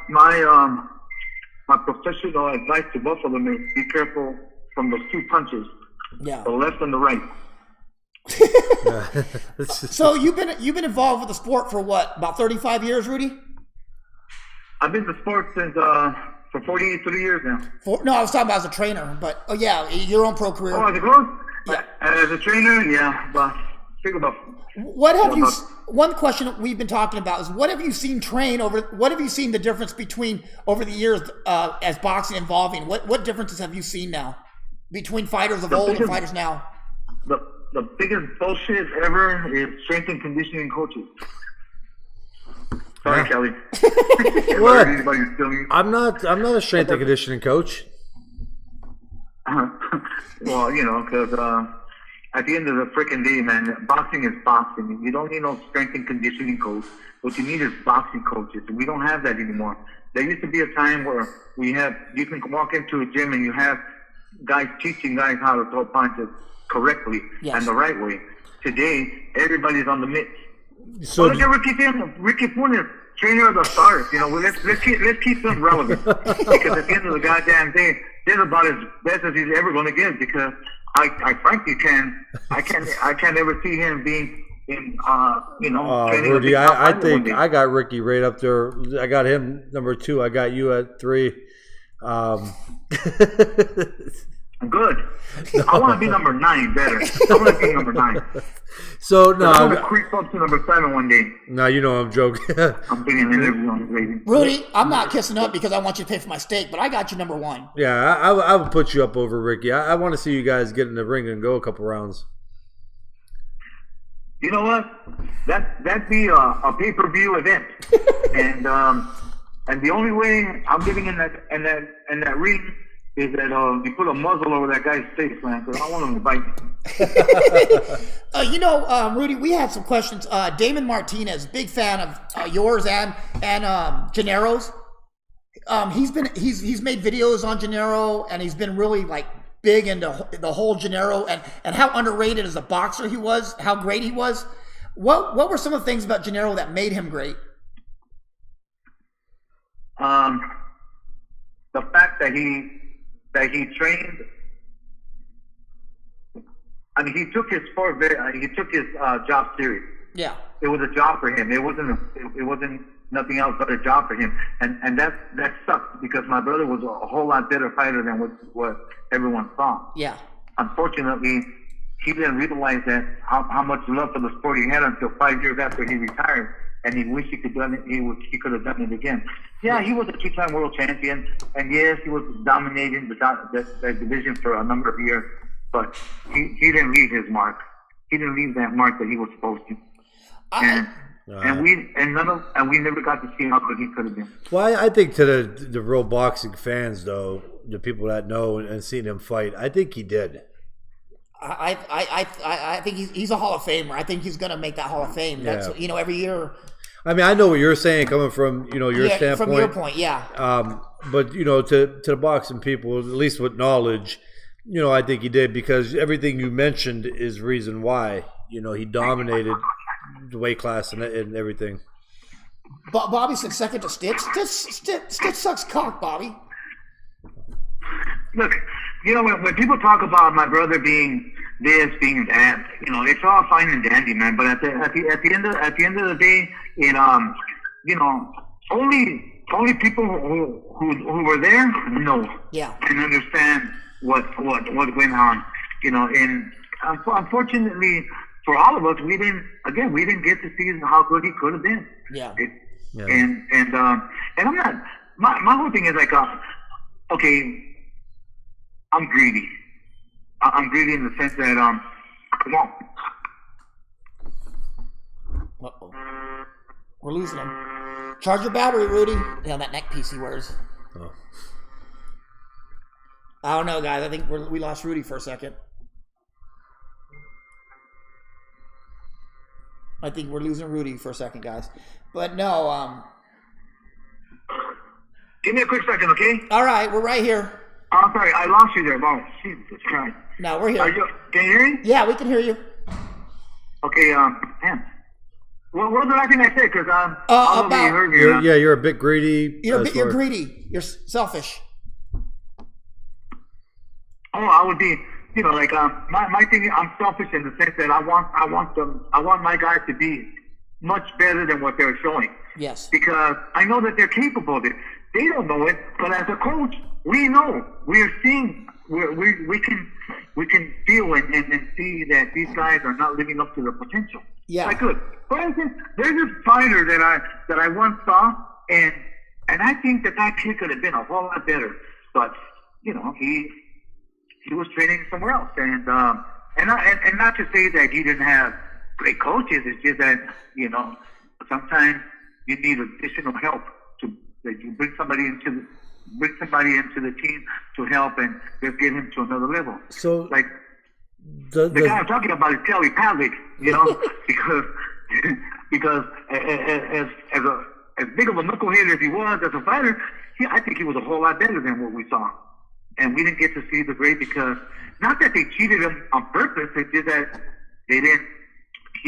my professional advice to both of them is be careful from those 2 punches. Yeah. The left and the right. So you've been involved with the sport for what, about 35 years, Rudy? I've been in the sport since for 43 years now. No, I was talking about as a trainer, but your own pro career. Oh, as a coach? Yeah. As a trainer, yeah. But think about. One question that we've been talking about is what have you seen the difference between over the years as boxing evolving? What differences have you seen now between fighters of old and fighters now? The biggest bullshit ever is strength and conditioning coaches. Sorry, Kelly. What? Anybody's stealing. I'm not a strength and conditioning coach. Well, because at the end of the freaking day, man, boxing is boxing. You don't need no strength and conditioning coach. What you need is boxing coaches, and we don't have that anymore. There used to be a time where you can walk into a gym and you have guys teaching guys how to throw punches correctly and the right way. Today, everybody's on the mix. So look at Ricky Funes, trainer of the stars. You know, let's keep them relevant because at the end of the goddamn day, they're about as best as he's ever going to get. Because I frankly can't ever see him being in Rudy, I think I got Ricky right up there. I got him number 2. I got you at 3. Good. No. I want to be number 9 better. I want to be number 9. So no, I'm gonna creep up to number 7 one day. No, you know I'm joking. I'm thinking an interview on Raven. Rudy, I'm not kissing up because I want you to pay for my steak, but I got you number 1. Yeah, I would put you up over Ricky. I want to see you guys get in the ring and go a couple rounds. You know what? That'd be a pay-per-view event, and the only way I'm getting in that ring is that you put a muzzle over that guy's face, man, because I want him to bite me. Rudy, we had some questions. Damon Martinez, big fan of yours and Gennaro's. He's made videos on Gennaro, and he's been really like big into the whole Gennaro and how underrated as a boxer he was, how great he was. What were some of the things about Gennaro that made him great? The fact that he trained. I mean, he took his sport job serious. Yeah, it was a job for him. It wasn't nothing else but a job for him, and that sucked because my brother was a whole lot better fighter than what everyone thought. Yeah. Unfortunately, he didn't realize that how much love for the sport he had until 5 years after he retired. And he wished he could done it. He could have done it again. Yeah, he was a 2-time world champion, and yes, he was dominating the division for a number of years. But he didn't leave his mark. He didn't leave that mark that he was supposed to. And we never got to see how good he could have been. Well, I think to the real boxing fans, though, the people that know and seen him fight, I think he did. I think he's a Hall of Famer. I think he's going to make that Hall of Fame. That's every year. I mean, I know what you're saying coming from your standpoint. From your point, yeah. But to the boxing people, at least with knowledge, I think he did because everything you mentioned is reason why. He dominated the weight class and everything. Bobby said second to Stitch. Stitch sucks cock, Bobby. Look, when people talk about my brother being this, being that, it's all fine and dandy, man. But at the end of the day, only people who were there know, and understand what went on, And unfortunately for all of us, we didn't get to see how good he could have been. Yeah. And I'm not. My whole thing is like, okay. I'm greedy. I'm greedy in the sense that Uh-oh. We're losing him. Charge your battery, Rudy. Yeah, that neck piece he wears. Oh. I don't know, guys. I think we lost Rudy for a second. I think we're losing Rudy for a second, guys. But no. Give me a quick second, okay? All right, we're right here. I'm sorry, I lost you there. Oh, Jesus Christ. No, we're here. Can you hear me? Yeah, we can hear you. Okay, man. What was the last thing I said? Because I heard you. You're a bit greedy. You're greedy. You're selfish. Oh, I would be, my thing. I'm selfish in the sense that I want my guys to be much better than what they're showing. Yes. Because I know that they're capable of it. They don't know it, but as a coach, we know. We're seeing. We can feel and see that these guys are not living up to their potential. Yeah. Like, look, for instance, there's this fighter that I once saw, and I think that kid could have been a whole lot better, but he was training somewhere else, and not to say that he didn't have great coaches. It's just that sometimes you need additional help that you bring somebody into the team to help and just get him to another level. So, The guy I'm talking about is Kelly Pavlik, you know, because as big of a knucklehead as he was as a fighter, I think he was a whole lot better than what we saw. And we didn't get to see the great because not that they cheated him on purpose, it's just that he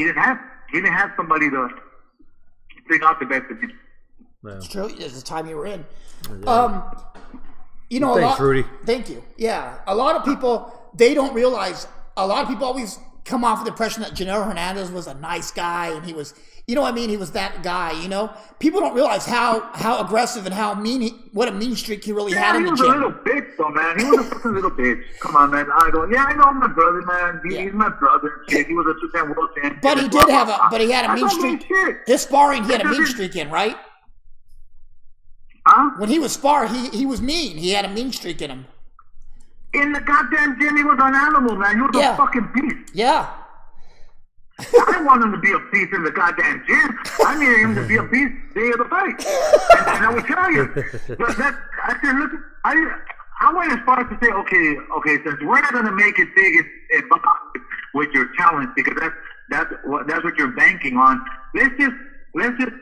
didn't have somebody to bring out the best of him. It's true. It's the time you were in. Yeah. You know, Thanks, Rudy. Thank you. Yeah, a lot of people, they don't realize. A lot of people always come off with the impression that Rudy Hernandez was a nice guy, and he was, you know what I mean? He was that guy. You know, people don't realize how aggressive and how mean, what a mean streak he really had in the gym. He was a little bitch, though, man. He was a fucking little bitch. Come on, man. I know my brother, man. He's my brother. Shit. He was a two-time world champion. But he had a mean streak. His sparring, he had a mean streak in, right? Huh? When he was sparring, he was mean. He had a mean streak in him. In the goddamn gym, he was an animal, man. He was a fucking beast. Yeah. I didn't want him to be a beast in the goddamn gym. I needed him to be a beast day of the fight. And I would tell you. But I said, look, I went as far as to say, okay, since we're not going to make it big and with your talent, because that's what you're banking on. Let's just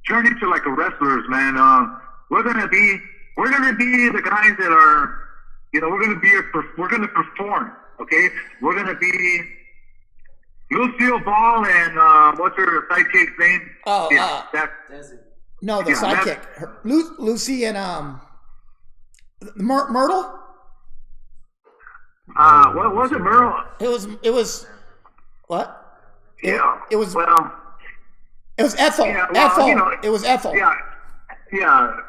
turn into like a wrestlers, man. We're gonna be the guys that are, you know, we're gonna perform. Okay, we're gonna be Lucille Ball and what's her sidekick's name? Oh, the sidekick, Lucy and Myrtle. What was it, Myrtle? It was what? Yeah, it was. Well, it was Ethel. Yeah, Ethel. You know, it was Ethel. Yeah.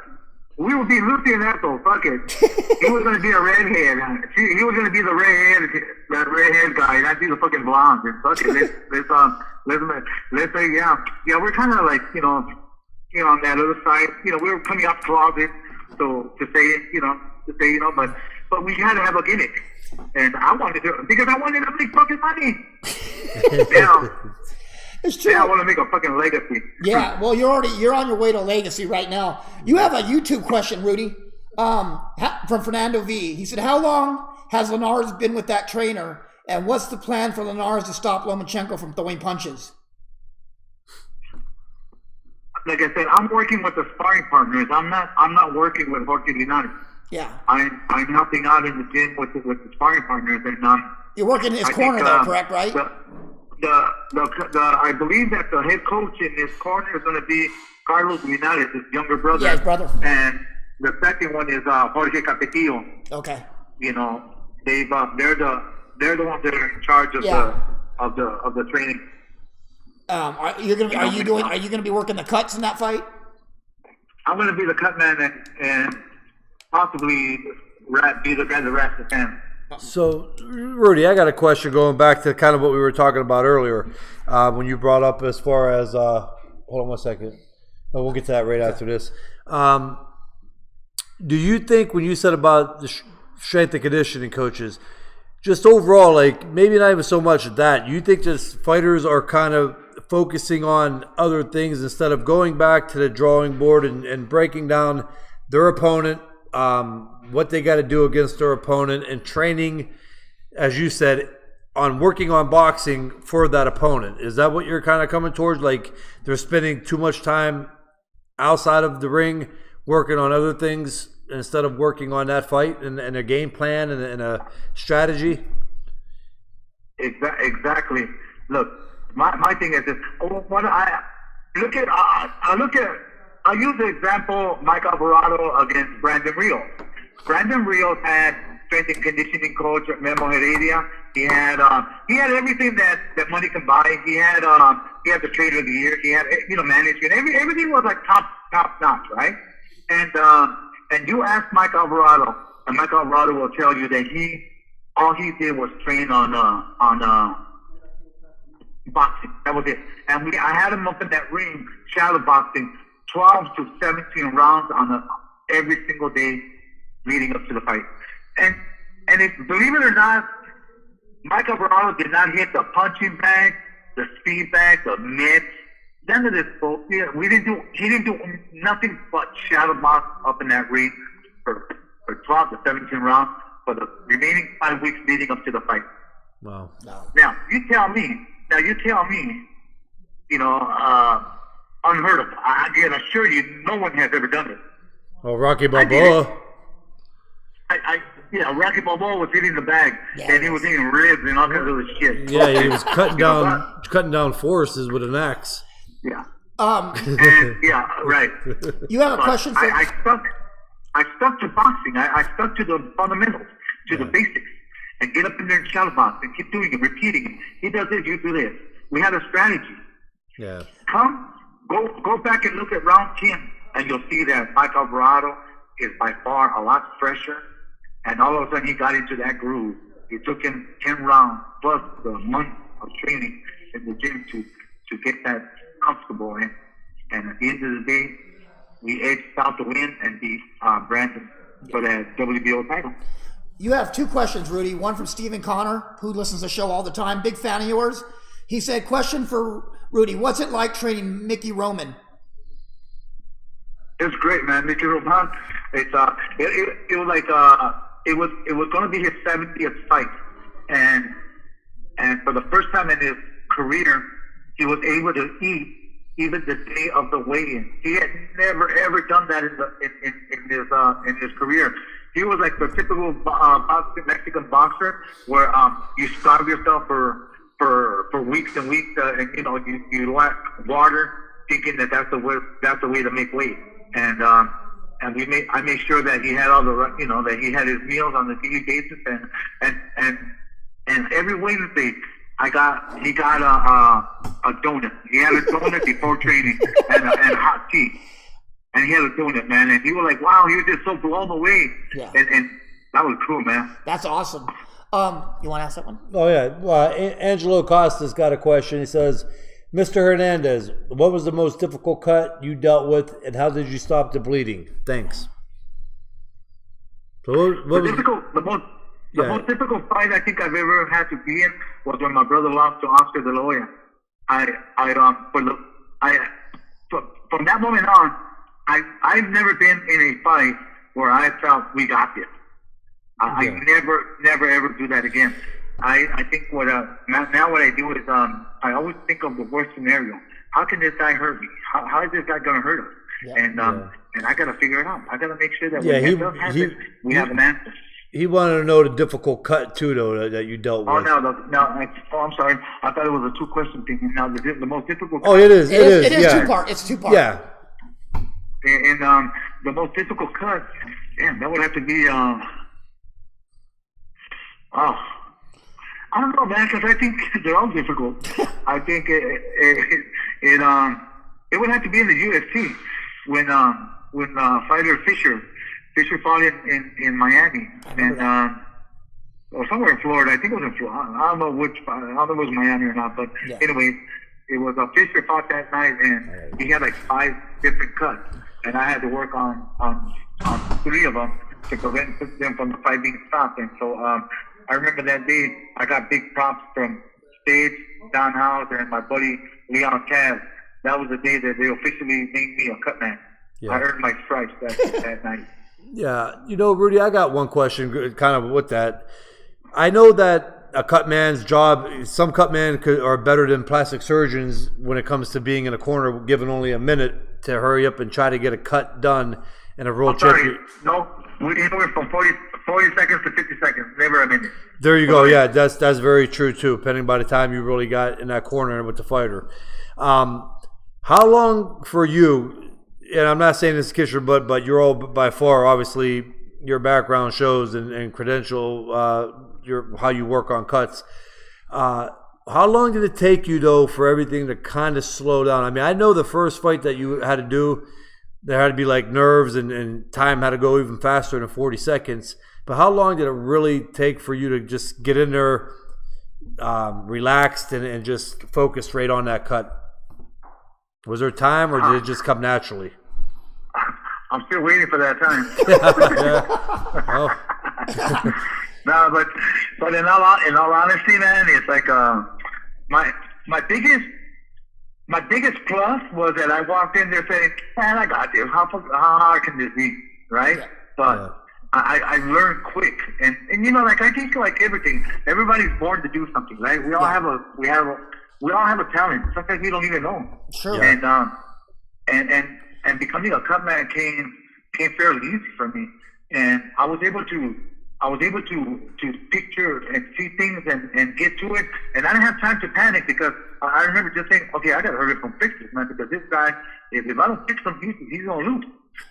We would be Lucy and Ethel. Fuck it. He was gonna be a redhead. He was gonna be the redhead guy, and I'd be the fucking blonde. And fuck it. Let's say yeah. We're kind of like you know on that other side. You know, we were coming out closet, so to say but we had to have a gimmick, and I wanted to make fucking money. Yeah. It's true. Yeah, I want to make a fucking legacy. Yeah, well, you're on your way to legacy right now. You have a YouTube question, Rudy, from Fernando V. He said, "How long has Linares been with that trainer, and what's the plan for Linares to stop Lomachenko from throwing punches?" Like I said, I'm working with the sparring partners. I'm not working with Jorge Linares. Yeah. I'm helping out in the gym with the sparring partners, and you're working in his corner, though, correct? Right. I believe that the head coach in this corner is going to be Carlos Linares, his younger brother. Yeah, his brother. And the second one is Jorge Capetillo. Okay. You know, they're the ones that are in charge of the training. Are you gonna be working the cuts in that fight? I'm going to be the cut man and possibly be the guy that wraps the fan. So, Rudy, I got a question going back to kind of what we were talking about earlier when you brought up as far as hold on one second. Oh, we'll get to that right after this. Do you think when you said about the strength and conditioning coaches, just overall, like maybe not even so much that, you think just fighters are kind of focusing on other things instead of going back to the drawing board and breaking down their opponent, what they got to do against their opponent, and training, as you said, on working on boxing for that opponent? Is that what you're kind of coming towards? Like they're spending too much time outside of the ring working on other things instead of working on that fight and a game plan and a strategy? Exactly. Look, my thing is this. I'll use the example Mike Alvarado against Brandon Rios. Brandon Rios had strength and conditioning coach Memo Heredia. He had everything that money can buy. He had the trader of the year. He had management. Everything was like top notch, right? And you ask Mike Alvarado, and Mike Alvarado will tell you that all he did was train on boxing. That was it. And I had him up in that ring, shadow boxing, 12 to 17 rounds every single day leading up to the fight. And believe it or not, Mike Alvarado did not hit the punching bag, the speed bag, the mitts, none of this bullshit. He didn't do nothing but shadow box up in that ring for 12 to 17 rounds for the remaining 5 weeks leading up to the fight. Wow. No. Now you tell me. You know, unheard of. I can assure you, no one has ever done it. Oh, Rocky Balboa. Yeah, Rocky Balboa was hitting the bag, Yeah, and he was eating ribs and all kinds of other shit. Yeah, he was cutting down forces with an axe. Yeah. And, yeah, right. You have a question for? I stuck to boxing. I stuck to the fundamentals, to the basics, and get up in there and shadow box and keep doing it, repeating it. He does this, you do this. We had a strategy. Yeah. Go back and look at round 10, and you'll see that Mike Alvarado is by far a lot fresher. And all of a sudden, he got into that groove. It took him 10 rounds plus the month of training in the gym to get that comfortable. And at the end of the day, we edged out the win and beat Brandon for that WBO title. You have 2 questions, Rudy. One from Stephen Connor, who listens to the show all the time. Big fan of yours. He said, question for Rudy. What's it like training Mickey Roman? It's great, man. Mickey Roman. It's it was like it was going to be his 70th fight, and for the first time in his career, he was able to eat even the day of the weigh-in. He had never ever done that in his career. He was like the typical Mexican boxer, where you starve yourself for weeks and weeks, and you know you lack water, thinking that that's the way to make weight. And I made sure that he had all the, that he had his meals on a daily basis, and every Wednesday he got a donut. He had a donut before training and hot tea, and he had a donut, man. And he was like, wow, he was just so blown away. Yeah. And that was cool, man. That's awesome. You want to ask that one? Oh, yeah. Well, Angelo Costa's got a question. He says, Mr. Hernandez, what was the most difficult cut you dealt with, and how did you stop the bleeding? Thanks. So The most difficult fight I think I've ever had to be in was when my brother lost to Oscar De La Hoya. From that moment on, I've never been in a fight where I felt we got this. I never ever do that again. I think now what I do is I always think of the worst scenario. How can this guy hurt me? How is this guy going to hurt us? Yeah. And I got to figure it out. I got to make sure that we have an answer. He wanted to know the difficult cut too, though, that you dealt with. I'm sorry. I thought it was a 2-question thing. Now the most difficult. Oh, it is. It is. Yeah. 2-part. It's 2-part. Yeah. And the most difficult cut, damn, that would have to be. I don't know, man, because I think they're all difficult. I think it would have to be in the UFC when fighter Fisher fought in Miami or somewhere in Florida. I think it was in Florida. I don't know if it was Miami or not, but anyway, it was Fisher fought that night, and he had like 5 different cuts, and I had to work on 3 of them to prevent them from the fight being stopped. And so I remember that day I got big props from Stage, Don Hauser, and my buddy Leon Caz. That was the day that they officially named me a cut man. Yeah. I earned my stripes that night. Yeah. Rudy, I got one question kind of with that. I know that a cut man's job, some cut men are better than plastic surgeons when it comes to being in a corner given only a minute to hurry up and try to get a cut done in a world championship. No, we went from 40 seconds to 50 seconds, never a minute. There you go. Yeah, that's very true too. Depending by the time you really got in that corner with the fighter. How long for you? And I'm not saying this kisser, but you're all by far obviously your background shows and credential how you work on cuts. How long did it take you though for everything to kind of slow down? I mean, I know the first fight that you had to do, there had to be like nerves and time had to go even faster than 40 seconds. But how long did it really take for you to just get in there relaxed and just focus right on that cut? Was there time or did it just come naturally? I'm still waiting for that time. Oh. No, but in all honesty, man, it's like my biggest plus was that I walked in there saying, "Man, I got this. How hard can this be?" Right? Yeah. But I learned quick, and like I think like everything, everybody's born to do something, right? We all have a talent. Sometimes we don't even know. Sure. And becoming a cut man came fairly easy for me, and I was able to picture and see things and get to it, and I didn't have time to panic because I remember just saying, okay, I gotta hurry up and fix this, man, because this guy, if I don't fix him, he's gonna lose.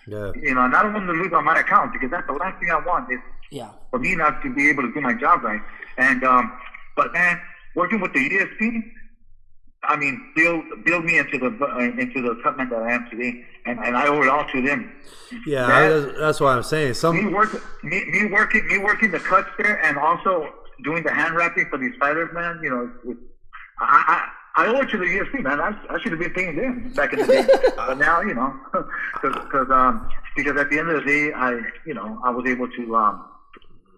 Yeah. And I don't want him to lose on my account because that's the last thing I want is for me not to be able to do my job right. And but man, working with the ESP, I mean, build me into the cutman that I am today, and I owe it all to them. Yeah, that's what I'm saying. Me working the cuts there, and also doing the hand wrapping for these fighters, man. I owe it to the UFC, man. I should have been paying them back in the day, but now because at the end of the day, I was able to.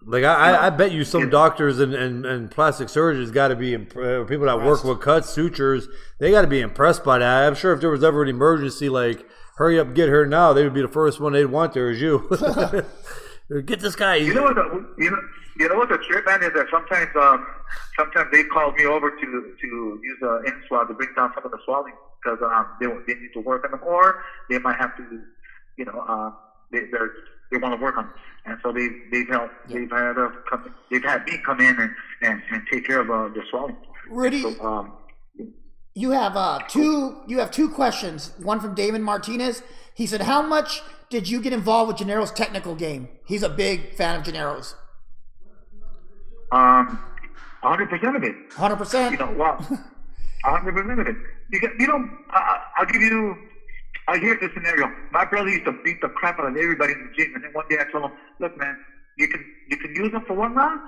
Like I bet you some doctors and plastic surgeons got to be people that work with cuts, sutures. They got to be impressed by that. I'm sure if there was ever an emergency, like hurry up, get her now, they would be the first one they'd want there is you. Get this guy. You know what the trip, man, is that sometimes they call me over to use the in-swab to bring down some of the swelling because they need to work on them, or they might have to, they want to work on it. And so they've had me come in and take care of the swelling. Rudy, so, you have two questions. One from David Martinez. He said, "How much did you get involved with Gennaro's technical game?" He's a big fan of Gennaro's. 100% of it. 100%. 100% of it. I'll give you. Here's the scenario. My brother used to beat the crap out of everybody in the gym, and then one day I told him, "Look, man, you can use him for 1 round.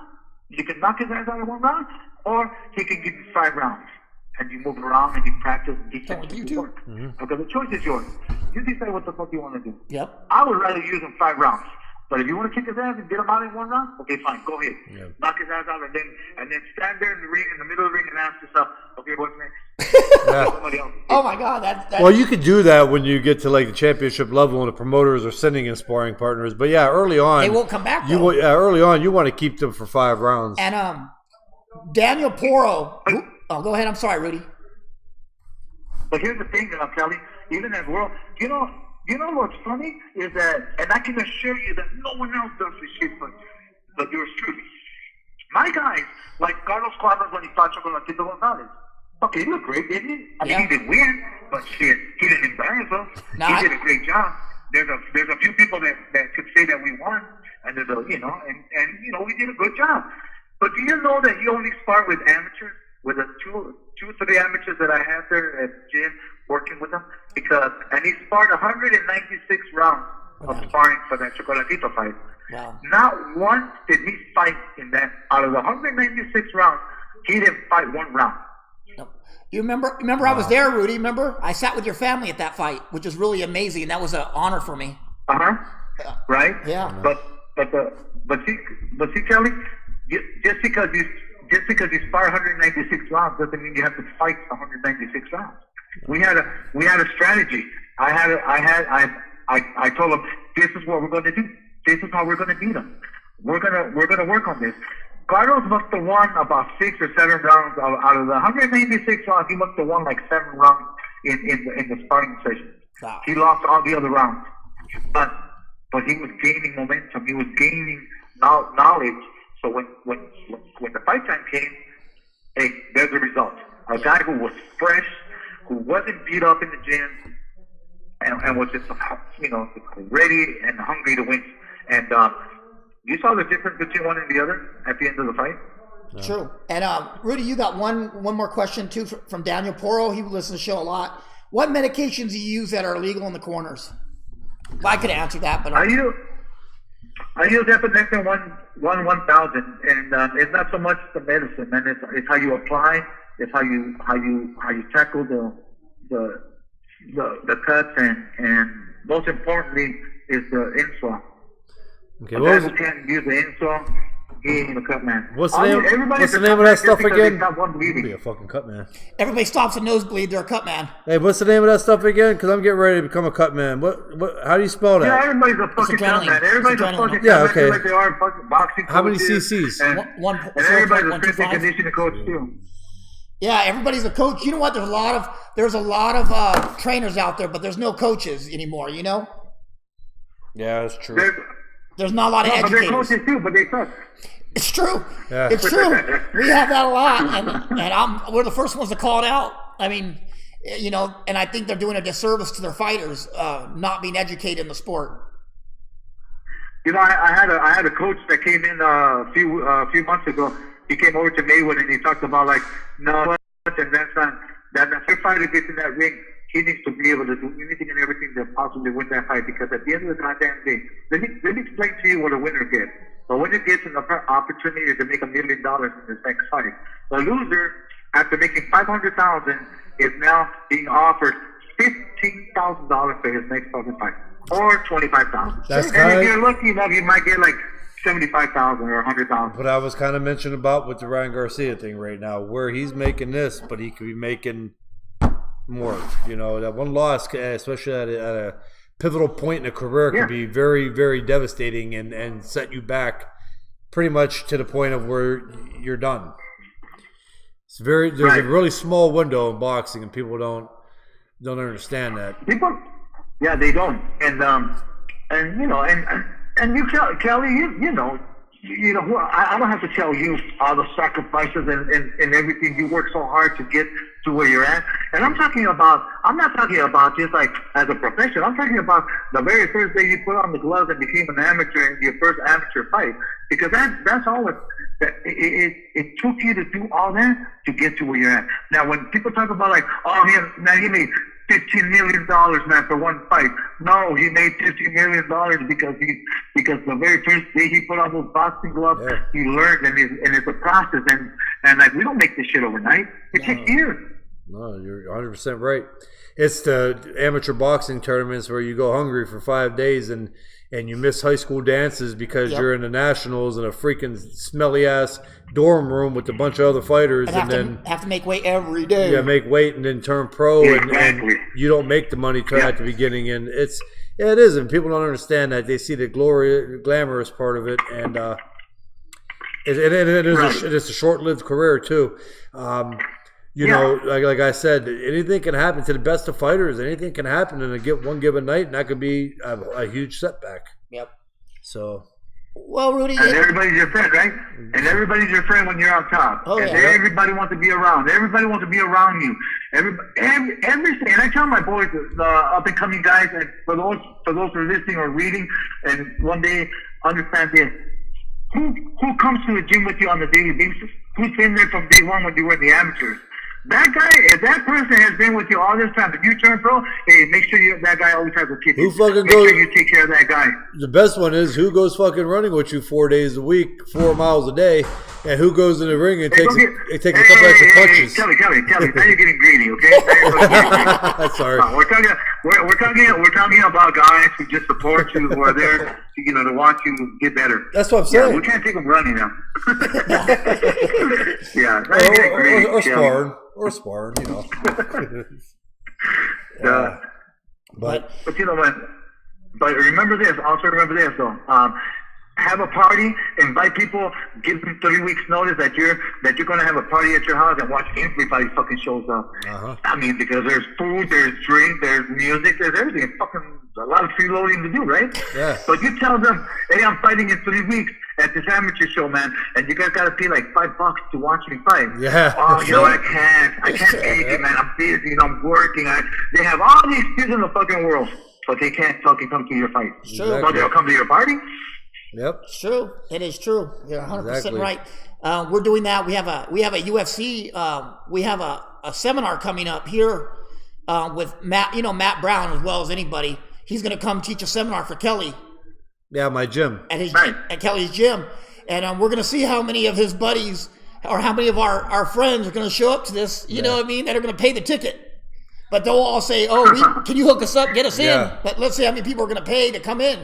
You can knock his ass out in 1 round, or he can give you 5 rounds, and you move around and you practice and teach him to work. Because the choice is yours. You decide what the fuck you want to do. Yep. I would rather use him 5 rounds." But if you want to kick his ass and get him out in 1 round, okay, fine, go ahead. Yeah. Knock his ass out and then stand there in the ring, in the middle of the ring, and ask yourself, okay, what's next? Somebody else. Oh my God, that's well, you could do that when you get to like the championship level and the promoters are sending in sparring partners. But yeah, early on they won't come back. Early on, you want to keep them for 5 rounds. And Daniel Poro. Oh, go ahead. I'm sorry, Rudy. But here's the thing, Kelly. Even as well, you know what's funny is that, and I can assure you that no one else does this shit but yours truly. My guys, like Carlos Cuadras when he fought Chocolatito Gonzalez. Okay, he looked great, didn't he? I mean, he didn't win, but shit, he didn't embarrass us. He did a great job. There's a few people that could say that we won, and there's we did a good job. But do you know that you only sparred with amateurs? With the two, 3 amateurs that I had there at gym working with them, and he sparred 196 rounds of sparring for that Chocolatito fight. Wow. Not once did he fight in that. Out of the 196 rounds, he didn't fight 1 round. You remember I was there, Rudy. Remember, I sat with your family at that fight, which was really amazing, and that was an honor for me. Right. Yeah. But see, Kelly, just because you spar 196 rounds doesn't mean you have to fight 196 rounds. We had a strategy. I told them, this is what we're going to do. This is how we're going to beat them. We're gonna work on this. Carlos must have won about 6 or 7 rounds out of the 196 rounds. He must have won like 7 rounds in the sparring session. Wow. He lost all the other rounds, but he was gaining momentum. He was gaining knowledge. So when the fight time came, hey, there's the result. A guy who was fresh, who wasn't beat up in the gym, and was just ready and hungry to win. And you saw the difference between one and the other at the end of the fight. Yeah. True. And Rudy, you got one more question too from Daniel Poro. He listens to the show a lot. What medications do you use that are illegal in the corners? Well, I could answer that, but I use epinephrine 1000, and it's not so much the medicine, man. It's how you apply. It's how you tackle the cuts, and most importantly is the inswell. Okay, a guy who can't use the inswell, He ain't a cut man. What's the name? What's the name of that stuff again? Be a fucking cut man. Everybody stops a nosebleed. They're a cut man. Hey, what's the name of that stuff again? Because I'm getting ready to become a cut man. What? How do you spell that? Yeah, everybody's a fucking cut man. Everybody's a fucking cut man. Okay. Like they are fucking boxing coaches. How many CCs? And everybody's a strength and conditioning coach too. Yeah, everybody's a coach. You know what? There's a lot of trainers out there, but there's no coaches anymore. You know? Yeah, that's true. There's not a lot of educators. But they're coaches too, but they suck. It's true. Yeah. It's true. We have that a lot, and we're the first ones to call it out. I mean, you know, and I think they're doing a disservice to their fighters, not being educated in the sport. You know, I had a coach that came in a few months ago. He came over to Maywood and he talked about like, no, and that's not that if your fighter gets in that ring, he needs to be able to do anything and everything to possibly win that fight, because at the end of the goddamn day, let me explain to you what a winner gets. The winner gets an opportunity to make $1 million in his next fight. The loser, after making $500,000, is now being offered $15,000 for his next fucking fight, or $25,000. And if you're lucky enough, you might get like $75,000 or $100,000. But I was kind of mentioning about with the Ryan Garcia thing right now, where he's making this, but he could be making more. You know, that one loss, especially at a pivotal point in a career, can be very, very devastating and set you back pretty much to the point of where you're done. There's a really small window in boxing, and people don't understand that. People, they don't, and you know, and you, Kelly, you know, I don't have to tell you all the sacrifices and everything you work so hard to get to where you're at. And I'm not talking about just like as a profession. I'm talking about the very first day you put on the gloves and became an amateur in your first amateur fight. Because that's all it took you to do all that to get to where you're at. Now, when people talk about like, oh, he made $15 million, man, for one fight. No, he made $15 million because the very first day he put on those boxing gloves, he learned, and it's a process, and like, we don't make this shit overnight. It takes years. No, you're 100% right. It's the amateur boxing tournaments where you go hungry for 5 days and you miss high school dances because you're in the nationals in a freaking smelly ass dorm room with a bunch of other fighters, and then have to make weight every day. Yeah, make weight and then turn pro, and you don't make the money at the beginning, and it is, and people don't understand that. They see the glamorous part of it, and it is a short-lived career too. You know, like I said, anything can happen to the best of fighters. Anything can happen in one given night, and that could be a huge setback. Yep. So. Well, Rudy. And everybody's your friend, right? And everybody's your friend when you're on top. Oh, and everybody wants to be around. Everybody wants to be around you. Everything. And I tell my boys, the up and coming guys, and for those who are listening or reading, and one day understand this: who comes to the gym with you on a daily basis? Who's been there from day one when you were in the amateurs? That guy, if that person has been with you all this time, if you turn pro, hey, make sure that guy always has a kick. Who fucking make sure you take care of that guy. The best one is who goes fucking running with you 4 days a week, 4 miles a day, and who goes in the ring and takes a couple extra punches. Kelly, now you're getting greedy, okay? Sorry. We're talking about guys who just support you, who are there, to watch you get better. That's what I'm saying. We can't take them running now. Or sparring, you know. But you know what? But remember this. Also remember this, though. Have a party, invite people, give them 3 weeks notice that you're going to have a party at your house, and watch everybody fucking shows up. I mean, because there's food, there's drink, there's music, there's everything. It's fucking a lot of freeloading to do, right? Yeah. But you tell them, hey, I'm fighting in 3 weeks at this amateur show, man, and you guys got to pay like $5 to watch me fight. Yeah. Oh, you know, I can't take it, man. I'm busy, I'm working. They have all the excuses in the fucking world, but they can't fucking come to your fight. Sure. But they'll come to your party. Yep. It's true. It is true. You're 100% right. We're doing that. We have a UFC. We have a seminar coming up here with Matt. You know Matt Brown as well as anybody. He's going to come teach a seminar for Kelly. Yeah, my gym. At Kelly's gym, and we're going to see how many of his buddies or how many of our friends are going to show up to this. You know what I mean? That are going to pay the ticket. But they'll all say, "Oh, can you hook us up, get us in?" But let's see how many people are going to pay to come in.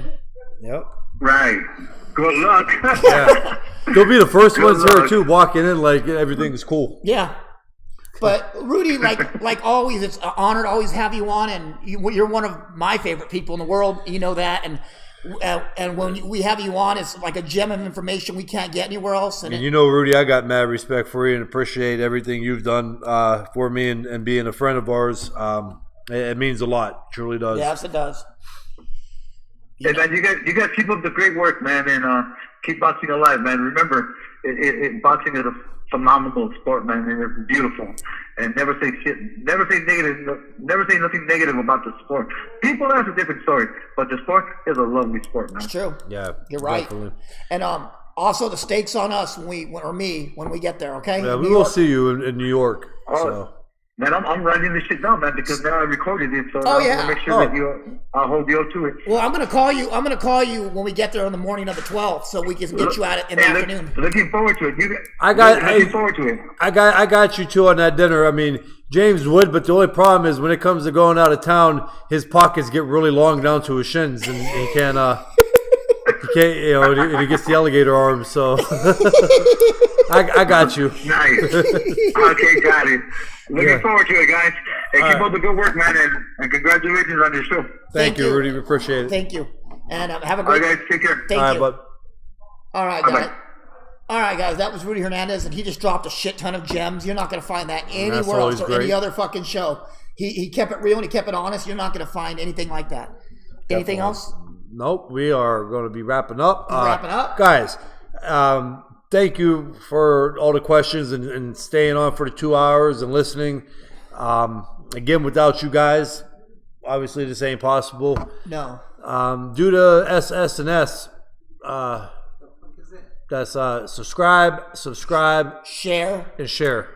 Yep. Right. Good luck. Yeah. They'll be the first ones here too, walking in like everything's cool. Yeah. But Rudy, like always, it's an honor to always have you on, and you're one of my favorite people in the world. You know that, and when we have you on, it's like a gem of information we can't get anywhere else. And you know, Rudy, I got mad respect for you and appreciate everything you've done for me and being a friend of ours. It means a lot, truly does. Yes, it does. You guys keep up the great work, man, and keep boxing alive, man. Remember, boxing is a phenomenal sport, man, and it's beautiful. And never say shit, never say nothing negative about the sport. People, that's a different story, but the sport is a lovely sport, man. It's true. Yeah, you're right. Definitely. And also the stakes on us when we get there. Okay. Yeah, we will see you in New York. So. Man, I'm writing this shit down, man, because now I recorded it, so I want to make sure that I'll hold you to it. Well, I'm gonna call you when we get there on the morning of the 12th, so we can get you out in the afternoon. Looking forward to it. Looking forward to it. I got you two on that dinner. I mean, James would, but the only problem is when it comes to going out of town, his pockets get really long down to his shins, and he can't. He can't, and he gets the alligator arms. So I got you. Nice. Okay, got it. Looking forward to it, guys. Hey, keep up the good work, man, and congratulations on your show. Thank you, Rudy. We appreciate it. Thank you. And have a great day. All right, guys. Take care. Thank you. Bud. All right, guys. All right, guys. That was Rudy Hernandez, and he just dropped a shit ton of gems. You're not going to find that anywhere else or any other fucking show. He kept it real and he kept it honest. You're not going to find anything like that. Anything else? Nope. We are going to be wrapping up. Wrapping up. Guys, thank you for all the questions and staying on for the 2 hours and listening. Again, without you guys, obviously this ain't possible. No. Due to SS&S, that's subscribe, share, and share.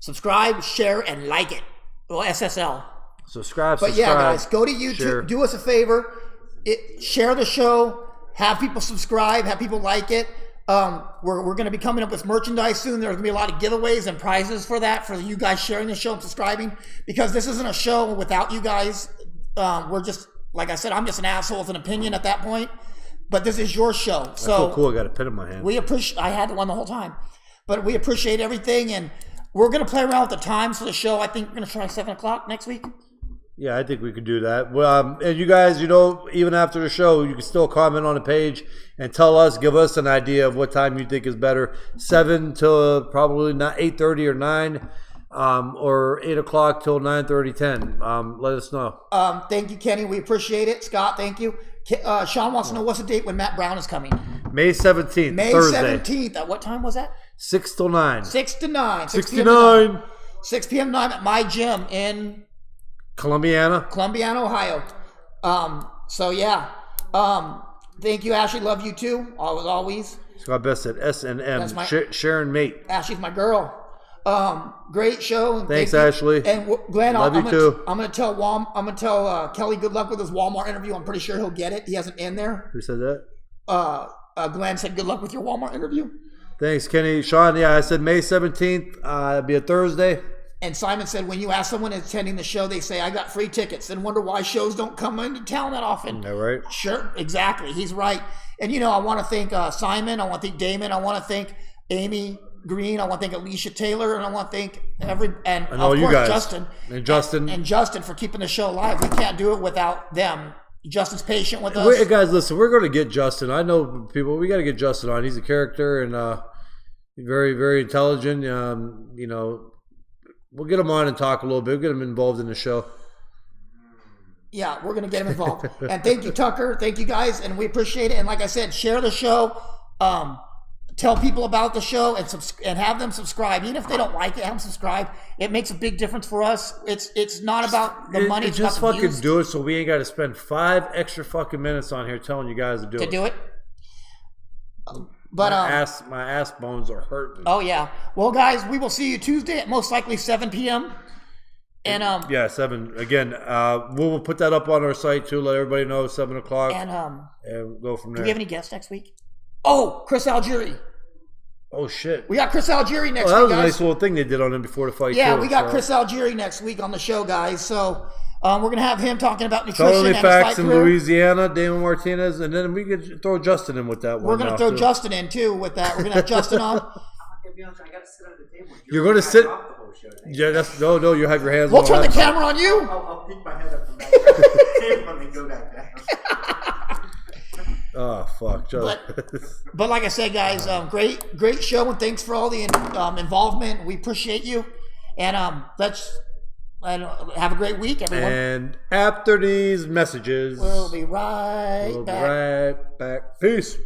Subscribe, share, and like it. Well, SSL. Subscribe. But yeah, guys, go to YouTube. Share. Do us a favor. Share the show. Have people subscribe. Have people like it. We're going to be coming up with merchandise soon. There's going to be a lot of giveaways and prizes for that, for you guys sharing the show and subscribing, because this isn't a show without you guys. We're just, like I said, I'm just an asshole with an opinion at that point, but this is your show. So I feel cool. I got a pen in my hand. I had one the whole time, but we appreciate everything, and we're going to play around with the times for the show. I think we're going to try 7 o'clock next week. Yeah, I think we could do that. Well, and you guys, even after the show, you can still comment on the page and give us an idea of what time you think is better. 7 till probably not 8:30 or 9, or 8 o'clock till 9:30, 10. Let us know. Thank you, Kenny. We appreciate it. Scott, thank you. Sean wants to know what's the date when Matt Brown is coming. May 17th, May Thursday. 17th. At what time was that? 6 till 9. 6 to 9. 6 to 9. 6 p.m. 9 at my gym in Columbiana, Ohio. So yeah. Thank you, Ashley. Love you too. Always. Scott Bessett, SNM, Sharon Mate. Ashley's my girl. Great show. And thanks, Ashley. And Glenn, love you too. I'm gonna tell Kelly good luck with his Walmart interview. I'm pretty sure he'll get it. He hasn't in there. Who said that? Glenn said good luck with your Walmart interview. Thanks, Kenny. Sean, yeah, I said May 17th. It'll be a Thursday. And Simon said, when you ask someone attending the show, they say, I got free tickets, and wonder why shows don't come into town that often. Yeah, right. Sure, exactly. He's right. And, I want to thank Simon. I want to thank Damon. I want to thank Amy Green. I want to thank Alicia Taylor. And I want to thank of course, you guys. Justin. And Justin for keeping the show alive. We can't do it without them. Justin's patient with us. Guys, listen, we're going to get Justin. I know people. We got to get Justin on. He's a character and very, very intelligent. We'll get him on and talk a little bit. We'll get him involved in the show. Yeah, we're going to get him involved. And thank you, Tucker. Thank you, guys. And we appreciate it. And like I said, share the show. Tell people about the show and have them subscribe. Even if they don't like it, have them subscribe. It makes a big difference for us. It's not about the money. It's just about the fucking views. do it so we ain't got to spend 5 extra fucking minutes on here telling you guys to do it. But my ass bones are hurting. Oh yeah. Well, guys, we will see you Tuesday at most likely 7 p.m. And 7 again. We'll put that up on our site too. Let everybody know 7 o'clock. And we'll go from there. Do we have any guests next week? Oh, Chris Algieri. Oh shit. We got Chris Algieri next week. That was guys. a nice little thing they did on him before the fight. Yeah, we got Chris Algieri next week on the show, guys. So We're going to have him talking about nutrition Felony and his Facts fight in career. Louisiana, Damon Martinez, and then we could throw Justin in with that one. We're going to throw Justin in, too, with that. We're going to have Justin on. I'm not gonna be honest, I gotta sit under the table. You're going to sit. Off the whole show, Yeah, that's no. You have your hands. We'll on turn the laptop. camera on you. I'll peek my head up from back the table and then go back down. Oh fuck, But like I said, guys, great show, and thanks for all the involvement. We appreciate you, and let's have a great week, everyone. And after these messages, We'll be right back. Peace.